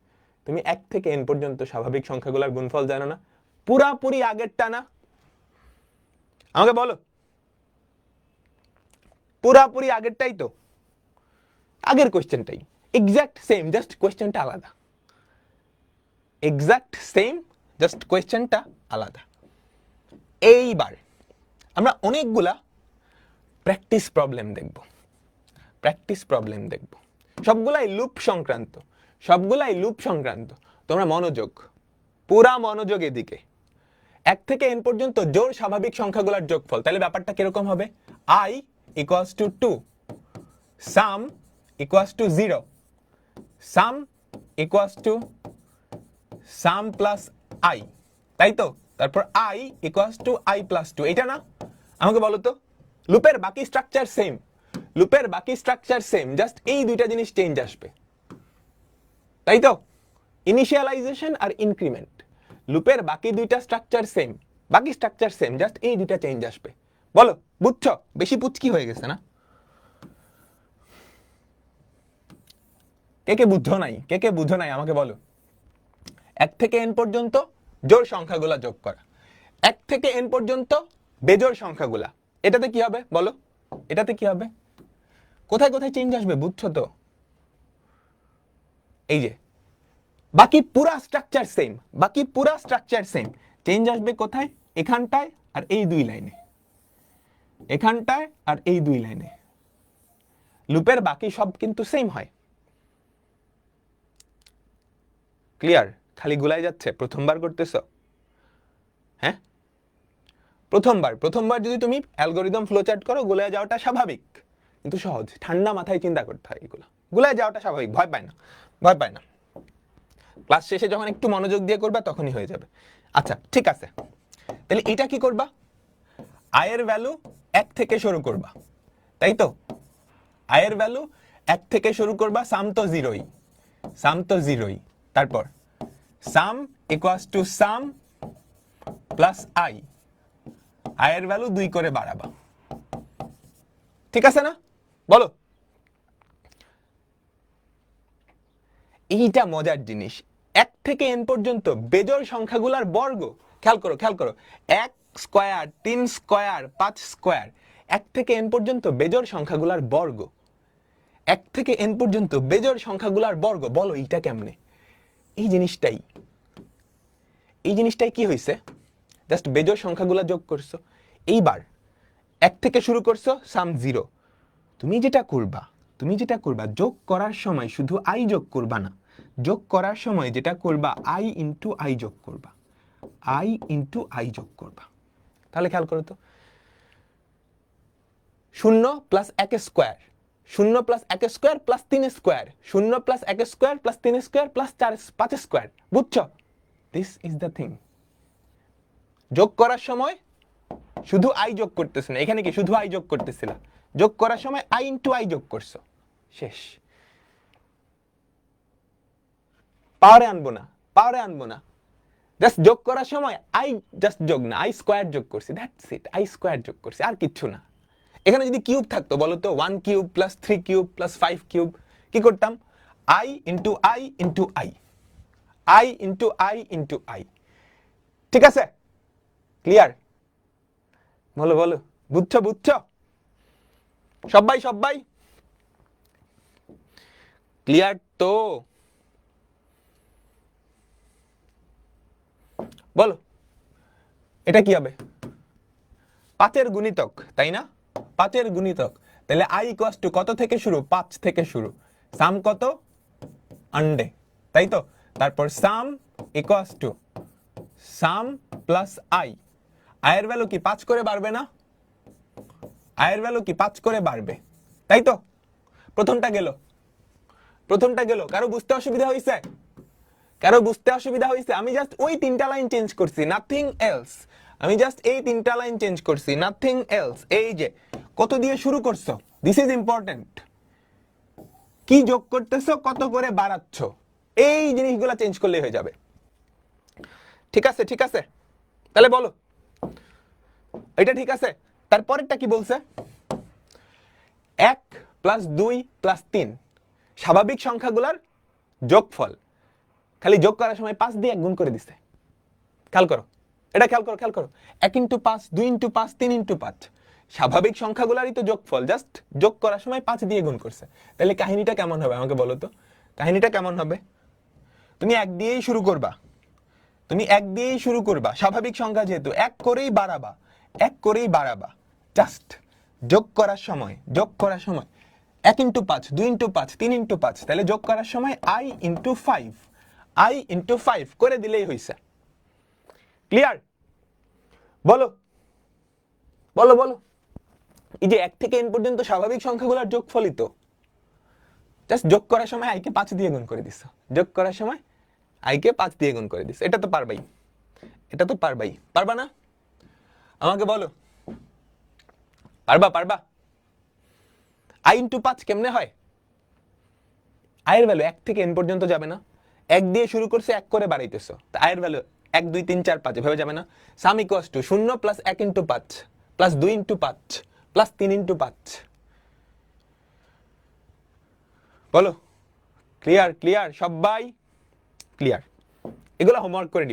তুমি 1 থেকে n পর্যন্ত স্বাভাবিক সংখ্যাগুলার গুণফল জানো না? পুরাপুরি আগেরটা না? আমাকে বলো, পুরাপুরি আগেরটাই তো, আগের কোশ্চেনটাই এক্সাক্ট সেম, জাস্ট কোশ্চেনটা আলাদা। এক্সাক্ট সেম, জাস্ট কোশ্চেনটা আলাদা। এইবার আমরা অনেকগুলা প্র্যাকটিস প্রবলেম দেখব, প্র্যাকটিস প্রবলেম দেখব, সবগুলাই লুপ সংক্রান্ত, সবগুলাই লুপ সংক্রান্ত। তোমরা মনোযোগ, পুরা মনোযোগ এদিকে। 1 থেকে n পর্যন্ত জোড় স্বাভাবিক সংখ্যাগুলোর যোগফল, তাহলে ব্যাপারটা কিরকম হবে? I equals to 2, sum equals to 0, sum equals to sum plus I, তাই তো? তারপর I equals to I plus 2, এটা না? আমাকে বলো তো, লুপের বাকি স্ট্রাকচার সেম, লুপের বাকি স্ট্রাকচার সেম, জাস্ট এই দুইটা জিনিস চেঞ্জ আসবে, তাই তো? ইনিশিয়ালাইজেশন আর ইনক্রিমেন্ট, লুপের বাকি দুইটা স্ট্রাকচার সেম, বাকি স্ট্রাকচার সেম, জাস্ট এই দুইটা চেঞ্জ আসবে। বলো, বুঝছো? বেশি পুচকি হয়ে গেছে না? কে কে বুঝো নাই? কে কে বুঝো নাই আমাকে বলো। 1 থেকে n পর্যন্ত জোড় সংখ্যাগুলা যোগ করা, 1 থেকে n পর্যন্ত বেজোড় সংখ্যাগুলা, এটাতে কি হবে বলো? এটাতে কি হবে? কোথায় কোথায় চেঞ্জ আসবে বুঝছো তো? এই যে বাকি পুরা স্ট্রাকচার সেম, বাকি পুরা স্ট্রাকচার সেম, চেঞ্জ আসবে কোথায়? এখানটায় আর এই দুই লাইনে, এখানটায় আর এই দুই লাইনে। লুপের বাকি সব কিন্তু সেম হয়। ক্লিয়ার? খালি গুলাই যাচ্ছে, প্রথমবার করতেছো? হ্যাঁ, প্রথমবার যদি তুমি অ্যালগরিদম ফ্লোচার্ট করো, গুলায় যাওয়াটা স্বাভাবিক, কিন্তু সহজ। ঠান্ডা মাথায় চিন্তা করতে হয়, এগুলো গুলায় যাওয়াটা স্বাভাবিক, ভয় পায় না, ভয় পায় না। ক্লাস শেষে যখন একটু মনোযোগ দিয়ে করবা তখনই হয়ে যাবে। আচ্ছা ঠিক আছে, তাহলে এটা কি করবা, আয়ের ভ্যালু 1 থেকে শুরু করবা, তাই তো? আয়ের ভ্যালু 1 থেকে শুরু করবা, সাম তো জিরোই, সাম তো জিরোই। তারপর sum equals to sum plus I, আয়ের ভ্যালু 2 করে বাড়াবা, ঠিক আছে না? বলো। এইটা মজার জিনিস, 1 থেকে n পর্যন্ত বেজোড় সংখ্যাগুলোর বর্গ, খেয়াল করো খেয়াল করো, 1 স্কয়ার, 3 স্কয়ার, 5 স্কয়ার, 1 থেকে n পর্যন্ত বেজোড় সংখ্যাগুলোর বর্গ, 1 থেকে n পর্যন্ত বেজোড় সংখ্যাগুলোর বর্গ। বলো এইটা কেমনে? এই জিনিসটাই কি হইছে, জাস্ট বেজোড় সংখ্যাগুলো যোগ করছো। এইবার 1 থেকে শুরু করছো, সাম 0। তুমি যেটা করবা যোগ করার সময় শুধু আই যোগ করবা না, যোগ করার সময় যেটা করবা আই ইন্টু আই যোগ করবা, আই ইন্টু আই যোগ করবা। তাহলে খেয়াল করো তো, 0 plus 1 square, 0 plus 1 square plus 3 square, 0 plus 1 square plus 3 square plus 5 square. বুঝছো? This is the thing. যোগ করার সময় শুধু আই যোগ করতেছ না, এখানে কি শুধু আই যোগ করতেছিলা, যোগ করার সময় আই ইন্টু আই যোগ করছো, শেষ। পাওয়ারে আনবো না, জাস্ট যোগ করার সময় আই জাস্ট যোগ না, আই স্কয়ার যোগ করছি, দ্যাটস ইট, আই স্কয়ার যোগ করছি, আর কিচ্ছু না। এখানে যদি কিউব থাকতো বলো তো, 1 cube plus 3 cube plus 5 cube, কি করতাম? I into I into I, I into I into I. ঠিক আছে? ক্লিয়ার? বলো বলো, বুঝছো? সবাই ক্লিয়ার তো? বলো এটা কি হবে? 5 এর গুণিতক, তাই না? 5 এর গুণিতক, তাহলে আই ইকুয়ালস টু কত থেকে শুরু? 5 থেকে শুরু। সাম কত? আন্ডে, তাই তো? তারপর sum equals to sum plus I, আয়ের ভ্যালু কি 5 করে বাড়বে না? আয়ের ভ্যালু কি 5 করে বাড়বে, তাই তো? প্রথমটা গেল, কারো বুঝতে অসুবিধা হয়েছে? আমি জাস্ট ওই 3টা লাইন চেঞ্জ করছি, নাথিং এলস। আমি জাস্ট এই 3টা লাইন চেঞ্জ করছি, নাথিং এলস। এই যে কত দিয়ে শুরু করছো, দিস ইজ ইম্পর্টেন্ট। কি যোগ করতেছো, কত করে বাড়াচ্ছ, এই জিনিসগুলো চেঞ্জ করলেই হয়ে যাবে। ঠিক আছে, তাহলে বলো এটা ঠিক আছে। তারপরেরটা কি বলছে? 1 প্লাস 2 প্লাস 3 স্বাভাবিক সংখ্যাগুলোর যোগফল। খালি যোগ করার সময় 5 দিয়ে 1 গুণ করে দিছে। খেয়াল করো, এটা খেয়াল করো, 1 ইন্টু 5, 2 ইন্টু 5, 3 ইন্টু 5 স্বাভাবিক সংখ্যাগুলোরই তো যোগফল, জাস্ট যোগ করার সময় 5 দিয়ে গুণ করছে। তাহলে কাহিনীটা কেমন হবে আমাকে বলো তো, কাহিনীটা কেমন হবে? তুমি 1 দিয়েই শুরু করবা, স্বাভাবিক সংখ্যা যেহেতু 1 করেই বাড়াবা, জাস্ট যোগ করার সময় 1 ইন্টু 5, 2 ইন্টু 5, 3 ইন্টু 5, তাহলে যোগ করার সময় আই ইন্টু 5 করে দিলেই হইছে। ক্লিয়ার? বলো এই যে 1 থেকে n পর্যন্ত স্বাভাবিক সংখ্যাগুলোর যোগফলই তো, জাস্ট যোগ করার সময় আইকে 5 দিয়ে গুণ করে দিছো, এটা তো পারবাই, পারবা না? আমাকে বলো, পারবা? আই ইন্টু 5 কেমনে হয়? আয়ের ভ্যালু 1 থেকে n পর্যন্ত যাবে না, 1 দিয়ে শুরু করছে, 1 করে বাড়াইতেছো, তা আয়ের ভ্যালু 1 2 3 4 5 এভাবে যাবে না? Sum equals to 0 plus 1 into 5 plus 2 into 5 plus 3 into 5। বলো ক্লিয়ার সবাই? ক্লিয়ার? এগুলো হোমওয়ার্ক করে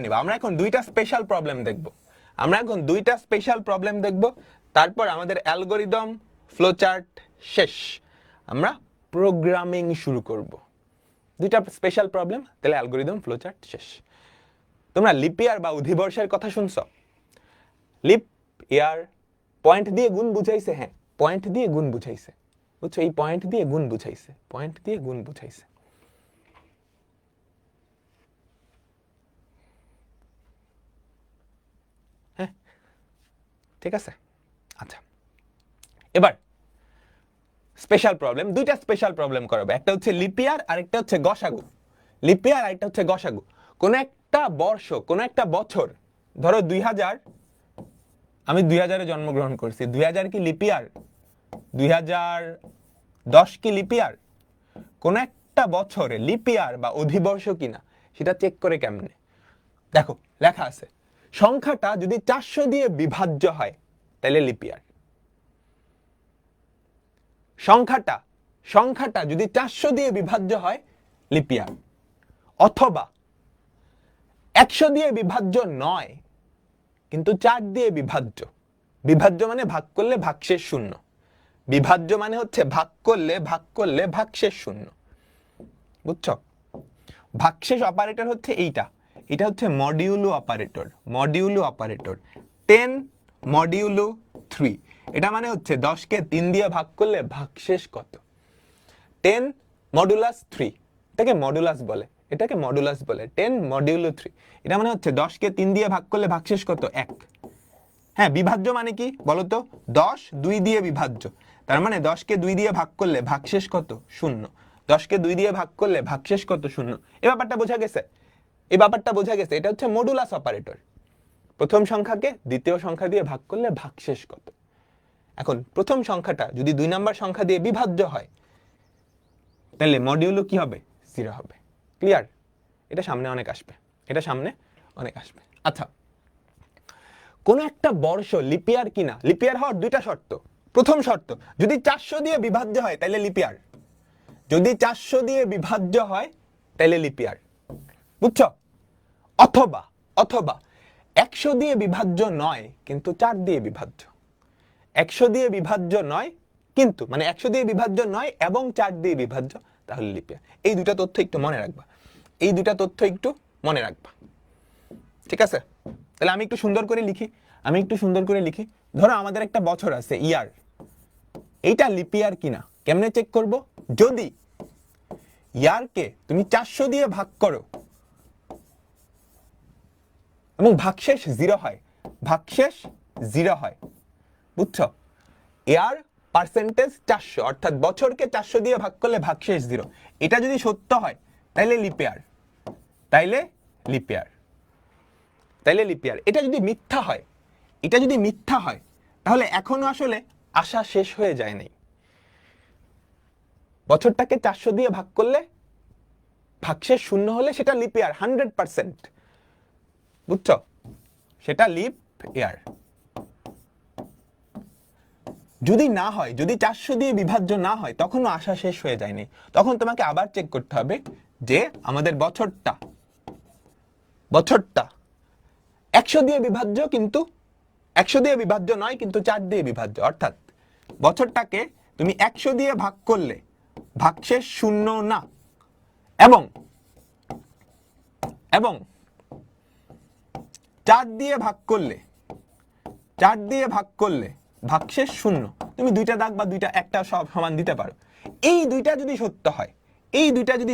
নিবা। আমরা এখন দুইটা স্পেশাল প্রবলেম দেখব, তারপর আমাদের অ্যালগরিদম, ফ্লোচার্ট শেষ, আমরা প্রোগ্রামিং শুরু করব। দুইটা স্পেশাল প্রবলেম, তাহলে অ্যালগরিদম, ফ্লোচার্ট শেষ। তোমরা লিপ ইয়ার বা অধিবর্ষের কথা শুনছো? লিপ ইয়ার পয়েন্ট দিয়ে গুণ বুঝাইছে, হ্যাঁ পয়েন্ট দিয়ে গুণ বুঝাইছে, বুঝছো? এই পয়েন্ট দিয়ে গুণ বুঝাইছে। হ্যাঁ ঠিক আছে। আচ্ছা, এবার স্পেশাল প্রবলেম, দুইটা স্পেশাল প্রবলেম করাবো, একটা হচ্ছে লিপ ইয়ার আর একটা হচ্ছে গসাগু। লিপ ইয়ার আর একটা হচ্ছে গসাগু। কোন একটা বর্ষ, কোন একটা বছর, ধরো 2000, আমি 2000-এ জন্মগ্রহণ করছি, 2000 কি লিপ ইয়ার? 2010 কি লিপ ইয়ার? কোন একটা বছরে লিপ ইয়ার বা অধিবর্ষ কিনা সেটা চেক করে কেমনে? দেখো লেখা আছে, সংখ্যাটা যদি 400 দিয়ে বিভাজ্য হয় তাহলে লিপ ইয়ার। সংখ্যাটা যদি 400 দিয়ে বিভাজ্য হয় লিপ ইয়ার, অথবা 100 দিয়ে বিভাজ্য নয় কিন্তু 4 দিয়ে বিভাজ্য। বিভাজ্য মানে ভাগ করলে ভাগশেষ শূন্য, বিভাজ্য মানে হচ্ছে ভাগ করলে ভাগশেষ শূন্য, বুঝছো? ভাগশেষ অপারেটর হচ্ছে এইটা, এটা হচ্ছে modulo operator. Modulo operator 10 modulo 3, এটা মানে হচ্ছে 10 কে 3 দিয়ে ভাগ করলে ভাগশেষ কত? 10 মডুলাস 3, এটাকে মডুলাস বলে, 10 মডিউলো 3, এটা মানে হচ্ছে 10 কে 3 দিয়ে ভাগ করলে ভাগশেষ কত? 1। হ্যাঁ, বিভাজ্য মানে কি বলতো? 10 2 দিয়ে বিভাজ্য, তার মানে 10 কে 2 দিয়ে ভাগ করলে ভাগশেষ কত? 0। 10 কে 2 দিয়ে ভাগ করলে ভাগশেষ কত? 0। এই ব্যাপারটা বোঝা গেছে? এটা হচ্ছে মডুলাস অপারেটর। প্রথম সংখ্যাকে দ্বিতীয় সংখ্যা দিয়ে ভাগ করলে ভাগশেষ কত। এখন প্রথম সংখ্যাটা যদি 2 নাম্বার সংখ্যা দিয়ে বিভাজ্য হয় তাহলে মডিউলো কি হবে? 0 হবে। ক্লিয়ার? এটা সামনে অনেক আসবে। আচ্ছা, কোন একটা বর্ষ লিপ ইয়ার কিনা, লিপ ইয়ার হওয়ার দুইটা শর্ত। প্রথম শর্ত, যদি 400 দিয়ে বিভাজ্য হয় তাহলে লিপ ইয়ার। যদি 400 দিয়ে বিভাজ্য হয় তাহলে লিপ ইয়ার, বুঝছো? অথবা 100 দিয়ে বিভাজ্য নয় কিন্তু 4 দিয়ে বিভাজ্য। 100 দিয়ে বিভাজ্য নয় কিন্তু, মানে 100 দিয়ে বিভাজ্য নয় এবং 4 দিয়ে বিভাজ্য, তাহলে লিপ ইয়ার। এই দুটা তথ্য একটু মনে রাখবা, ঠিক আছে? তাহলে আমি একটু সুন্দর করে লিখি। ধরো আমাদের একটা বছর আছে ইয়ার, এইটা লিপ ইয়ার কিনা কেমনে চেক করব? যদি ইয়ারকে তুমি 400 দিয়ে ভাগ করো এবং ভাগশেষ 0 হয়, বুঝছো? ইয়ার পার্সেন্টেজ 400, অর্থাৎ বছরকে 400 দিয়ে ভাগ করলে ভাগশেষ 0, এটা যদি সত্য হয় তাইলে লিপ ইয়ার। এটা যদি মিথ্যা হয় তাহলে এখনো আসলে আশা শেষ হয়ে যায় নাই। বছরটাকে 400 দিয়ে ভাগ করলে ভাগশেষ 0 হলে সেটা লিপ ইয়ার 100%, বুঝছো? সেটা লিপ ইয়ার। যদি না হয়, যদি 400 দিয়ে বিভাজ্য না হয়, তখনও আশা শেষ হয়ে যায়নি। তখন তোমাকে আবার চেক করতে হবে যে আমাদের বছরটা 100 দিয়ে বিভাজ্য কিন্তু 100 দিয়ে বিভাজ্য নয় কিন্তু 4 দিয়ে বিভাজ্য, অর্থাৎ বছরটাকে তুমি 100 দিয়ে ভাগ করলে ভাগশেষ 0 না, এবং 4 দিয়ে ভাগ করলে ভাগশেষ 0। তুমি দুইটা দাগ বা দুইটা একটা সব সমান দিতে পারো। এই দুইটা যদি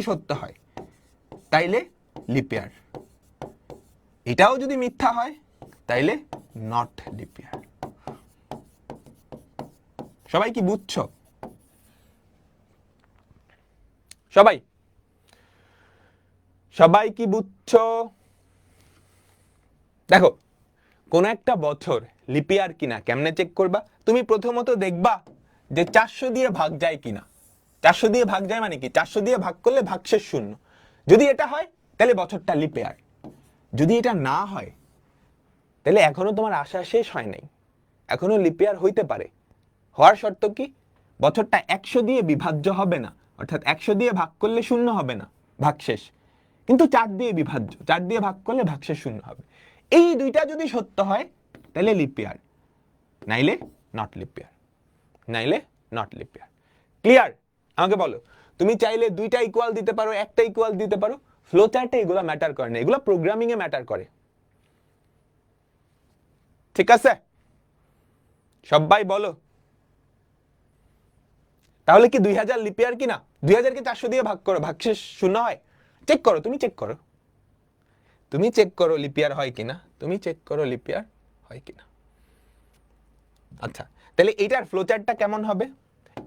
সত্য হয় তাইলে লিপ ইয়ার। এটাও যদি মিথ্যা হয় তাইলে নট লিপ ইয়ার। সবাই কি বুঝছো? সবাই কি বুঝছো? দেখো, কোন একটা বছর লিপ ইয়ার কিনা কেমনে চেক করবা? তুমি প্রথমত দেখবা যে 400 দিয়ে ভাগ যায় কিনা। 400 দিয়ে ভাগ যায় মানে কি? 400 দিয়ে ভাগ করলে ভাগশেষ 0। যদি এটা হয় তাহলে বছরটা লিপ ইয়ার। যদি এটা না হয় তাহলে এখনো তোমার আশা শেষ হয় নাই, এখনো লিপ ইয়ার হইতে পারে। হওয়ার শর্ত কি? বছরটা 100 দিয়ে বিভাজ্য হবে না, অর্থাৎ 100 দিয়ে ভাগ করলে 0 হবে না ভাগশেষ, কিন্তু 4 দিয়ে বিভাজ্য, 4 দিয়ে ভাগ করলে ভাগশেষ 0 হবে। এই দুইটা যদি সত্য হয় তাহলে লিপ ইয়ার, নাইলে নট লিপ ইয়ার। ক্লিয়ার? আমাকে বলো, তুমি চাইলে দুইটা ইকুয়াল দিতে পারো, একটা ইকুয়াল দিতে পারো। ফ্লো চার্টে এগুলো ম্যাটার করে না, এগুলো প্রোগ্রামিং এ ম্যাটার করে। ঠিক আছে? সবাই বলো তাহলে কি 2000 লিপ ইয়ার কিনা? 2000 কে 400 দিয়ে ভাগ করো, ভাগশেষ 0 হয়? চেক করো, তুমি চেক করো লিপ ইয়ার হয় কিনা। আচ্ছা, তাহলে এইটার ফ্লো চার্টটা কেমন হবে?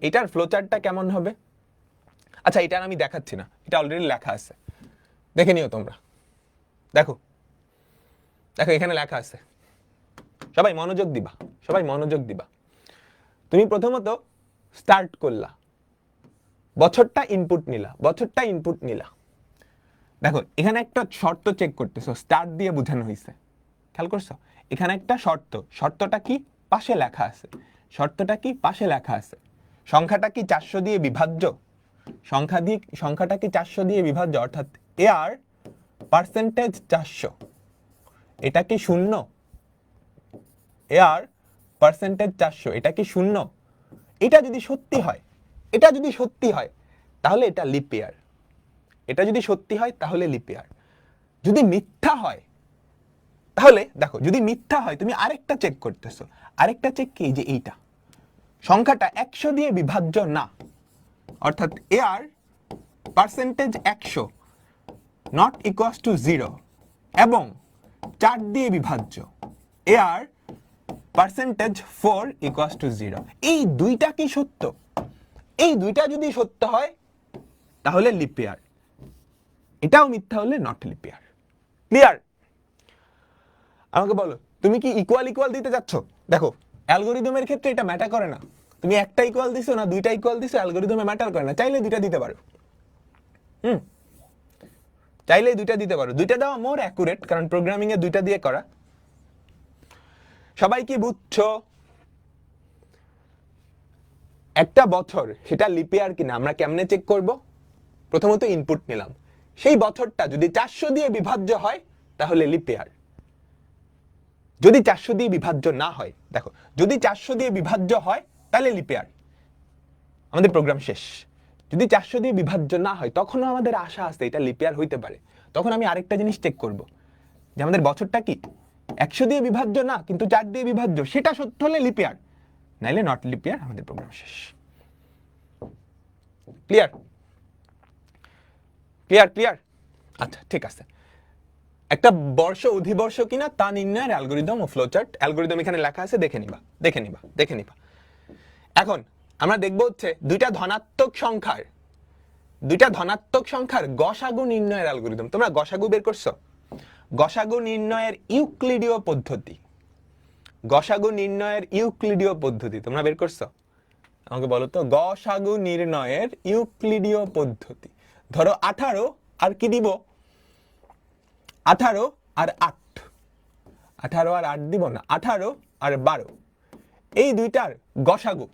এটার ফ্লোচার্টটা কেমন হবে? আচ্ছা, এটা আমি দেখাচ্ছি না, এটা অলরেডি লেখা আছে, দেখে নিও তোমরা। দেখো দেখো এখানে লেখা আছে, সবাই মনোযোগ দিবা, সবাই মনোযোগ দিবা। তুমি প্রথমত স্টার্ট করলা, বছরটা ইনপুট নিলা, বছরটা ইনপুট নিলা। দেখো এখানে একটা শর্ত চেক করতেছো, স্টার্ট দিয়ে বোঝানো হয়েছে, খেয়াল করছো? এখানে একটা শর্ত, শর্তটা কি? পাশে লেখা আছে। শর্তটা কি? পাশে লেখা আছে। সংখ্যাটা কি 400 দিয়ে বিভাজ্য? সংখ্যাটা কি 400 দিয়ে বিভাজ্য? অর্থাৎ এর পার্সেন্টেজ 400, এটা কি শূন্য? এর পার্সেন্টেজ 400, এটা কি শূন্য? এটা যদি সত্যি হয়, এটা যদি সত্যি হয় তাহলে এটা লিপ ইয়ার। এটা যদি সত্যি হয় তাহলে লিপ ইয়ার। যদি মিথ্যা হয় তাহলে দেখো, যদি মিথ্যা হয় তুমি আরেকটা চেক করতেছো। আরেকটা চেক কি? যে এইটা সংখ্যাটা 100 দিয়ে বিভাজ্য না, অর্থাৎ এর পার্সেন্টেজ 100 নট ইকুয়ালস টু 0 এবং 4 দিয়ে বিভাজ্য, এর পার্সেন্টেজ 4 ইকুয়ালস টু 0। এই দুইটা কি সত্য? এই দুইটা যদি সত্য হয় তাহলে লিপ ইয়ার, এটাও মিথ্যা হলে নট লিপ ইয়ার। ক্লিয়ার? আমাকে বলো, তুমি কি ইকুয়াল ইকুয়াল দিতে যাচ্ছ? দেখো অ্যালগরিদমের ক্ষেত্রে এটা ম্যাটার করে না, তুমি একটা ইকুয়াল দিছো না দুইটা ইকুয়াল দিছো, অ্যালগরিদমে ম্যাটার করে না। চাইলে দুইটা দিতে পারো, চাইলে দুইটা দিতে পারো। দুইটা দেওয়া মোর অ্যাকুরেট, কারণ প্রোগ্রামিং এ দুইটা দিয়ে করা। সবাই কি বুঝছো? একটা বছর সেটা লিপ ইয়ার কিনা আমরা কেমনে চেক করব? প্রথমত ইনপুট নিলাম, সেই বছরটা যদি 400 দিয়ে বিভাজ্য হয় তাহলে লিপ ইয়ার। যদি 400 দিয়ে বিভাজ্য না হয়, দেখো যদি 400 দিয়ে বিভাজ্য হয় তাহলে লিপ ইয়ার, আমাদের প্রোগ্রাম শেষ। যদি 400 দিয়ে বিভাজ্য না হয় তখনও আমাদের আশা আছে এটা লিপ ইয়ার হইতে পারে। তখন আমি আরেকটা জিনিস চেক করব, যে আমাদের বছরটা কি 100 দিয়ে বিভাজ্য না কিন্তু 4 দিয়ে বিভাজ্য, সেটা সত্য হলে লিপ ইয়ার, নাইলে নট লিপ ইয়ার, আমাদের প্রোগ্রাম শেষ। ক্লিয়ার? ক্লিয়ার? ক্লিয়ার? আচ্ছা ঠিক আছে। একটা বর্ষ অধিবর্ষ কিনা তা নির্ণয়ের অ্যালগরিদম ও ফ্লোচার্ট, অ্যালগরিদম এখানে লেখা আছে, দেখে নিবা, দেখে নিবা, দেখে নিবা। এখন আমরা দেখব হচ্ছে দুইটা ধনাত্মক সংখ্যার গসাগু নির্ণয়ের অ্যালগরিদম। তোমরা গসাগু বের করছো? গসাগু নির্ণয়ের ইউক্লিডীয় পদ্ধতি, গসাগু নির্ণয়ের ইউক্লিডীয় পদ্ধতি তোমরা বের করছো? আমাকে বলো তো, গসাগু নির্ণয়ের ইউক্লিডীয় পদ্ধতি। ধরো 18 আর কি দিব? 18 আর 8, 18 আর 8 দিব না, 18 আর 12, এই দুইটার গসাগু।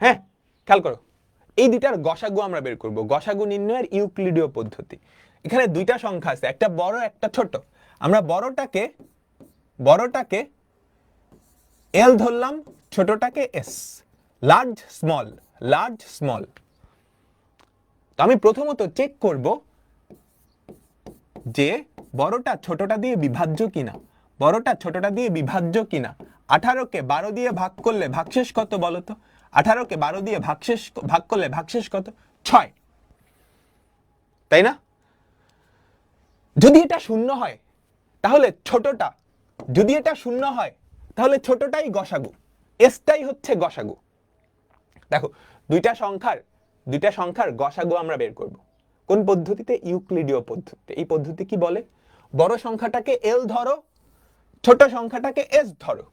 হ্যাঁ খেয়াল করো, এই দুইটার গসাগু আমরা বের করব, গসাগু নির্ণয়ের ইউক্লিডীয় পদ্ধতি। এখানে দুইটা সংখ্যা আছে, একটা বড় একটা ছোট। আমরা বড়টাকে এল ধরলাম, ছোটটাকে S, large small, large small. তো আমি প্রথমত চেক করব যে বড়টা ছোটটা দিয়ে বিভাজ্য কিনা, বড়টা ছোটটা দিয়ে বিভাজ্য কিনা। 18 কে 12 দিয়ে ভাগ করলে ভাগশেষ কত বলো তো? 18 কে 12 দিয়ে ভাগ করলে ভাগশেষ কত? 6, তাই না? যদি এটা শূন্য হয় তাহলে ছোটটা, যদি এটা শূন্য হয় তাহলে ছোটটাই গসাগু, এসটাই হচ্ছে গসাগু। দেখো দুইটা সংখ্যার গসাগু আমরা বের করব কোন পদ্ধতিতে? ইউক্লিডীয় পদ্ধতিতে। এই পদ্ধতি কি বলে? বড় সংখ্যাটাকে এল ধরো, ছোট সংখ্যাটাকে এস ধরো।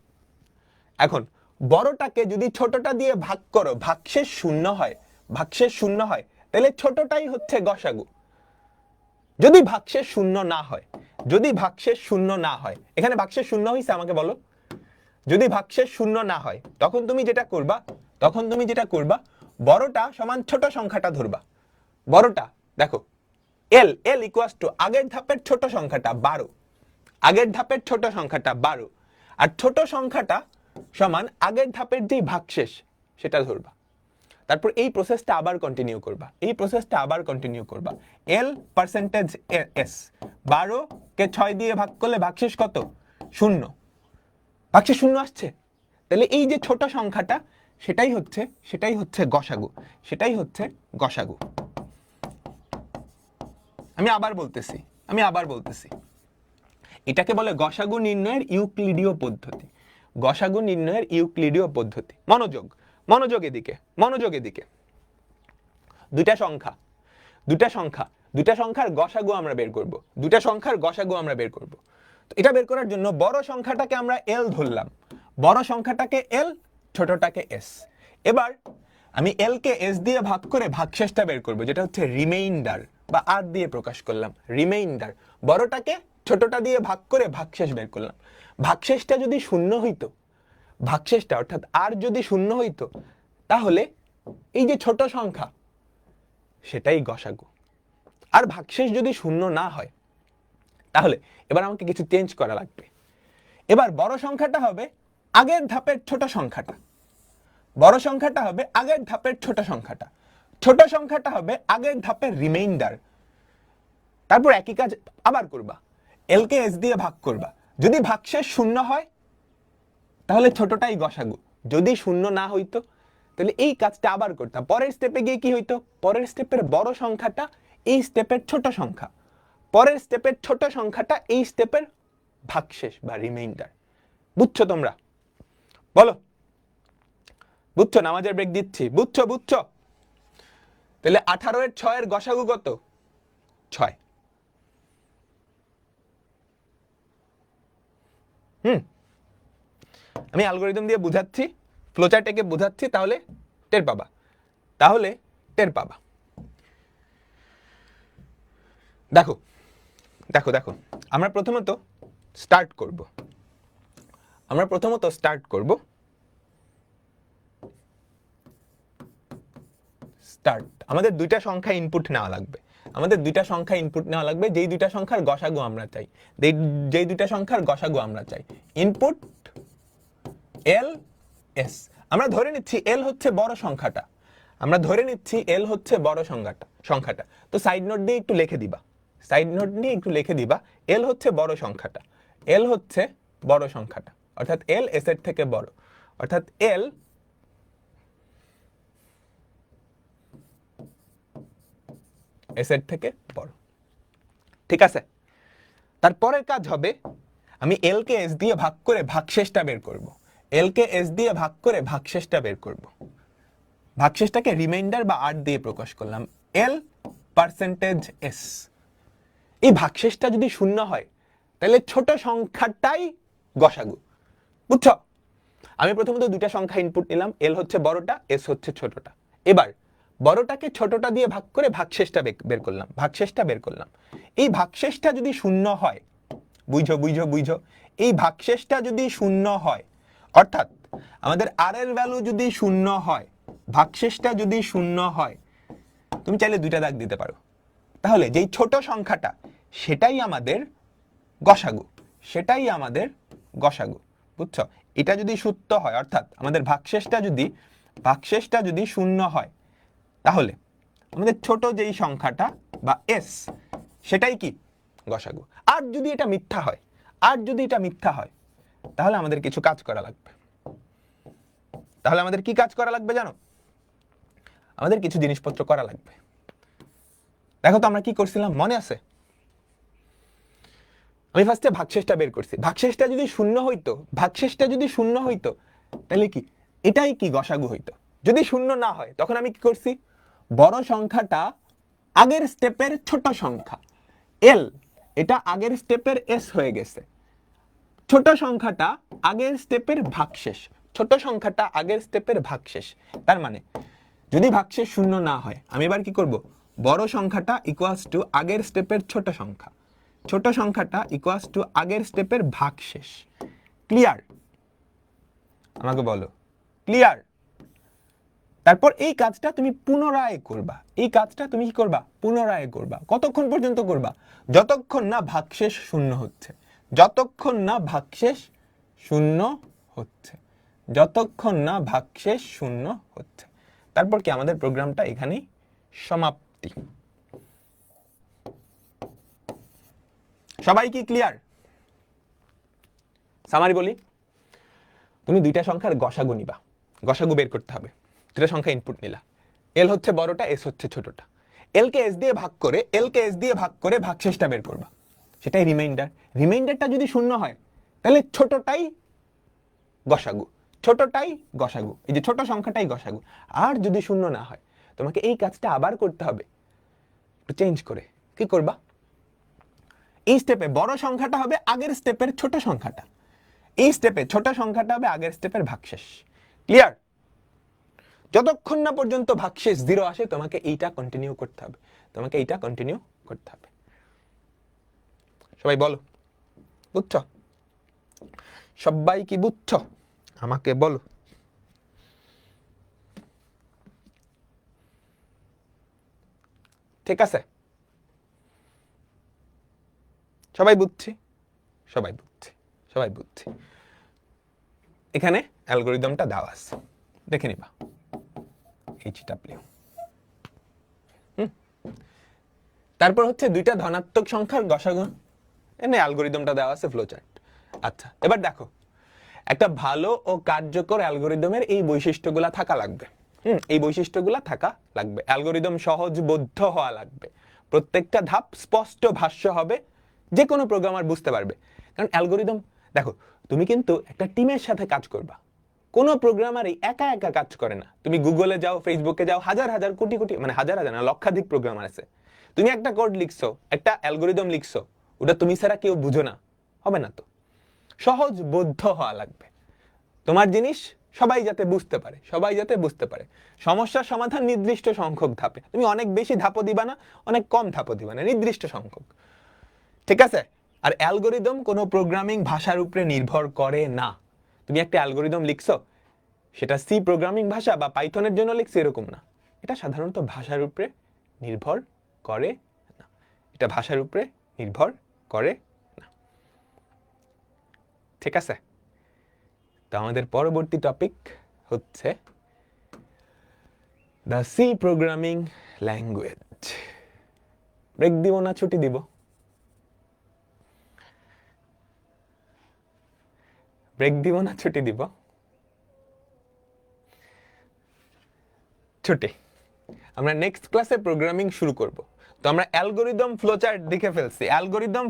এখন বড়টাকে যদি ছোটটা দিয়ে ভাগ করো, ভাগশেষ শূন্য হয়, ভাগশেষ শূন্য হয়, তাহলে ছোটটাই হচ্ছে গসাগু। যদি ভাগশেষ শূন্য না হয়, যদি ভাগশেষ শূন্য না হয়, এখানে ভাগশেষ শূন্য হইছে আমাকে বলো? যদি ভাগশেষ শূন্য না হয় তখন তুমি যেটা করবা, বড়টা সমান ছোট সংখ্যাটা ধরবা। বড়টা দেখো এল, এল ইকুয়ালস টু আগের ধাপের ছোট সংখ্যাটা 12, আগের ধাপের ছোট সংখ্যাটা 12, আর ছোট সংখ্যাটা সমান আগের ধাপের যেই ভাগশেষ সেটা ধরবা। তারপর এই প্রসেসটা আবার কন্টিনিউ করবা, এল পার্সেন্টেজ এস, 12 কে 6 দিয়ে ভাগ করলে ভাগশেষ কত? 0, ভাগশেষ 0 আসছে, তাহলে এই যে ছোট সংখ্যাটা সেটাই হচ্ছে গসাগু, সেটাই হচ্ছে গসাগু। আমি আবার বলতেছি, এটাকে বলে গসাগু নির্ণয়ের ইউক্লিডীয় পদ্ধতি। গসাগু নির্ণয়ের ইউক্লিডীয় পদ্ধতি। মনোযোগ, মনোযোগ এদিকে, মনোযোগ এদিকে। দুটা সংখ্যার গসাগু আমরা বের করব। দুটা সংখ্যার গসাগু আমরা বের করব। তো এটা বের করার জন্য বড় সংখ্যাটাকে আমরা এল ধরলাম, বড় সংখ্যাটাকে এল, ছোটটাকে এস। এবার আমি এল কে এস দিয়ে ভাগ করে ভাগশেষটা বের করব, যেটা হচ্ছে রিমাইন্ডার, বা আর দিয়ে প্রকাশ করলাম রিমাইন্ডার। বড়টাকে ছোটটা দিয়ে ভাগ করে ভাগশেষ বের করলাম। ভাগশেষটা যদি শূন্য হইতো, ভাগশেষটা অর্থাৎ আর যদি শূন্য হইতো, তাহলে এই যে ছোট সংখ্যা সেটাই গসাগু। আর ভাগশেষ যদি শূন্য না হয়, তাহলে এবার আমাকে কিছু চেঞ্জ করা লাগবে। এবার বড় সংখ্যাটা হবে আগের ধাপের ছোট সংখ্যাটা, বড় সংখ্যাটা হবে আগের ধাপের ছোট সংখ্যাটা, ছোট সংখ্যাটা হবে আগের ধাপের রিমাইন্ডার। তারপর একই কাজ আবার করবা, এল কে এস দিয়ে ভাগ করবা। যদি ভাগশেষ শূন্য হয় তাহলে ছোটটাই গসাগু, যদি শূন্য না হইতো তাহলে এই কাজটা আবার করতাম। পরের স্টেপে গিয়ে কি হইতো, পরের স্টেপের বড় সংখ্যাটা এই স্টেপের ছোট সংখ্যা, পরের স্টেপের ছোট সংখ্যাটা এই স্টেপের ভাগশেষ বা রিমাইন্ডার। বুঝছো তোমরা? বলো, বুঝছো? নামাজের ব্রেক দিচ্ছি, বুঝছো? বুঝছো? তাহলে 18 এর 6 এর গসাগু কত? 6। আমি অ্যালগরিদম দিয়ে বুঝাচ্ছি, ফ্লোচার্টে বুঝাচ্ছি, তাহলে টের পাবা, তাহলে টের পাবা। দেখো দেখো দেখো, আমরা প্রথমত স্টার্ট করব, আমাদের দুইটা সংখ্যা ইনপুট নেওয়া লাগবে, যেই দুইটা সংখ্যার গসাগু আমরা চাই, যেই দুইটা সংখ্যার গসাগু আমরা চাই। Input L S. আমরা ধরে নিচ্ছি এল হচ্ছে বড় সংখ্যাটা, সংখ্যাটা। তো সাইড নোট দিয়ে একটু লিখে দিবা, এল হচ্ছে বড় সংখ্যাটা, অর্থাৎ এল এস এর থেকে বড়, অর্থাৎ এল এস এর থেকে বড়। ঠিক আছে? তারপরের কাজ হবে আমি এল কে এস দিয়ে ভাগ করে ভাগশেষটা বের করব। ভাগশেষটাকে রিমাইন্ডার বা আর দিয়ে প্রকাশ করলাম, এল পার্সেন্টেজ এস। এই ভাগশেষটা যদি শূন্য হয় তাহলে ছোট সংখ্যাটাই গসাগু। বুঝছো? আমি প্রথমত দুইটা সংখ্যা ইনপুট নিলাম, এল হচ্ছে বড়টা, এস হচ্ছে ছোটটা। এবার বড়টাকে ছোটটা দিয়ে ভাগ করে ভাগশেষটা বের করলাম। এই ভাগশেষটা যদি শূন্য হয়, বুঝো, এই ভাগশেষটা যদি শূন্য হয়, অর্থাৎ আমাদের আর এর ভ্যালু যদি শূন্য হয়, ভাগশেষটা যদি শূন্য হয়, তুমি চাইলে দুইটা দাগ দিতে পারো, তাহলে যেই ছোট সংখ্যাটা সেটাই আমাদের গসাগু। বুঝছো? এটা যদি সত্য হয়, অর্থাৎ আমাদের ভাগশেষটা যদি শূন্য হয়, তাহলে আমাদের ছোট যেই সংখ্যাটা বা এস সেটাই কি গসাগু। আর যদি এটা মিথ্যা হয়, তাহলে আমাদের কিছু কাজ করা লাগবে। তাহলে আমাদের কি কাজ করা লাগবে জানো? আমাদের কিছু জিনিসপত্র করা লাগবে। দেখো তো আমরা কি করছিলাম, মনে আছে? আমি ফার্স্টে ভাগশেষটা বের করছি। ভাগশেষটা যদি শূন্য হইতো তাহলে কি এটাই কি গসাগু হইতো। যদি শূন্য না হয় তখন আমি কি করছি, বড় সংখ্যাটা আগের স্টেপের ছোট সংখ্যা এল, এটা আগের স্টেপের এস হয়ে গেছে, ছোট সংখ্যাটা আগের স্টেপের ভাগশেষ। তার মানে যদি ভাগশেষ শূন্য না হয়, আমি এবার কি করব, বড় সংখ্যাটা ইকুয়ালস টু আগের স্টেপের ছোট সংখ্যাটা ইকুয়ালস টু আগের স্টেপের ভাগশেষ। ক্লিয়ার? আমাকে বলো, ক্লিয়ার? তারপর এই কাজটা তুমি পুনরায় করবা, কতক্ষণ পর্যন্ত করবা? যতক্ষণ না ভাগশেষ শূন্য হচ্ছে, তারপর কি আমাদের প্রোগ্রামটা এখানেই সমাপ্তি। সবাই কি ক্লিয়ার? সামারি বলি, তুমি দুইটা সংখ্যার গসাগু নিবা, গসাগু বের করতে হবে। দুটা সংখ্যা ইনপুট নিলা, এল হচ্ছে বড়টা, এস হচ্ছে ছোটটা। এল কে এস দিয়ে ভাগ করে ভাগশেষটা বের করবা, সেটাই রিমাইন্ডারটা যদি শূন্য হয় তাহলে ছোটটাই গসাগু, ছোটটাই গসাগু, এই যে ছোট সংখ্যাটাই গসাগু। আর যদি শূন্য না হয় তোমাকে এই কাজটা আবার করতে হবে, একটু চেঞ্জ করে। কি করবা? এই স্টেপে বড় সংখ্যাটা হবে আগের স্টেপের ছোট সংখ্যাটা, এই স্টেপে ছোট সংখ্যাটা হবে আগের স্টেপের ভাগশেষ। ক্লিয়ার? যতক্ষণ না পর্যন্ত ভাগশেষ 0 আসে তোমাকে এইটা কন্টিনিউ করতে হবে, তোমাকে এইটা কন্টিনিউ করতে হবে। সবাই বলো, বুঝছো? সবাই কি বুঝছো? আমাকে বলো। ঠিক আছে, সবাই বুঝছি, সবাই বুঝছি, সবাই বুঝছি। এখানে অ্যালগরিদমটা দেওয়া আছে, দেখে নিবা। HW। তারপর হচ্ছে দুইটা ধনাত্মক সংখ্যার গসাগু, এনে অ্যালগরিদমটা দেওয়া আছে, ফ্লোচার্ট। আচ্ছা, এবার দেখো, একটা ভালো ও কার্যকর অ্যালগরিদমের এই বৈশিষ্ট্যগুলা থাকা লাগবে। এই বৈশিষ্ট্যগুলা থাকা লাগবে। অ্যালগরিদম সহজবোধ্য হওয়া লাগবে, প্রত্যেকটা ধাপ স্পষ্ট ভাষ্য হবে, যে কোনো প্রোগ্রামার বুঝতে পারবে। কারণ অ্যালগরিদম, দেখো তুমি কিন্তু একটা টিমের সাথে কাজ করবা, কোনো প্রোগ্রামারই একা একা কাজ করে না। তুমি গুগলে যাও, ফেসবুকে যাও, হাজার হাজার কোটি কোটি, মানে হাজার হাজার না, লক্ষাধিক প্রোগ্রামার আছে। তুমি একটা কোড লিখছো, একটা অ্যালগরিদম লিখছো, ওটা তুমি ছাড়া কেউ বুঝো না, হবে না তো। সহজবোধ্য হওয়া লাগবে, তোমার জিনিস সবাই যাতে বুঝতে পারে, সবাই যাতে বুঝতে পারে। সমস্যার সমাধান নির্দিষ্ট সংখ্যক ধাপে, তুমি অনেক বেশি ধাপও দিবা না, অনেক কম ধাপও দিবা না, নির্দিষ্ট সংখ্যক। ঠিক আছে? আর অ্যালগরিদম কোনো প্রোগ্রামিং ভাষার উপরে নির্ভর করে না। তুমি একটা অ্যালগরিদম লিখছো, সেটা সি প্রোগ্রামিং ভাষা বা পাইথনের জন্য লিখছো এরকম না, এটা সাধারণত ভাষার উপরে নির্ভর করে না, এটা ভাষার উপরে নির্ভর করে না। ঠিক আছে? তো আমাদের পরবর্তী টপিক হচ্ছে the C programming language. Break দিব না ছুটি দিব? ব্রেক দিব না ছুটি দিব? ছুটি। আমরা নেক্সট ক্লাসে প্রোগ্রামিং শুরু করব। তো আমরা অ্যালগরিদম ফ্লোচার্ট দেখে ফেলছি। অ্যালগরিদম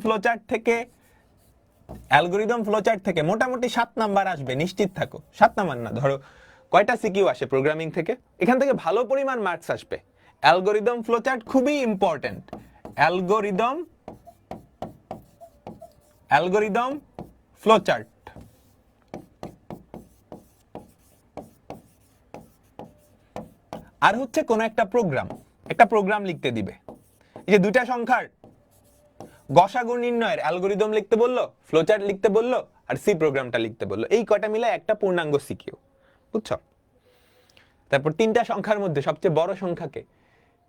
ফ্লোচার্ট থেকে মোটামুটি 7 নাম্বার আসবে, নিশ্চিত থাকো। 7 নাম্বার না, ধরো কয়টা সিকিউ আসে প্রোগ্রামিং থেকে, এখান থেকে ভালো পরিমাণ মার্কস আসবে। অ্যালগরিদম ফ্লোচার্ট খুবই ইম্পর্টেন্ট। অ্যালগরিদম ফ্লোচার্ট আর হচ্ছে কোন একটা প্রোগ্রাম লিখতে দিবে। এই যে দুইটা সংখ্যার গসাগু নির্ণয়ের অ্যালগরিদম লিখতে বললো, ফ্লোচার্ট লিখতে বললো, আর সি প্রোগ্রামটা লিখতে বললো, এই কয়টা মিলে একটা পূর্ণাঙ্গ সিকিউ, বুঝছো? তারপর তিনটা সংখ্যার মধ্যে সবচেয়ে বড় সংখ্যাকে,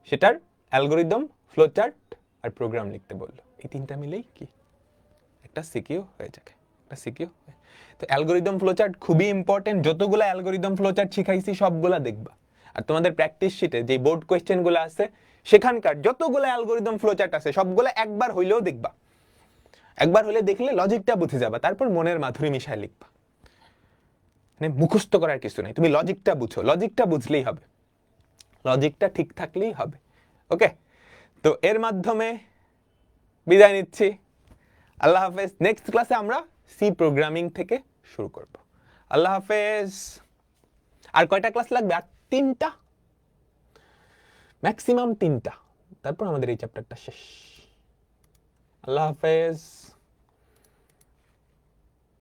সেটার অ্যালগরিদম, ফ্লোচার্ট আর প্রোগ্রাম লিখতে বললো, এই তিনটা মিলেই কি একটা সিকিউ হয়ে যাবে, একটা সিকিউ। তো অ্যালগরিদম ফ্লোচার্ট খুবই ইম্পর্টেন্ট। যতগুলো অ্যালগরিদম ফ্লোচার্ট শিখাইছি সবগুলা দেখবা, আর তোমাদের প্র্যাকটিস শিটে যে বোর্ড কোয়েশ্চেনগুলো আছে সেখানকার যতগুলো অ্যালগরিদম ফ্লোচার্ট আছে সবগুলো একবার হইলেও দেখবা। একবার হলে দেখলে লজিকটা বুঝে যাবা, তারপর মনের মাধুরী মিশায় লিখবা। মানে মুখস্থ করার কিছু নাই, তুমি লজিকটা বুঝো, লজিকটা বুঝলেই হবে, লজিকটা ঠিক থাকলেই হবে। ওকে, তো এর মাধ্যমে বিদায় নিচ্ছি। আল্লাহ হাফেজ। নেক্সট ক্লাসে আমরা সি প্রোগ্রামিং থেকে শুরু করব। আল্লাহ হাফেজ। আর কয়টা ক্লাস লাগবে? আর 3টা, ম্যাক্সিমাম 3টা, তারপর আমাদের এই চ্যাপ্টারটা শেষ। আল্লাহ হাফেজ।